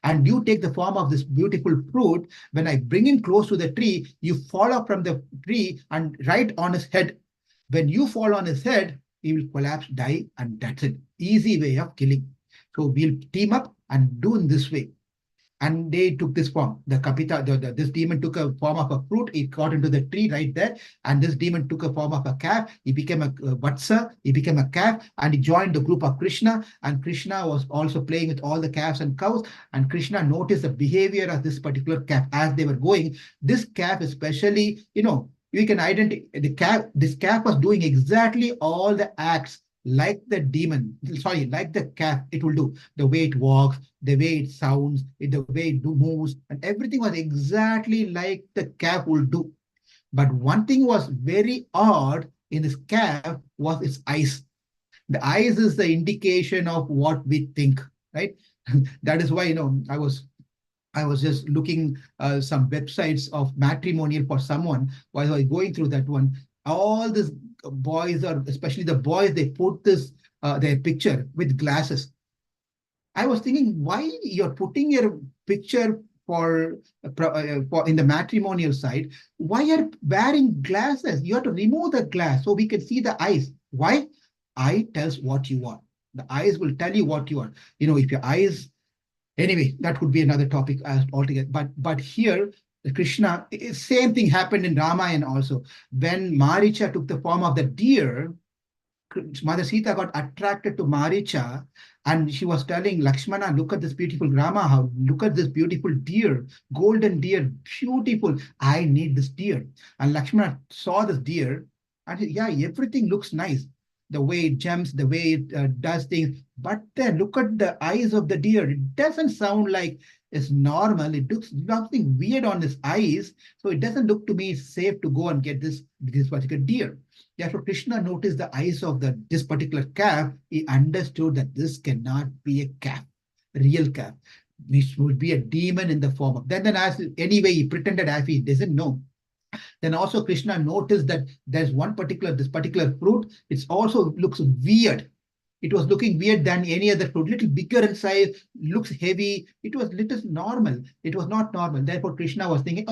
And you take the form of this beautiful fruit. When I bring him close to the tree, you fall off from the tree and right on his head. When you fall on his head, he will collapse, die, and that's it. Easy way of killing. So we'll team up and do in this way. And they took this form. The Kapita, this demon took a form of a fruit. It got into the tree right there. And this demon took a form of a calf. He became a Vatsa. He became a calf. And he joined the group of Krishna. And Krishna was also playing with all the calves and cows. And Krishna noticed the behavior of this particular calf as they were going. This calf especially, you can identify the calf. This calf was doing exactly all the acts like the demon, like the calf, it will do. The way it walks, the way it sounds, the way it moves, and everything was exactly like the calf will do. But one thing was very odd in this calf was its eyes. The eyes is the indication of what we think. right? That is why, I was just looking some websites of matrimonial for someone while I was going through that one. All these boys, or especially the boys, they put this their picture with glasses. I was thinking, why you're putting your picture for in the matrimonial side? Why are wearing glasses? You have to remove the glass so we can see the eyes. Why? Eye tells what you are. The eyes will tell you what you are. If your eyes. Anyway, that would be another topic altogether. But here, Krishna, same thing happened in Ramayana also. When Maricha took the form of the deer, Mother Sita got attracted to Maricha, and she was telling Lakshmana, look at this beautiful Rama, how look at this beautiful deer, golden deer, beautiful. I need this deer. And Lakshmana saw this deer, and yeah, everything looks nice. The way it jumps, the way it does things. But then look at the eyes of the deer. It doesn't sound like it's normal. It looks something weird on his eyes. So it doesn't look to me safe to go and get this particular deer. Therefore, Krishna noticed the eyes of this particular calf. He understood that this cannot be a calf, a real calf. This would be a demon in the form of. Then as anyway, he pretended as he doesn't know. Then also Krishna noticed that there's this particular fruit. It also looks weird. It was looking weird than any other fruit, little bigger in size, looks heavy. It was little normal. It was not normal. Therefore, Krishna was thinking,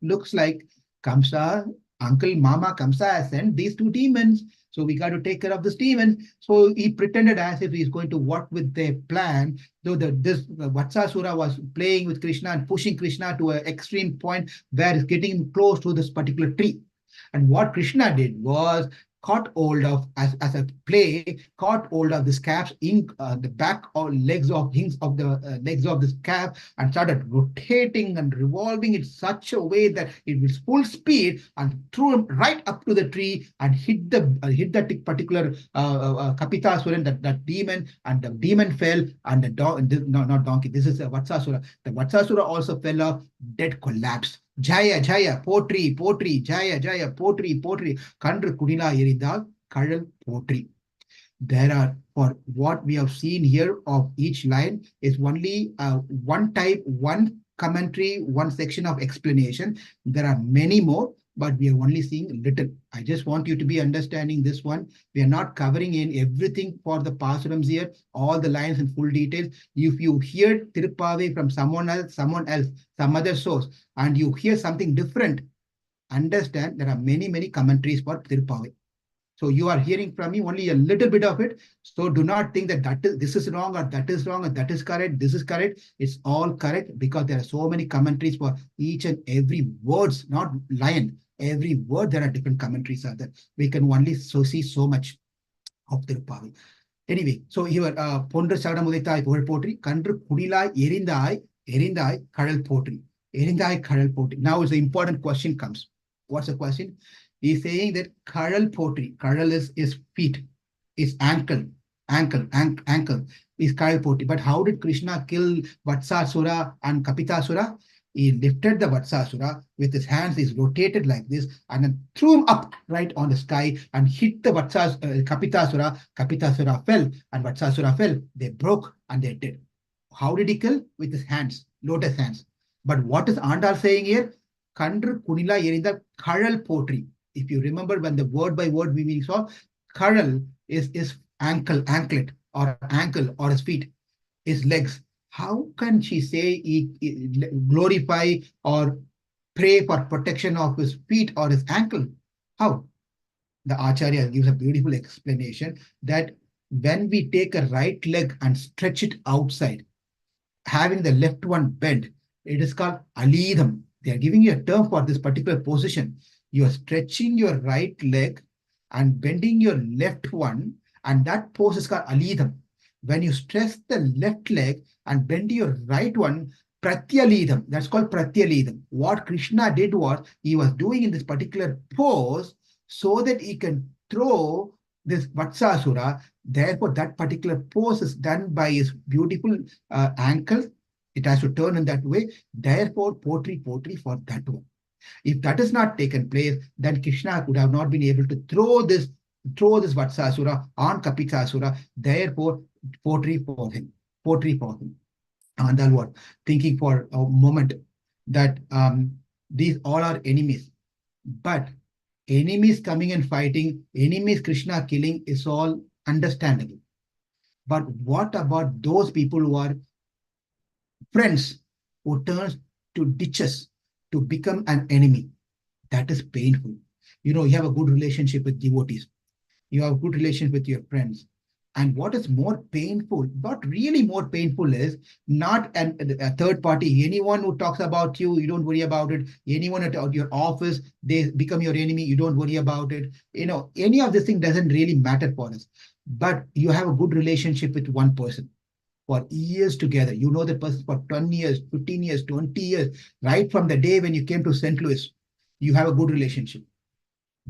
looks like Kamsa, Uncle Mama Kamsa has sent these two demons. So we got to take care of this demon. So he pretended as if he's going to work with their plan. Though this Vatsasura was playing with Krishna and pushing Krishna to an extreme point where he's getting close to this particular tree. And what Krishna did was caught hold of, as a play, caught hold of this calf's in the back or legs of legs of this calf, and started rotating and revolving it such a way that it was full speed, and threw him right up to the tree and hit that particular Kapitasura, that demon, and the demon fell, and not donkey. This is a Vatsasura. The Vatsasura also fell off, dead, collapsed. Jaya Jaya, potri, potri, Jaya Jaya, potri, potri, Kandru Kudila Iridal, Kadal potri. There are, for what we have seen here of each line, is only one type, one commentary, one section of explanation. There are many more, but we are only seeing little. I just want you to be understanding this one. We are not covering in everything for the pasurams here, all the lines in full details. If you hear Tiruppavai from someone else, some other source, and you hear something different, understand there are many commentaries for Tiruppavai. So you are hearing from me only a little bit of it. So do not think that this is wrong, or that is wrong, or that is correct. This is correct. It's all correct because there are so many commentaries for each and every words, not line. Every word there are different commentaries are there. We can only see so much of Tiruppavai. Anyway, so here Pondra Sadamuditai Potri, Kandru Kudila Erindai Kadal Potri. Erindai Kadal Potri. Now the important question comes. What's the question? He's saying that Kadal Potri, Kadal is feet, is ankle, is Kadal Potri. But how did Krishna kill Vatsasura and Kapitasura? He lifted the Vatsasura with his hands, he's rotated like this, and then threw him up right on the sky and hit the Kapitasura. Kapitasura fell, and Vatsasura fell. They broke and they did. How did he kill? With his hands, lotus hands. But what is Andal saying here? Kandru Kunila Yerinda Kadal Potri. If you remember, when the word by word we saw, Kadal is anklet, or ankle, or his feet, his legs. How can she say he glorify or pray for protection of his feet or his ankle? How? The Acharya gives a beautiful explanation that when we take a right leg and stretch it outside, having the left one bent, it is called alidham. They are giving you a term for this particular position. You are stretching your right leg and bending your left one, and that pose is called alidham. When you stretch the left leg and bend your right one, pratyalidham, that's called pratyalidham. What Krishna did was, he was doing in this particular pose so that he can throw this Vatsasura. Therefore, that particular pose is done by his beautiful ankle. It has to turn in that way. Therefore, potri for that one. If that is not taken place, then Krishna could have not been able to throw this Vatsasura on Kapitasura. Therefore, potri for him. pottery person. Andal was thinking for a moment that these all are enemies. But enemies coming and fighting, enemies Krishna killing is all understandable. But what about those people who are friends, who turns to ditches to become an enemy? That is painful. You have a good relationship with devotees, you have a good relationship with your friends. And what is more painful, not really more painful, is not a third party. Anyone who talks about you, you don't worry about it. Anyone at your office, they become your enemy, you don't worry about it. Any of this thing doesn't really matter for us. But you have a good relationship with one person for years together. You know the person for 10 years, 15 years, 20 years, right from the day when you came to St. Louis. You have a good relationship.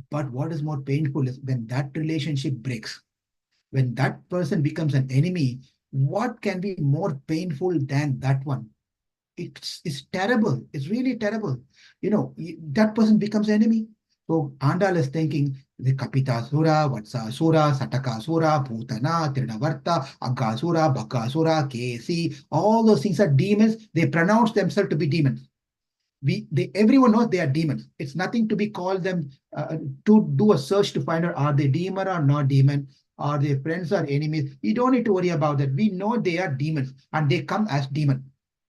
But what is more painful is when that relationship breaks, when that person becomes an enemy. What can be more painful than that one? It's terrible. It's really terrible. That person becomes enemy. So Andal is thinking the Kapitasura, Vatsasura, Satakasura, Putana, Trinavarta, Agasura, Bakasura, Kesi, all those things are demons. They pronounce themselves to be demons. Everyone knows they are demons. It's nothing to be called them to do a search to find out, are they demon or not demon, are they friends or enemies. You don't need to worry about that. We know they are demons and they come as demon.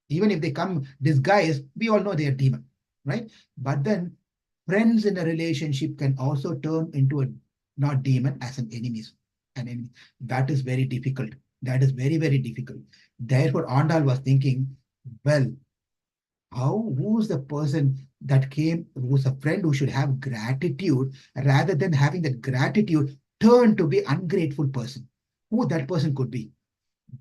Even if they come disguised, we all know they are demon, right? But then friends in a relationship can also turn into a not demon as an enemies. An enemy. That is very difficult. That is very, very difficult. Therefore, Andal was thinking, well, who's the person that came, who's a friend who should have gratitude, rather than having that gratitude turn to be ungrateful person? Who that person could be?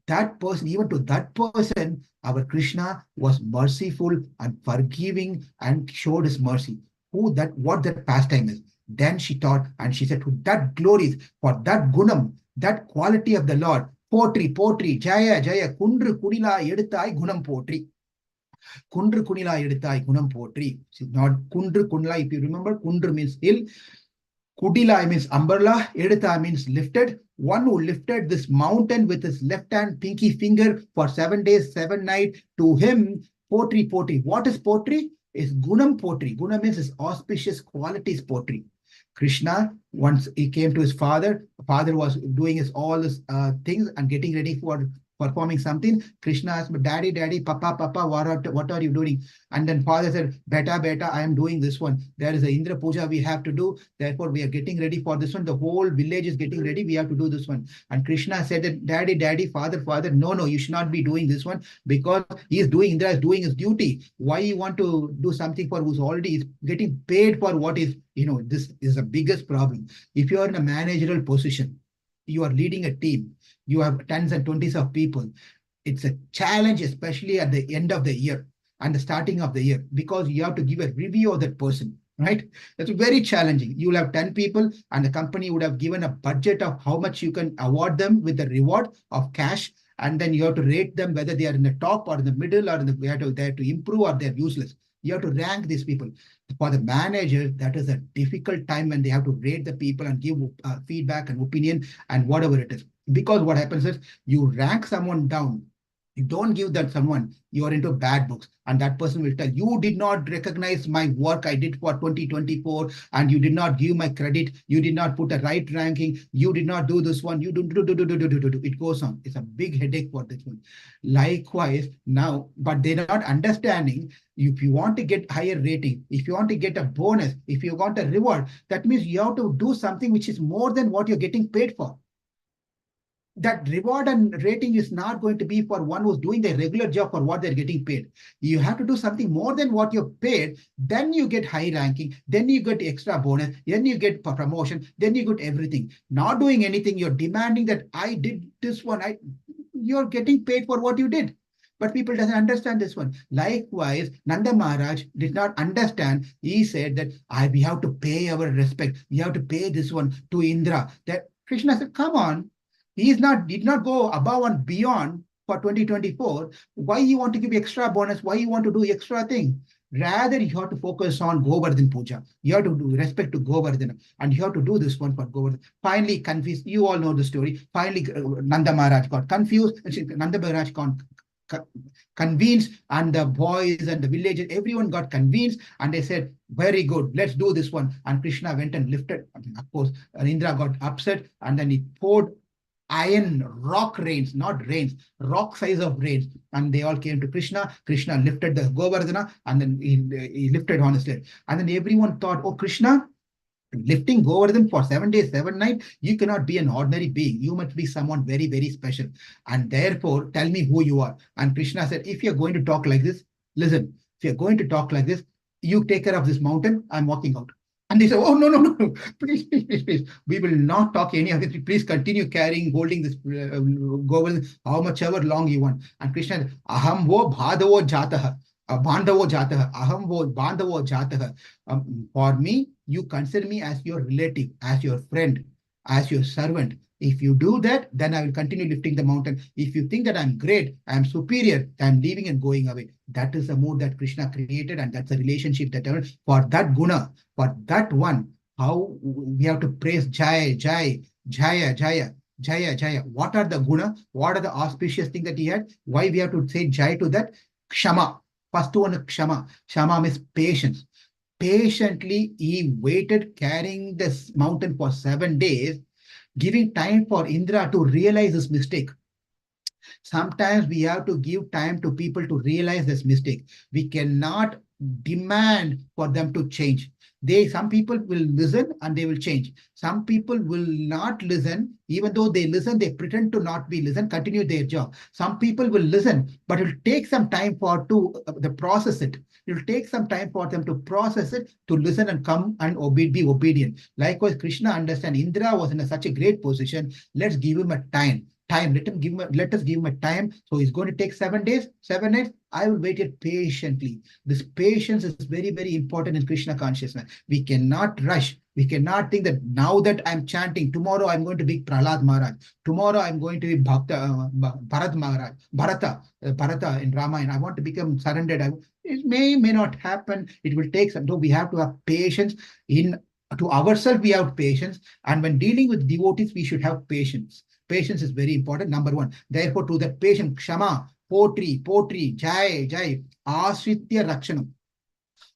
That person, even to that person, our Krishna was merciful and forgiving and showed his mercy. What that pastime is? Then she thought, and she said, to that glories, for that gunam, that quality of the Lord, potri, Jaya Jaya, kundru kunila edutai gunam potri. Kundru kunila edutai gunam potri. Not kundru kunila. If you remember, kundru means hill. Kudila means umbrella. Edutha means lifted. One who lifted this mountain with his left hand pinky finger for 7 days, 7 nights. To him, potri. What is potri? Is gunam potri. Gunam means his auspicious qualities potri. Krishna, once he came to his father was doing all these things and getting ready for performing something. Krishna asked me, Daddy, Papa, what are you doing? And then father said, Beta, I am doing this one. There is a Indra Puja we have to do. Therefore, we are getting ready for this one. The whole village is getting ready. We have to do this one. And Krishna said that, Daddy, Father, no, you should not be doing this one, because Indra is doing his duty. Why you want to do something for who's already getting paid for what is, this is the biggest problem. If you are in a managerial position, you are leading a team, you have tens and twenties of people. It's a challenge, especially at the end of the year and the starting of the year, because you have to give a review of that person, right? That's very challenging. You will have 10 people and the company would have given a budget of how much you can award them with the reward of cash. And then you have to rate them whether they are in the top or in the middle, or they have to improve or they're useless. You have to rank these people. For the manager, that is a difficult time when they have to rate the people and give feedback and opinion and whatever it is. Because what happens is you rank someone down. You don't give that someone, you are into bad books, and that person will tell you did not recognize my work I did for 2024, and you did not give my credit, you did not put a right ranking, you did not do this one, you do. It goes on. It's a big headache for this one. Likewise, now, but they're not understanding, if you want to get higher rating, if you want to get a bonus, if you want a reward, that means you have to do something which is more than what you're getting paid for. That reward and rating is not going to be for one who's doing the regular job for what they're getting paid. You have to do something more than what you're paid. Then you get high ranking. Then you get extra bonus. Then you get promotion. Then you get everything. Not doing anything. You're demanding that I did this one. You're getting paid for what you did. But people doesn't understand this one. Likewise, Nanda Maharaj did not understand. He said that we have to pay our respect. We have to pay this one to Indra. That Krishna said, come on. He did not go above and beyond for 2024. Why you want to give extra bonus? Why you want to do extra thing? Rather, you have to focus on Govardhan Puja. You have to do respect to Govardhan, and you have to do this one for Govardhan. Finally, confused. You all know the story. Finally, Nanda Maharaj got confused. Nanda Maharaj got convinced, and the boys and the villagers, everyone got convinced, and they said, very good, let's do this one. And Krishna went and lifted. Of course, Indra got upset, and then he poured iron rock rains, not rains, rock size of rains, and they all came to Krishna. Krishna lifted the Govardhana, and then he lifted on his head, and then everyone thought, oh, Krishna lifting Govardhan for 7 days, 7 nights, you cannot be an ordinary being. You must be someone very, very special. And therefore, tell me who you are. And Krishna said, if you're going to talk like this, listen, if you're going to talk like this, you take care of this mountain. I'm walking out. And they said, oh, no, no, no, no. Please, please, please, please. We will not talk any of this. Please continue carrying, holding this Govardhan, how much ever long you want. And Krishna said, Aham vo bhadavo jataha. Bandhavo jataha. Aham vo bandhavo jataha. For me, you consider me as your relative, as your friend, as your servant. If you do that, then I will continue lifting the mountain. If you think that I'm great, I'm superior, I'm leaving and going away. That is the mood that Krishna created, and that's a relationship that for that guna, for that one, how we have to praise Jaya, Jaya, Jaya, Jaya, Jaya, Jaya. What are the guna? What are the auspicious things that he had? Why we have to say Jaya to that? Kshama. First one, Kshama. Kshama means patience. Patiently, he waited carrying this mountain for 7 days, giving time for Indra to realize his mistake. Sometimes we have to give time to people to realize this mistake. We cannot demand for them to change. Some people will listen and they will change. Some people will not listen. Even though they listen, they pretend to not be listen, continue their job. Some people will listen, but it will take some time for the process it. It will take some time for them to process it, to listen and come and be obedient. Likewise, Krishna understand Indra was in such a great position. Let's give him a time. Let us give him a time. So he's going to take 7 days, 7 nights. I will wait it patiently. This patience is very, very important in Krishna consciousness. We cannot rush. We cannot think that now that I'm chanting, tomorrow I'm going to be Prahlad Maharaj. Tomorrow I'm going to be Bharat Maharaj, Bharata in Ramayana. I want to become surrendered. It may not happen. It will take some. So we have to have patience. To ourselves, we have patience. And when dealing with devotees, we should have patience. Patience is very important, number one. Therefore, to that patient, Kshama, potri, Jai, Asritya Rakshanam.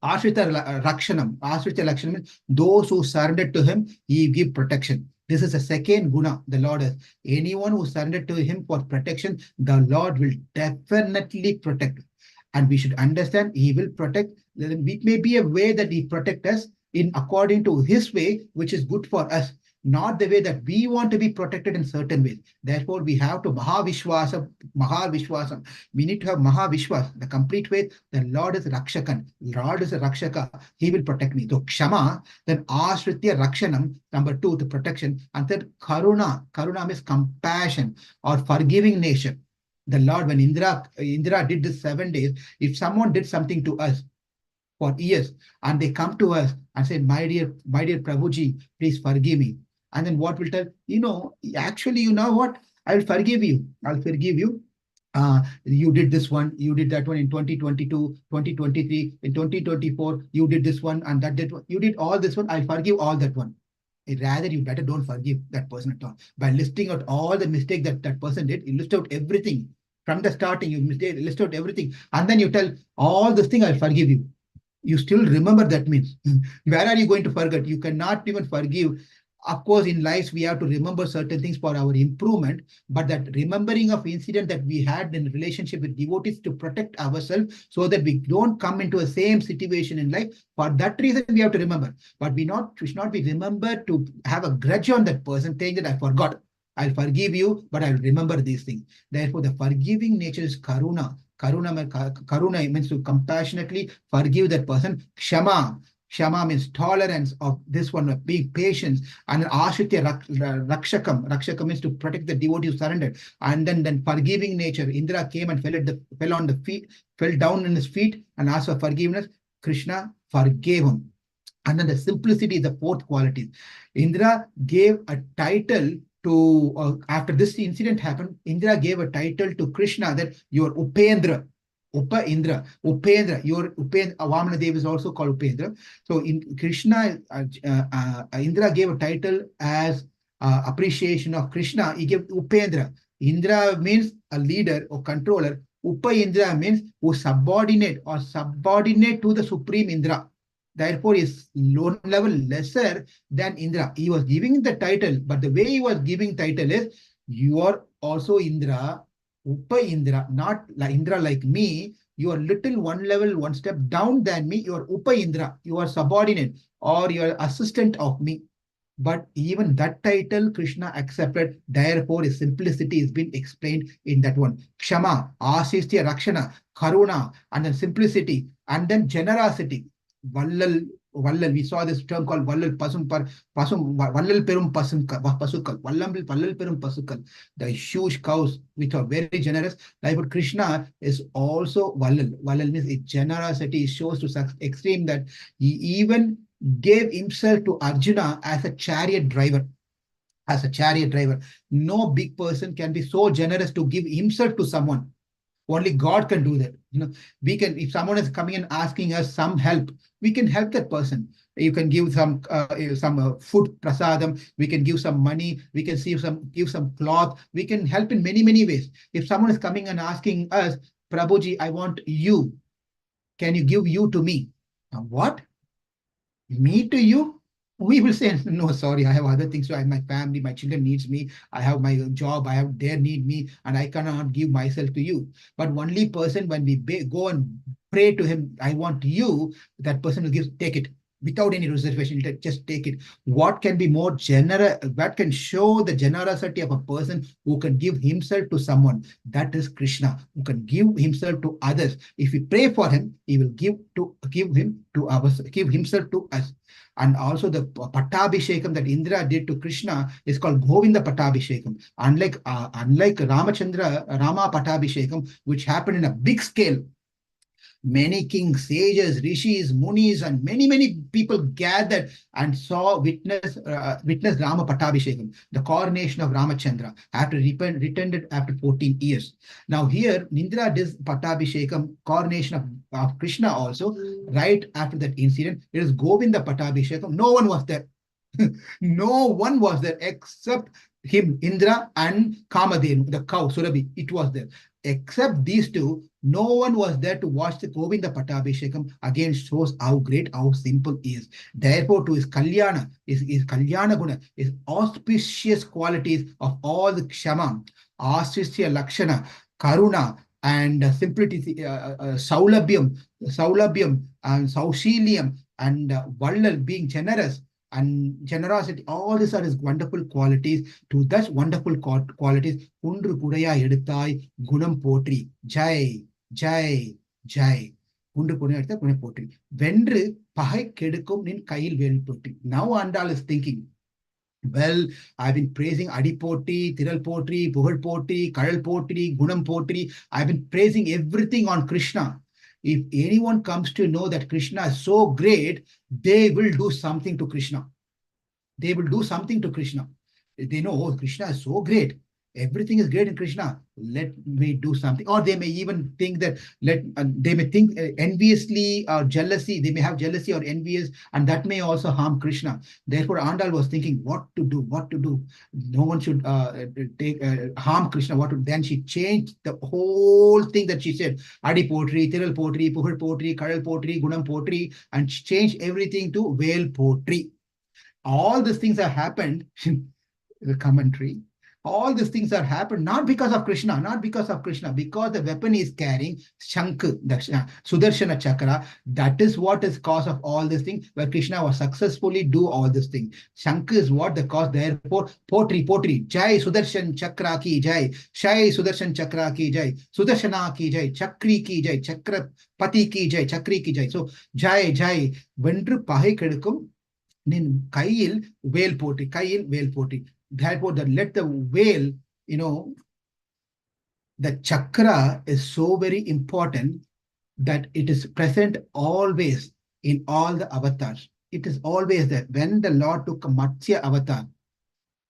Ashrita Rakshanam means those who surrendered to him, he give protection. This is the second guna the Lord has. Anyone who surrendered to him for protection, the Lord will definitely protect. And we should understand he will protect. It may be a way that he protect us in according to his way, which is good for us, not the way that we want to be protected in certain ways. Therefore, we have to Mahavishwasam. We need to have Mahavishwas, the complete faith. The Lord is Rakshakan. Lord is a Rakshaka. He will protect me. So Kshama, then Asritya Rakshanam, number two, the protection. And then Karuna. Karuna means compassion or forgiving nature. The Lord, when Indra did this 7 days, if someone did something to us for years and they come to us and say, my dear Prabhuji, please forgive me. And then what will tell, actually, you know what? I will forgive you. I'll forgive you. You did this one, you did that one in 2022, 2023, in 2024, you did this one and that did one. You did all this one, I'll forgive all that one. Rather, you better don't forgive that person at all. By listing out all the mistakes that person did, you list out everything. From the starting, you list out everything. And then you tell all this thing, I'll forgive you. You still remember that means. Where are you going to forget? You cannot even forgive. Of course, in life, we have to remember certain things for our improvement, but that remembering of incident that we had in relationship with devotees to protect ourselves so that we don't come into the same situation in life. For that reason, we have to remember. But we should not be remembered to have a grudge on that person, saying that I forgot. I'll forgive you, but I'll remember these things. Therefore, the forgiving nature is karuna. Karuna means to compassionately forgive that person. Shama means tolerance of this one, being patient. And Ashitya Rakshakam. Rakshakam means to protect the devotee who surrendered. And then forgiving nature. Indra came and fell down in his feet and asked for forgiveness. Krishna forgave him. And then the simplicity is the fourth quality. Indra gave a title to, after this incident happened, Indra gave a title to Krishna that you are Upendra. Upa Indra, Upendra, your Upendra, Vamana Dev is also called Upendra. So in Krishna, Indra gave a title as appreciation of Krishna. He gave Upendra. Indra means a leader or controller. Upa Indra means who subordinate or subordinate to the supreme Indra. Therefore, is low level lesser than Indra. He was giving the title, but the way he was giving title is you are also Indra, Upa Indra, not like Indra like me. You are little one level, one step down than me. You are Upa Indra. You are subordinate or you are assistant of me. But even that title Krishna accepted. Therefore, his simplicity has been explained in that one. Kshama, Asistya, Rakshana, Karuna, and then simplicity, and then generosity. Vallal, Vallal, we saw this term called Vallal Pasum, Vallal Perum Pasukal, Vallal Perum Pasukal, the huge cows which are very generous. Like but Krishna is also Vallal. Vallal means its generosity shows to such extreme that he even gave himself to Arjuna as a chariot driver. As a chariot driver, no big person can be so generous to give himself to someone. Only God can do that. We can, if someone is coming and asking us some help, we can help that person. You can give some food prasadam. We can give some money. We can give some cloth. We can help in many ways. If someone is coming and asking us, Prabhuji, I want you. Can you give you to me? What? Me to you? We will say, no, sorry, I have other things. So I have my family, my children needs me. I have my job, I have their need me, and I cannot give myself to you. But only person when we go and pray to him, I want you, that person will take it without any reservation. Just take it. What can be more generous? What can show the generosity of a person who can give himself to someone? That is Krishna, who can give himself to others. If we pray for him, he will give himself to us. And also the Pattabhishekam that Indra did to Krishna is called Govinda Pattabhishekam. Unlike Rama Pattabhishekam, which happened in a big scale, many kings, sages, rishis, munis, and many people gathered and witnessed Rama Pattabhishekam, the coronation of Ramachandra, after returned after 14 years. Now here, Indra did Pattabhishekam, coronation of Krishna also, right after that incident. It is Govinda Pattabhishekam. No one was there. No one was there except him, Indra, and Kamadhenu, the cow, Surabhi. It was there. Except these two, no one was there to watch the Govinda Pattabhishekam. Again, shows how great, how simple he is. Therefore, to his Kalyana, his Kalyana Guna, his auspicious qualities of all the Kshama, Asistya Lakshana, Karuna, and simplicity, Saulabhyam, and Saushiliam, and Vallal, being generous, and generosity, all these are his wonderful qualities. To thus wonderful qualities, Kundru Kudaya Edutai Gunam Potri, Jai, Jai, Jai. Kundru Kudaya Edutai Gunam Potri. Vendru Pahai Kedukum Nin Kail Vel Potri. Now Andal is thinking, well, I've been praising Adipoti, Tiral Potri, Pugal Potri, Kadal Potri, Gunam Potri. I've been praising everything on Krishna. If anyone comes to know that Krishna is so great, they will do something to Krishna. They will do something to Krishna. They know, oh, Krishna is so great. Everything is great in Krishna. Let me do something. Or they may even think that, they may think enviously or jealousy. They may have jealousy or envious, and that may also harm Krishna. Therefore, Andal was thinking, what to do. No one should harm Krishna. Then she changed the whole thing that she said. Adi Potri, Tiral Potri, Puhal Potri, Kadal Potri, Gunam Potri, and she changed everything to Vel Potri. All these things have happened. The commentary. All these things have happened not because of Krishna, because the weapon is carrying Shank, the Sudarshana Chakra. That is what is cause of all these things, where Krishna was successfully do all these things. Shank is what the cause. Therefore, Potri, Jai Sudarshan Chakra ki Jai, Shai Sudarshan Chakra ki Jai, Sudarshana ki Jai, Chakri ki Jai, Chakra Pati ki Jai, Chakri ki Jai. So, Jai, Vendru Pahi Kedukum, Nin Kail Vel Potri. Therefore, let the whale, the chakra is so very important that it is present always in all the avatars. It is always there. When the Lord took a Matsya avatar,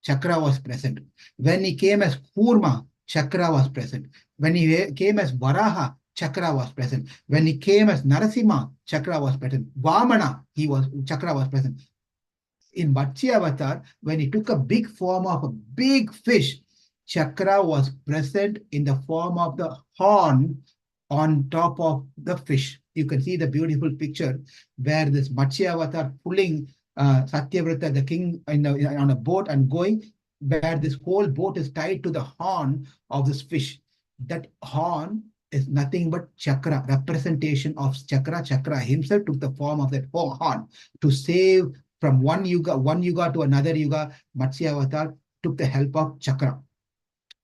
chakra was present. When he came as Kurma, chakra was present. When he came as Varaha, chakra was present. When he came as Narasimha, chakra was present. Vamana, chakra was present. In Matsya Avatar, when he took a big form of a big fish, chakra was present in the form of the horn on top of the fish. You can see the beautiful picture where this Matsya Avatar pulling Satyavrata, the king, on a boat and going, where this whole boat is tied to the horn of this fish. That horn is nothing but chakra, representation of chakra. Chakra himself took the form of that horn to save from one yuga to another yuga. Matsya Avatar took the help of chakra.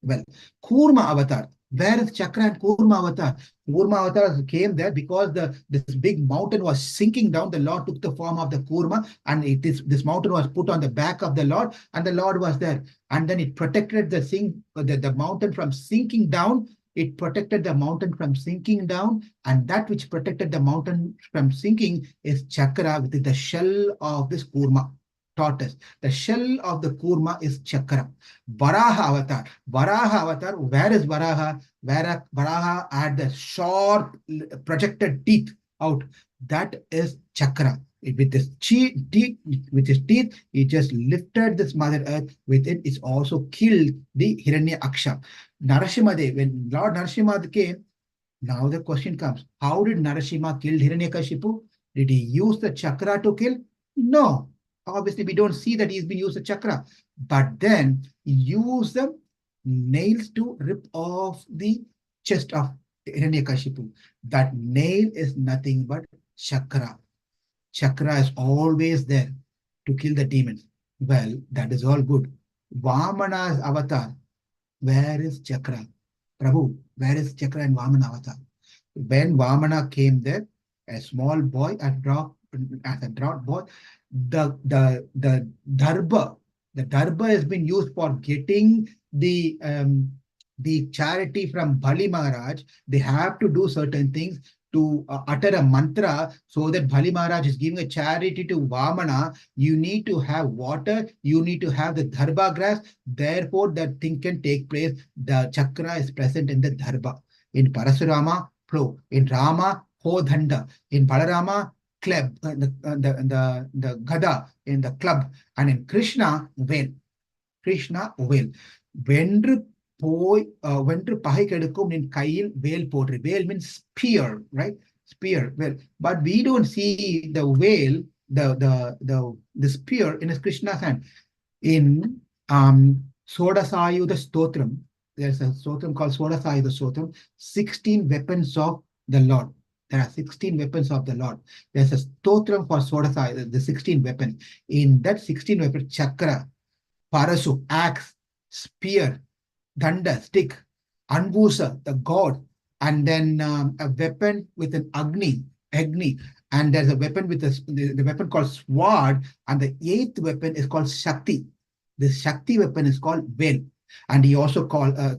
Well, Kurma Avatar. Where is Chakra and Kurma Avatar? Kurma Avatar came there because this big mountain was sinking down. The Lord took the form of the Kurma, and this mountain was put on the back of the Lord, and the Lord was there. And then it protected the mountain from sinking down. It protected the mountain from sinking down, and that which protected the mountain from sinking is Chakra, which is the shell of this Kurma tortoise. The shell of the Kurma is Chakra. Varaha Avatar. Varaha Avatar, where is Varaha? Where Varaha had the sharp projected teeth out. That is Chakra. With his teeth, he just lifted this Mother Earth. With it, it's also killed the Hiranyaksha. Narasimhadev, when Lord Narasimha came, now the question comes, how did Narasimha kill Hiranyakashipu? Did he use the chakra to kill? No. Obviously, we don't see that he's been used a chakra. But then he used the nails to rip off the chest of Hiranyakashipu. That nail is nothing but chakra. Chakra is always there to kill the demons. Well, that is all good. Vamana's avatar, where is chakra? Prabhu, where is chakra and Vamana avatar? When Vamana came there, a small boy, as a draught boy, the darba has been used for getting the charity from Bali Maharaj. They have to do certain things to utter a mantra so that Bali Maharaj is giving a charity to Vamana. You need to have water, you need to have the dharba grass, therefore that thing can take place. The chakra is present in the dharba. In Parasurama, flow. In Rama, Hodhanda. In Balarama, club, the gada, in the club. And in Krishna, veil. Krishna, veil. Vendru பகை கெடுக்கும் நின் கையில் வேல் போற்று. Veil means spear, right? Spear. Well, but we don't see the veil, the spear in Krishna's hand. In Sodasayuda Stotram, there's a stotram called Sodasayuda Stotram, 16 weapons of the Lord. There are 16 weapons of the Lord. There's a stotram for Sodasayuda, the 16 weapons. In that 16 weapons, chakra, parasu, axe, spear, danda, stick, anvusa, the god, and then a weapon with an agni, and there's a weapon with the weapon called sword, and the 8th weapon is called Shakti. The Shakti weapon is called veil, and he also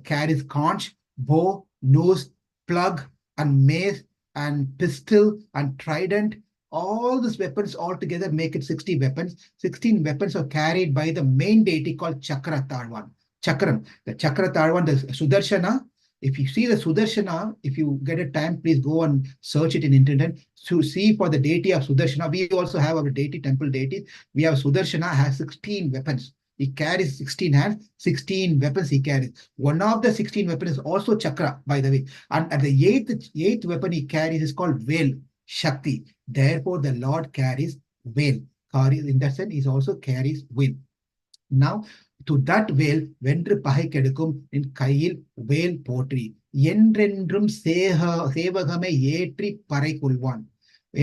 carries conch, bow, nose, plug, and mace, and pistol, and trident. All these weapons all together make it 60 weapons. 16 weapons are carried by the main deity called Chakra Tarwan. Chakram. The Chakra Tarwan, the Sudarshana. If you see the Sudarshana, if you get a time, please go and search it in internet to see for the deity of Sudarshana. We also have our deity, temple deity. We have Sudarshana has 16 weapons. He carries 16 hands, 16 weapons he carries. One of the 16 weapons is also Chakra, by the way. And at the eighth weapon he carries is called Veil, Shakti. Therefore, the Lord carries veil. In that sense, he also carries veil. Now, to that veil, வென்று பகை கெடுக்கும் நின் கையில் வேல் போற்றி என்றென்றும் சேவகமை ஏற்றி பறை கொள்வான்.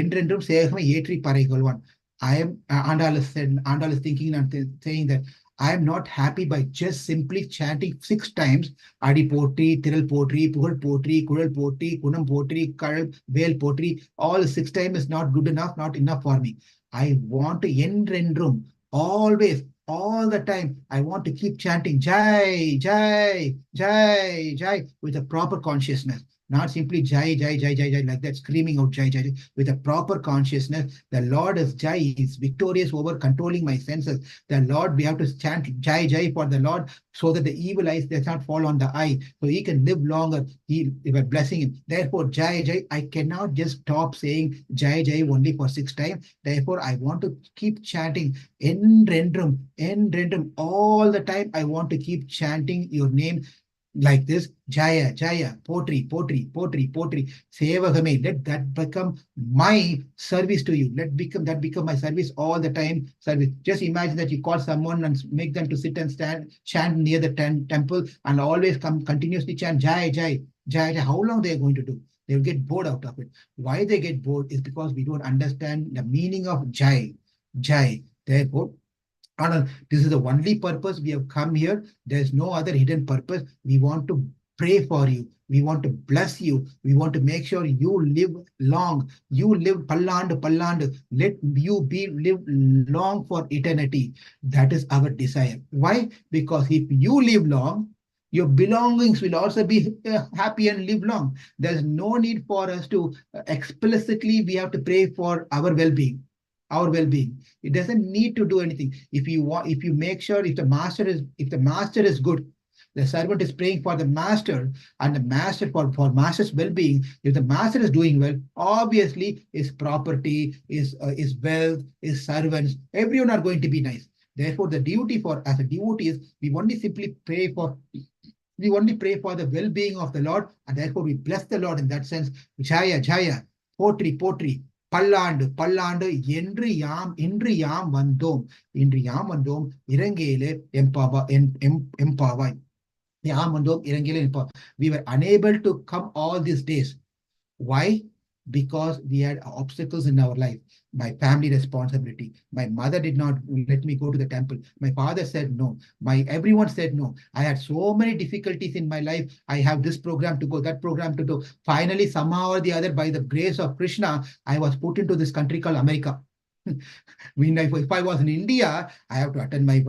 என்றென்றும் சேவகமை ஏற்றி பறை கொள்வான். Andal is thinking and saying that I am not happy by just simply chanting 6 times Adi Potri, Tiral Potri, Pugal Potri, Kural Potri, Kunam Potri, Karal, Vel Potri. All 6 times is not good enough, not enough for me. I want to endrendrum, always, all the time. I want to keep chanting Jai, Jai, Jai, Jai with a proper consciousness. not simply Jai, Jai, Jai, Jai, Jai, like that, screaming out Jai, Jai, Jai, with a proper consciousness. The Lord is Jai, is victorious over controlling my senses. The Lord, we have to chant Jai, Jai for the Lord so that the evil eyes does not fall on the eye, so he can live longer. We are blessing him. Therefore, Jai, Jai, I cannot just stop saying Jai, Jai only for 6 times. Therefore, I want to keep chanting en rendrum, all the time. I want to keep chanting your name like this: Jaya, Jaya, potri, potri, potri, potri, Sevagame. Let that become my service to you. Let become that become my service all the time. Service. Just imagine that you call someone and make them to sit and stand, chant near the temple, and always come continuously chant Jaya, Jaya, Jaya, Jaya. How long they are going to do? They will get bored out of it. Why they get bored is because we don't understand the meaning of Jai, Jai. Therefore, Anand, this is the only purpose we have come here. There's no other hidden purpose. We want to pray for you. We want to bless you. We want to make sure you live long. You live pallandu, pallandu. Let you be live long for eternity. That is our desire. Why? Because if you live long, your belongings will also be happy and live long. There's no need for us to explicitly, we have to pray for our well-being. Our well-being. It doesn't need to do anything. If you want, if you make sure, if the master is good, the servant is praying for the master, and the master for master's well-being. If the master is doing well, obviously his property, his wealth, his servants, everyone are going to be nice. Therefore, the duty for as a devotee is we only pray for the well-being of the Lord, and therefore we bless the Lord in that sense. Jaya, Jaya, potri, potri, பல்லாண்டு பல்லாண்டு என்று இன்று யாம் வந்தோம், இன்று யாம் வந்தோம் இறங்கேலே எம்பாவாய். யாம் வந்தோம் இறங்கேலே எம்பா. We were unable to come all these days. Why? Because we had obstacles in our life. My family responsibility. My mother did not let me go to the temple. My father said no. Everyone said no. I had so many difficulties in my life. I have this program to go, that program to do. Finally, somehow or the other, by the grace of Krishna, I was put into this country called America. If I was in India, I have to attend my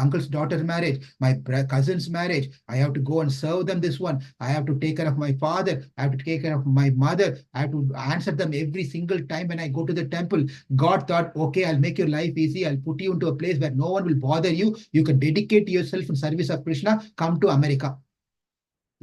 uncle's daughter's marriage, my cousin's marriage. I have to go and serve them this one. I have to take care of my father. I have to take care of my mother. I have to answer them every single time when I go to the temple. God thought, okay, I'll make your life easy. I'll put you into a place where no one will bother you. You can dedicate yourself in service of Krishna. Come to America.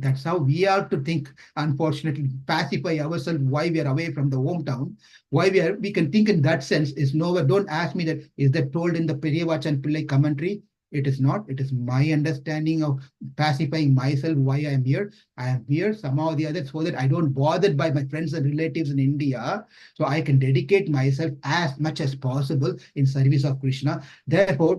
That's how we have to think. Unfortunately, pacify ourselves why we are away from the hometown. Why we can think in that sense is nowhere. Don't ask me that, is that told in the Periyal and Pillai commentary? It is not. It is my understanding of pacifying myself why I am here. I am here somehow or the other so that I don't bothered by my friends and relatives in India. So I can dedicate myself as much as possible in service of Krishna. Therefore,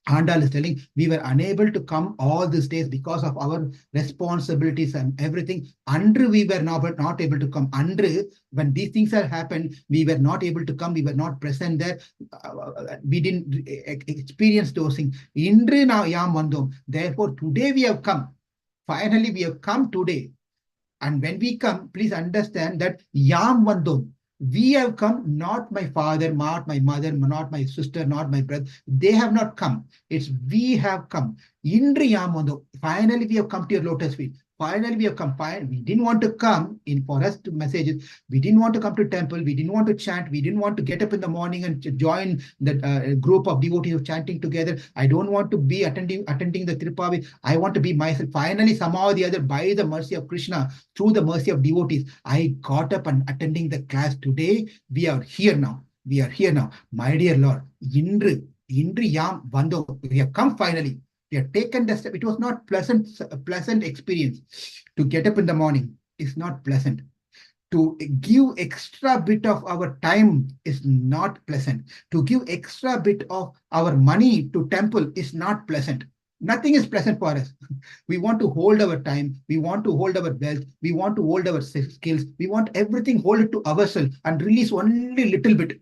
Andal is telling we were unable to come all these days because of our responsibilities and everything. Andru, we were not able to come. Andru, when these things have happened, we were not able to come. We were not present there. We didn't experience those things. Indru now yam vandom. Therefore, today we have come. Finally, we have come today. And when we come, please understand that yam vandom. We have come, not my father, not my mother, not my sister, not my brother. They have not come. It's we have come. Indri Yamondo. Finally, we have come to your lotus feet. Finally, we have come. We didn't want to come in for us to messages. We didn't want to come to temple. We didn't want to chant. We didn't want to get up in the morning and join the group of devotees of chanting together. I don't want to be attending the Tiruppavai. I want to be myself. Finally, somehow or the other, by the mercy of Krishna, through the mercy of devotees, I got up and attending the class today. We are here now. We are here now. My dear Lord, Indri Yam Vando. We have come finally. We have taken the step. It was not a pleasant experience to get up in the morning. It's not pleasant. To give extra bit of our time is not pleasant. To give extra bit of our money to temple is not pleasant. Nothing is pleasant for us. We want to hold our time. We want to hold our wealth. We want to hold our skills. We want everything hold it to ourselves and release only little bit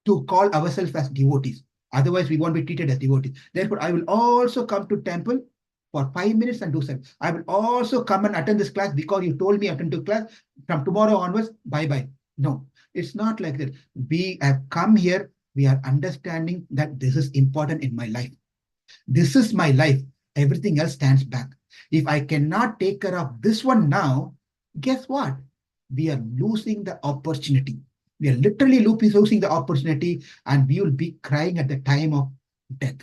to call ourselves as devotees. Otherwise, we won't be treated as devotees. Therefore, I will also come to temple for 5 minutes and do so. I will also come and attend this class because you told me attend to class. From tomorrow onwards, bye-bye. No, it's not like that. We have come here. We are understanding that this is important in my life. This is my life. Everything else stands back. If I cannot take care of this one now, guess what? We are losing the opportunity. We are literally losing the opportunity, and we will be crying at the time of death.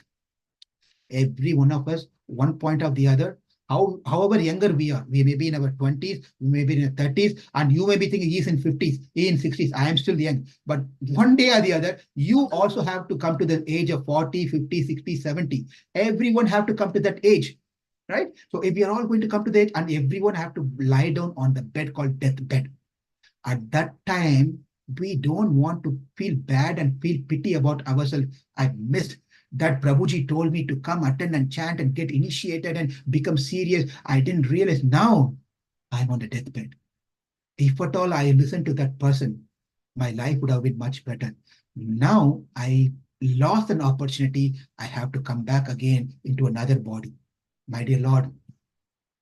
Every one of us, one point or the other, however younger we are, we may be in our 20s, we may be in our 30s, and you may be thinking he's in 50s, he in 60s, I am still young. But one day or the other, you also have to come to the age of 40, 50, 60, 70. Everyone have to come to that age, right? So if we are all going to come to the age, and everyone have to lie down on the bed called deathbed, at that time, we don't want to feel bad and feel pity about ourselves. I missed that Prabhuji told me to come attend and chant and get initiated and become serious. I didn't realize now I'm on the deathbed. If at all I listened to that person, my life would have been much better. Now I lost an opportunity. I have to come back again into another body. My dear Lord,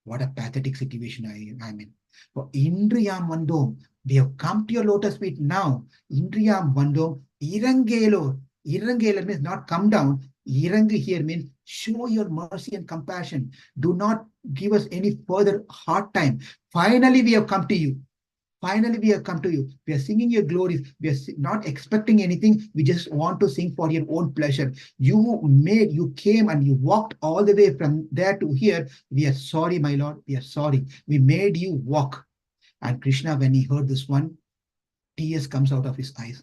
what a pathetic situation I'm in. For Indriyam Vandom, we have come to your lotus feet now. Indriyam Vandom, Irangelor. Irangelor means not come down. Irangi here means show your mercy and compassion. Do not give us any further hard time. Finally, we have come to you. Finally, we have come to you. We are singing your glories. We are not expecting anything. We just want to sing for your own pleasure. You came and you walked all the way from there to here. We are sorry, my Lord. We are sorry. We made you walk. And Krishna, when he heard this one, tears comes out of his eyes.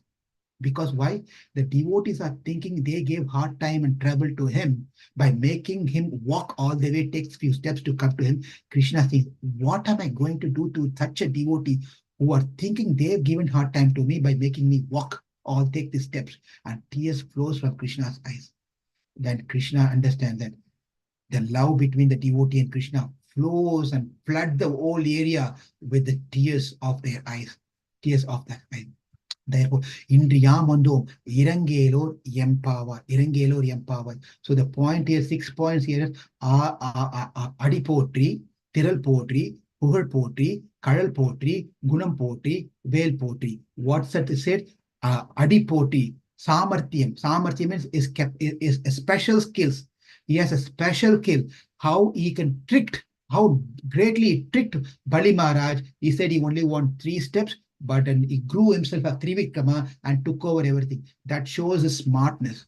Because why? The devotees are thinking they gave hard time and trouble to him by making him walk all the way, takes few steps to come to him. Krishna thinks, what am I going to do to such a devotee who are thinking they've given hard time to me by making me walk or take these steps? And tears flows from Krishna's eyes. Then Krishna understands that the love between the devotee and Krishna flows and flood the whole area with the tears of their eyes, tears of that eyes. Therefore, Indriyamando, Irangelor Yempawa, Irangelor Yempawa. So the point here, 6 points here is Adi poetry, Tiral poetry, Pugal poetry, Kadal poetry, Gunam poetry, Vel poetry. What's that said? Adi poetry, Samarthyam. Samarthyam means is a special skills. He has a special skill. How he can how greatly he tricked Bali Maharaj. He said he only want 3 steps, but he grew himself a Trivikrama and took over everything. That shows his smartness.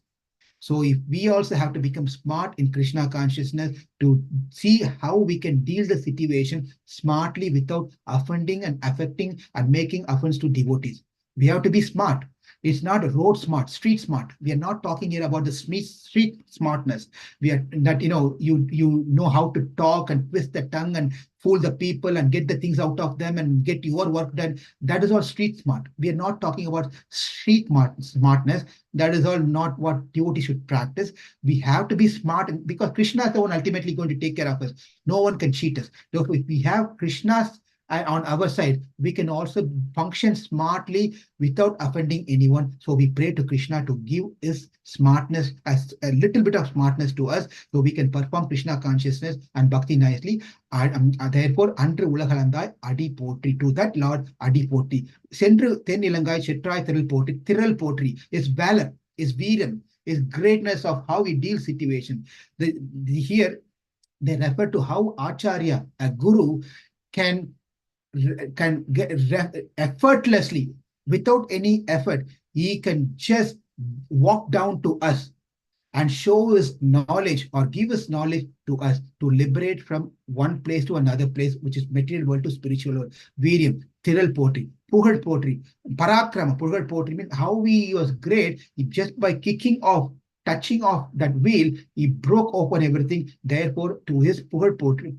So if we also have to become smart in Krishna consciousness to see how we can deal the situation smartly without offending and affecting and making offense to devotees. We have to be smart. It's not road smart, street smart. We are not talking here about the street smartness. We are that you know how to talk and twist the tongue and fool the people and get the things out of them and get your work done. That is all street smart. We are not talking about street smartness. That is all not what devotee should practice. We have to be smart because Krishna is the one ultimately going to take care of us. No one can cheat us. Therefore, if we have Krishna's on our side, we can also function smartly without offending anyone. So we pray to Krishna to give his smartness, as a little bit of smartness to us, so we can perform Krishna consciousness and bhakti nicely. Therefore, Andru Ulagalandai Adi Potri, to that Lord Adi Potri. Sendru Ten Ilangai Chetrai Tiral Potri is valor, is veeram, is greatness of how we deal situation. Here they refer to how Acharya, a guru, can get effortlessly, without any effort, he can just walk down to us and show his knowledge or give his knowledge to us to liberate from one place to another place, which is material world to spiritual world. Virium, Tiral poetry, Pugal poetry, Parakrama, Pugal poetry means how he was great just by kicking off, touching off that wheel, he broke open everything. Therefore, to his Pugal poetry,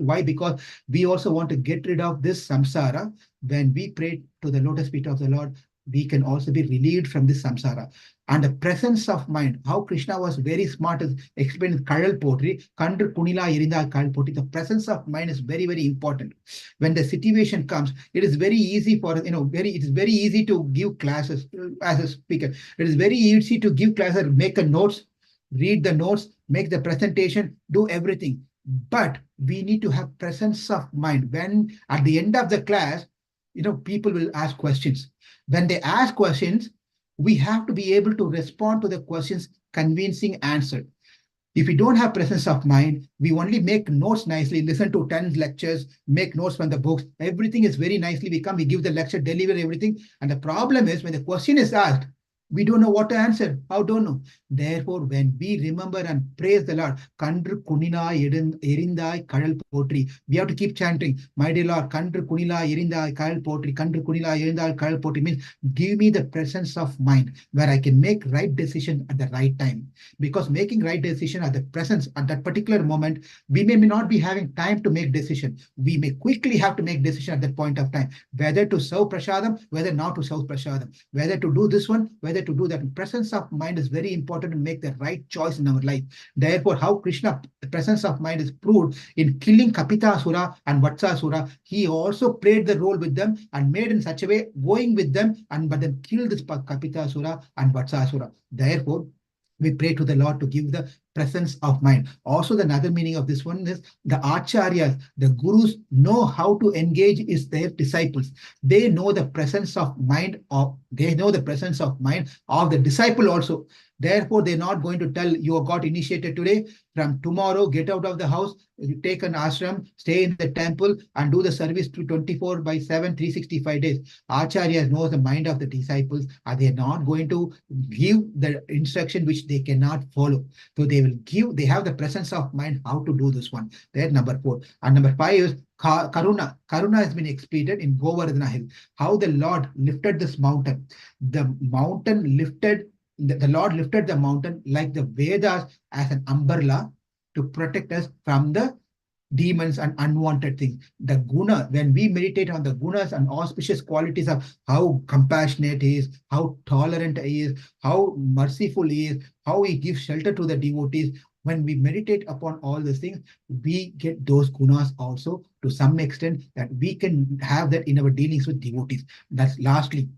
why? Because we also want to get rid of this samsara. When we pray to the lotus feet of the Lord, we can also be relieved from this samsara. And the presence of mind, how Krishna was very smart, is explained in Kadal poetry. Kandru Kunila Irinda Kadal poetry. The presence of mind is very, very important. When the situation comes, it is very easy for it is very easy to give classes as a speaker. It is very easy to give classes, make a notes, read the notes, make the presentation, do everything. But we need to have presence of mind. When at the end of the class, people will ask questions. When they ask questions, we have to be able to respond to the questions, convincing answer. If we don't have presence of mind, we only make notes nicely, listen to 10 lectures, make notes from the books. Everything is very nicely. We come, we give the lecture, deliver everything. And the problem is when the question is asked, we don't know what to answer. How don't know? Therefore, when we remember and praise the Lord, Kandru Kunila Erindai Kadal Potri, we have to keep chanting, my dear Lord, Kandru Kunila Erindai Kadal Potri, Kandru Kunila Erindai Kadal Potri means give me the presence of mind where I can make right decision at the right time. Because making right decision at the presence at that particular moment, we may not be having time to make decision. We may quickly have to make decision at that point of time, whether to serve prasadam, whether not to serve prasadam, whether to do this one, whether to do that. Presence of mind is very important to make the right choice in our life. Therefore, how Krishna, the presence of mind is proved in killing Kapitasura and Vatsasura. He also played the role with them and made in such a way, going with them, and but then killed this Kapitasura and Vatsasura. Therefore, we pray to the Lord to give the presence of mind. Also, the another meaning of this one is the acharyas, the gurus know how to engage their disciples. They know the presence of mind of the disciple also. Therefore, they're not going to tell you got initiated today. From tomorrow, get out of the house, you take an ashram, stay in the temple, and do the service to 24/7, 365 days. Acharyas knows the mind of the disciples, and they're not going to give the instruction which they cannot follow. So they will give, they have the presence of mind how to do this one. There, number 4. And number 5 is Karuna. Karuna has been explained in Govardhana Hill. How the Lord lifted this mountain. The mountain lifted, the Lord lifted the mountain like the Vedas as an umbrella to protect us from the demons and unwanted things. The guna, when we meditate on the gunas and auspicious qualities of how compassionate he is, how tolerant he is, how merciful he is, how he gives shelter to the devotees, when we meditate upon all these things, we get those gunas also to some extent that we can have that in our dealings with devotees. That's lastly.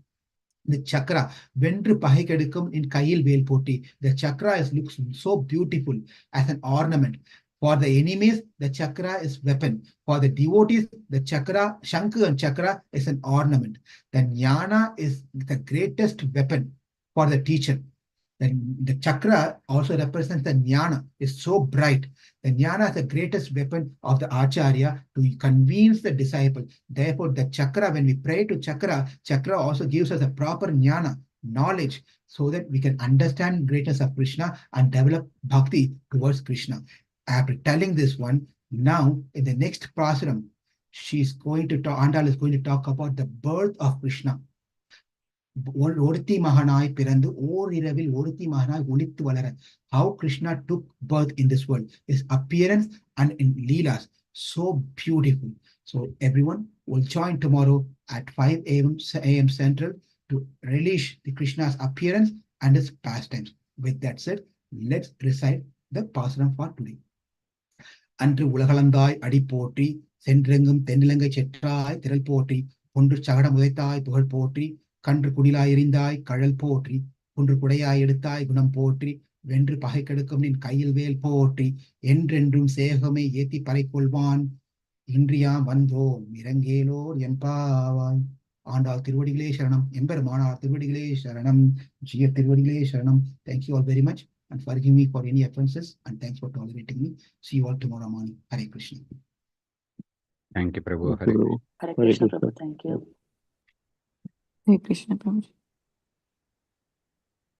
The chakra, Vendru Pahikadukam in Kail Vel Poti. The chakra looks so beautiful as an ornament. For the enemies, the chakra is weapon. For the devotees, the chakra, Shankha and chakra is an ornament. The Gnana is the greatest weapon for the teacher. Then the chakra also represents the Gnana, is so bright. The Gnana is the greatest weapon of the Acharya to convince the disciple. Therefore, the chakra, when we pray to chakra, chakra also gives us a proper Gnana, knowledge, so that we can understand greatness of Krishna and develop bhakti towards Krishna. After telling this one, now in the next pasuram, Andal is going to talk about the birth of Krishna. ஒருத்தி மகனாய் பிறந்து ஓரிரவில் ஒருத்தி மகனாய் ஒளித்து வளர. How Krishna took birth in this world, his appearance and in Leelas, so beautiful. So everyone will join tomorrow at 5 a.m. Central to relish the Krishna's appearance and his pastimes. With that said, let's recite the pasuram for today. அன்று உலகளந்தாய் அடி போற்றி, சென்றெங்கும் தென்னிலங்கை செற்றாய் திரள் போற்றி, ஒன்று சகடம் உதைத்தாய் புகழ் போற்றி, கன்று குடிலாய் எறிந்தாய் கழல் போற்றி, குன்று குடையாய் எடுத்தாய் குணம் போற்றி, வென்று பகை கெடுக்கும் நின் கையில் வேல் போற்றி, என்றென்றும் சேகமே ஏத்தி பறை கொள்வான், இன்றியாம் வந்தோம் இறங்கேலோர் எம்பாவாய். ஆண்டாள் திருவடிகளே சரணம், எம்பெருமானார் திருவடிகளே சரணம், ஜிய திருவடிகளே சரணம். Thank you all very much and forgive me for any offenses, and thanks for tolerating me. See you all tomorrow morning. Hare Krishna. Thank you, Prabhu. Hare Krishna, Prabhu. Thank you. Hare Krishna, Prabhuji.